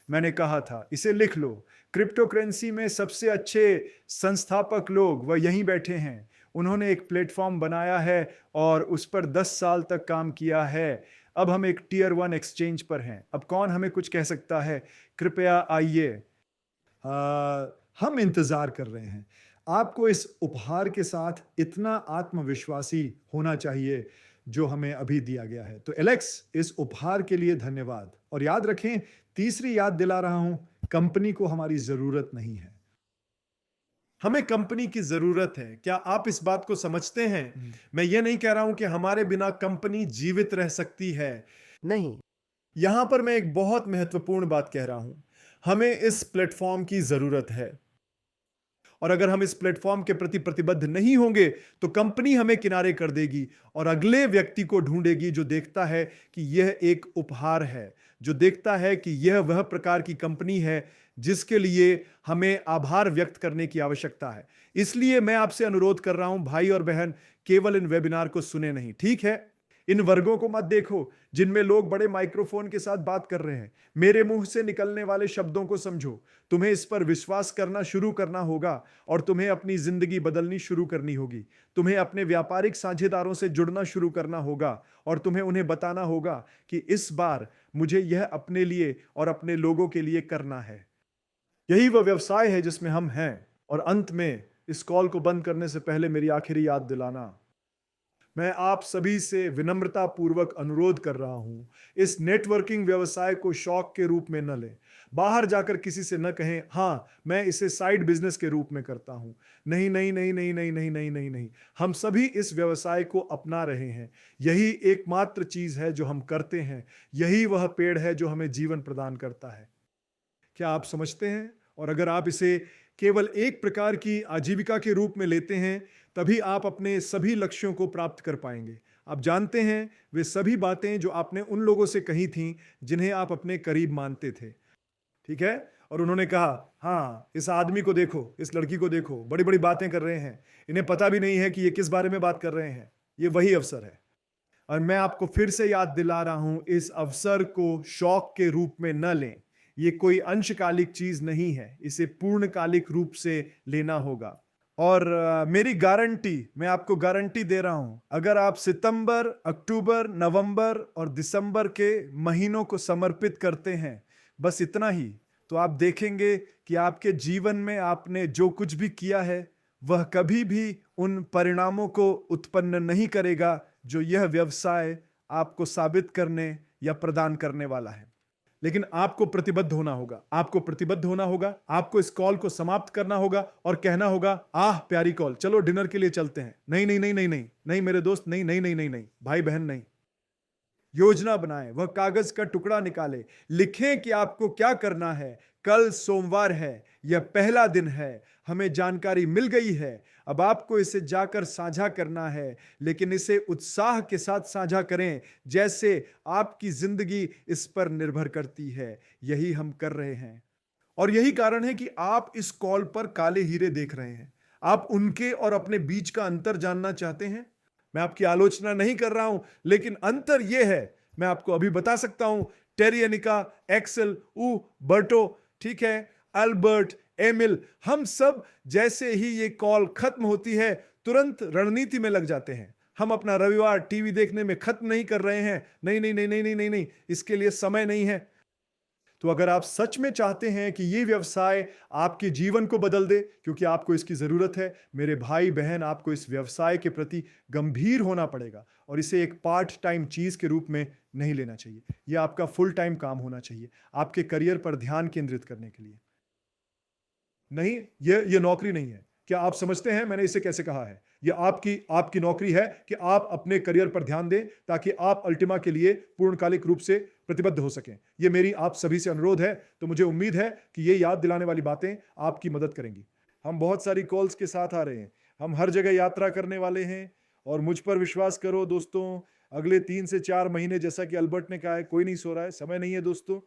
मैंने कहा था, इसे लिख लो, क्रिप्टो करेंसी में सबसे अच्छे संस्थापक लोग वह यहीं बैठे हैं। उन्होंने एक प्लेटफॉर्म बनाया है और उस पर 10 साल तक काम किया है। अब हम एक टियर 1 एक्सचेंज पर हैं। अब कौन हमें कुछ कह सकता है? कृपया आइए। हम इंतजार कर रहे हैं। आपको इस उपहार के साथ इतना आत्मविश्वासी होना चाहिए जो हमें अभी दिया गया है। तो एलेक्स, इस उपहार के लिए धन्यवाद। और याद रखें, तीसरी याद दिला रहा हूं, कंपनी को हमारी जरूरत नहीं है। हमें कंपनी की जरूरत है। क्या आप इस बात को समझते हैं? मैं ये नहीं कह रहा हूं कि हमारे बिना कंपनी जीवित रह सकती है। नहीं। यहां पर मैं एक बहुत महत्वपूर्ण बात कह रहा हूं। हमें इस प्लेटफॉर्म की जरूरत है, और अगर हम इस प्लेटफॉर्म के प्रति प्रतिबद्ध नहीं होंगे तो कंपनी हमें किनारे कर देगी और अगले व्यक्ति को ढूंढेगी जो देखता है कि यह एक उपहार है, जो देखता है कि यह वह प्रकार की कंपनी है जिसके लिए हमें आभार व्यक्त करने की आवश्यकता है। इसलिए मैं आपसे अनुरोध कर रहा हूं भाई और बहन, केवल इन वेबिनार को सुने नहीं, ठीक है? इन वर्गों को मत देखो जिनमें लोग बड़े माइक्रोफोन के साथ बात कर रहे हैं। मेरे मुंह से निकलने वाले शब्दों को समझो। तुम्हें इस पर विश्वास करना शुरू करना होगा और तुम्हें अपनी जिंदगी बदलनी शुरू करनी होगी। तुम्हें अपने व्यापारिक साझेदारों से जुड़ना शुरू करना होगा और तुम्हें उन्हें बताना होगा कि इस बार मुझे यह अपने लिए और अपने लोगों के लिए करना है। यही वह व्यवसाय है जिसमें हम हैं। और अंत में इस कॉल को बंद करने से पहले मेरी आखिरी याद दिलाना, मैं आप सभी से विनम्रता पूर्वक अनुरोध कर रहा हूं, इस नेटवर्किंग व्यवसाय को शौक के रूप में न लें। बाहर जाकर किसी से न कहें हां मैं इसे साइड बिजनेस के रूप में करता हूं। नहीं नहीं नहीं नहीं नहीं नहीं नहीं नहीं नहीं, हम सभी इस व्यवसाय को अपना रहे हैं। यही एकमात्र चीज है जो हम करते हैं। यही वह पेड़ है जो हमें जीवन प्रदान करता है। क्या आप समझते हैं? और अगर आप इसे केवल एक प्रकार की आजीविका के रूप में लेते हैं तभी आप अपने सभी लक्ष्यों को प्राप्त कर पाएंगे। आप जानते हैं वे सभी बातें जो आपने उन लोगों से कही थीं जिन्हें आप अपने करीब मानते थे, ठीक है? और उन्होंने कहा हाँ इस आदमी को देखो, इस लड़की को देखो, बड़ी बड़ी बातें कर रहे हैं, इन्हें पता भी नहीं है कि ये किस बारे में बात कर रहे हैं। ये वही अवसर है और मैं आपको फिर से याद दिला रहा हूं, इस अवसर को शौक के रूप में न लें। ये कोई अंशकालिक चीज नहीं है, इसे पूर्णकालिक रूप से लेना होगा। और मेरी गारंटी, मैं आपको गारंटी दे रहा हूं, अगर आप सितंबर, अक्टूबर, नवंबर और दिसंबर के महीनों को समर्पित करते हैं, बस इतना ही, तो आप देखेंगे कि आपके जीवन में आपने जो कुछ भी किया है वह कभी भी उन परिणामों को उत्पन्न नहीं करेगा जो यह व्यवसाय आपको साबित करने या प्रदान करने वाला है। लेकिन आपको प्रतिबद्ध होना होगा, आपको प्रतिबद्ध होना होगा, आपको इस कॉल को समाप्त करना होगा और कहना होगा आह प्यारी कॉल, चलो डिनर के लिए चलते हैं। नहीं नहीं नहीं नहीं नहीं नहीं मेरे दोस्त, नहीं नहीं नहीं नहीं नहीं भाई बहन, नहीं। योजना बनाएं, वह कागज का टुकड़ा निकालें, लिखें कि आपको क्या करना है। कल सोमवार है, यह पहला दिन है, हमें जानकारी मिल गई है, अब आपको इसे जाकर साझा करना है, लेकिन इसे उत्साह के साथ साझा करें जैसे आपकी जिंदगी इस पर निर्भर करती है। यही हम कर रहे हैं और यही कारण है कि आप इस कॉल पर काले हीरे देख रहे हैं। आप उनके और अपने बीच का अंतर जानना चाहते हैं। मैं आपकी आलोचना नहीं कर रहा हूं, लेकिन अंतर यह है, मैं आपको अभी बता सकता हूं, टेरी अनिका, एक्सेल, बर्टो, ठीक है, अल्बर्ट, एमिल, हम सब जैसे ही ये कॉल खत्म होती है तुरंत रणनीति में लग जाते हैं। हम अपना रविवार टीवी देखने में खत्म नहीं कर रहे हैं। नहीं नहीं नहीं नहीं नहीं नहीं नहीं, इसके लिए समय नहीं है। तो अगर आप सच में चाहते हैं कि ये व्यवसाय आपके जीवन को बदल दे, क्योंकि आपको इसकी जरूरत है, मेरे भाई बहन, आपको इस व्यवसाय के प्रति गंभीर होना पड़ेगा और इसे एक पार्ट टाइम चीज के रूप में नहीं लेना चाहिए। यह आपका फुल टाइम काम होना चाहिए, आपके करियर पर ध्यान केंद्रित करने के लिए नहीं। ये नौकरी नहीं है। क्या आप समझते हैं मैंने इसे कैसे कहा है? यह आपकी नौकरी है कि आप अपने करियर पर ध्यान दें ताकि आप अल्टीमा के लिए पूर्णकालिक रूप से प्रतिबद्ध हो सकें। यह मेरी आप सभी से अनुरोध है। तो मुझे उम्मीद है कि ये याद दिलाने वाली बातें आपकी मदद करेंगी। हम बहुत सारी कॉल्स के साथ आ रहे हैं, हम हर जगह यात्रा करने वाले हैं और मुझ पर विश्वास करो दोस्तों, अगले 3 से 4 महीने, जैसा कि अल्बर्ट ने कहा है, कोई नहीं सो रहा है, समय नहीं है दोस्तों।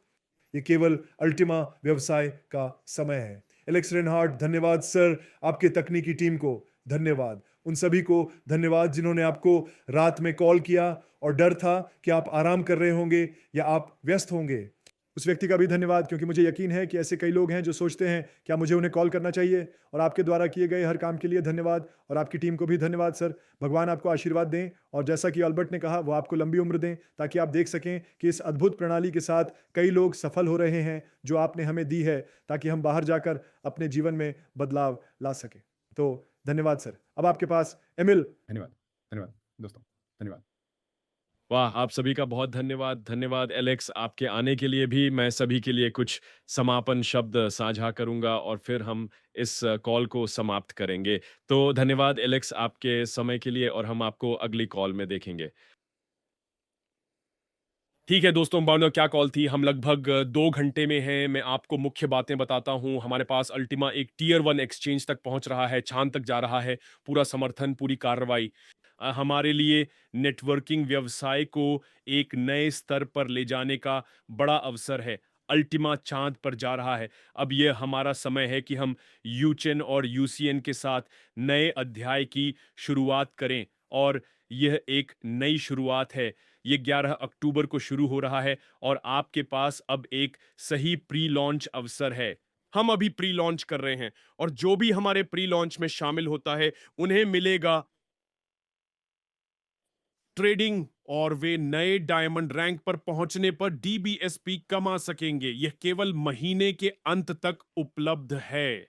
ये केवल अल्टीमा व्यवसाय का समय है। एलेक्स रेनहार्ट, धन्यवाद सर। आपके तकनीकी टीम को धन्यवाद। उन सभी को धन्यवाद जिन्होंने आपको रात में कॉल किया और डर था कि आप आराम कर रहे होंगे या आप व्यस्त होंगे। उस व्यक्ति का भी धन्यवाद, क्योंकि मुझे यकीन है कि ऐसे कई लोग हैं जो सोचते हैं क्या मुझे उन्हें कॉल करना चाहिए। और आपके द्वारा किए गए हर काम के लिए धन्यवाद और आपकी टीम को भी धन्यवाद सर। भगवान आपको आशीर्वाद दें और जैसा कि अल्बर्ट ने कहा, वो आपको लंबी उम्र दें ताकि आप देख सकें कि इस अद्भुत प्रणाली के साथ कई लोग सफल हो रहे हैं जो आपने हमें दी है, ताकि हम बाहर जाकर अपने जीवन में बदलाव ला सकें। तो धन्यवाद सर। अब आपके पास एमिल। धन्यवाद दोस्तों, धन्यवाद। वाह! आप सभी का बहुत धन्यवाद। धन्यवाद एलेक्स, आपके आने के लिए भी मैं सभी के लिए कुछ समापन शब्द साझा करूँगा और फिर हम इस कॉल को समाप्त करेंगे। तो धन्यवाद एलेक्स आपके समय के लिए और हम आपको अगली कॉल में देखेंगे। ठीक है दोस्तों, मानो क्या कॉल थी। हम लगभग 2 घंटे में हैं। मैं आपको मुख्य बातें बताता हूँ। हमारे पास अल्टीमा एक टियर 1 एक्सचेंज तक पहुँच रहा है, चाँद तक जा रहा है। पूरा समर्थन, पूरी कार्रवाई हमारे लिए नेटवर्किंग व्यवसाय को एक नए स्तर पर ले जाने का बड़ा अवसर है। अल्टीमा चाँद पर जा रहा है। अब ये हमारा समय है कि हम यूचेन और यूसीएन के साथ नए अध्याय की शुरुआत करें और यह एक नई शुरुआत है। ये 11 अक्टूबर को शुरू हो रहा है और आपके पास अब एक सही प्री लॉन्च अवसर है। हम अभी प्री लॉन्च कर रहे हैं और जो भी हमारे प्री लॉन्च में शामिल होता है, उन्हें मिलेगा ट्रेडिंग और वे नए डायमंड रैंक पर पहुंचने पर डीबीएसपी कमा सकेंगे। यह केवल महीने के अंत तक उपलब्ध है।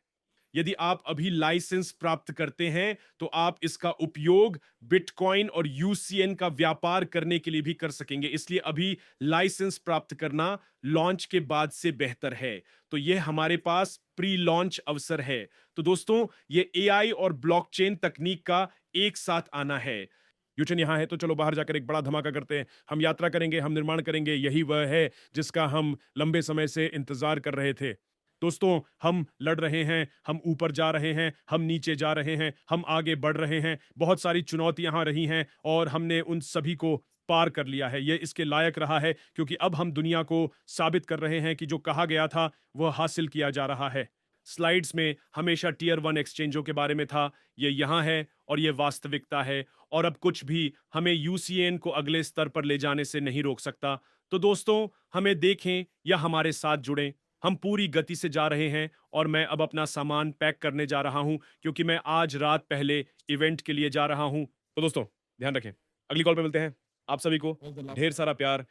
यदि आप अभी लाइसेंस प्राप्त करते हैं तो आप इसका उपयोग बिटकॉइन और यूसीएन का व्यापार करने के लिए भी कर सकेंगे। इसलिए अभी लाइसेंस प्राप्त करना लॉन्च के बाद से बेहतर है। तो यह हमारे पास प्री लॉन्च अवसर है। तो दोस्तों, ये एआई और ब्लॉकचेन तकनीक का एक साथ आना है। यूचन यहाँ है तो चलो बाहर जाकर एक बड़ा धमाका करते हैं। हम यात्रा करेंगे, हम निर्माण करेंगे। यही वह है जिसका हम लंबे समय से इंतजार कर रहे थे। दोस्तों, हम लड़ रहे हैं, हम ऊपर जा रहे हैं, हम नीचे जा रहे हैं, हम आगे बढ़ रहे हैं। बहुत सारी चुनौतियां यहाँ रही हैं और हमने उन सभी को पार कर लिया है। ये इसके लायक रहा है क्योंकि अब हम दुनिया को साबित कर रहे हैं कि जो कहा गया था वह हासिल किया जा रहा है। स्लाइड्स में हमेशा टियर 1 एक्सचेंजों के बारे में था। ये यहाँ है और ये वास्तविकता है और अब कुछ भी हमें यूसीएन को अगले स्तर पर ले जाने से नहीं रोक सकता। तो दोस्तों, हमें देखें या हमारे साथ जुड़ें। हम पूरी गति से जा रहे हैं और मैं अब अपना सामान पैक करने जा रहा हूं क्योंकि मैं आज रात पहले इवेंट के लिए जा रहा हूं। तो दोस्तों, ध्यान रखें। अगली कॉल पे मिलते हैं। आप सभी को ढेर सारा प्यार।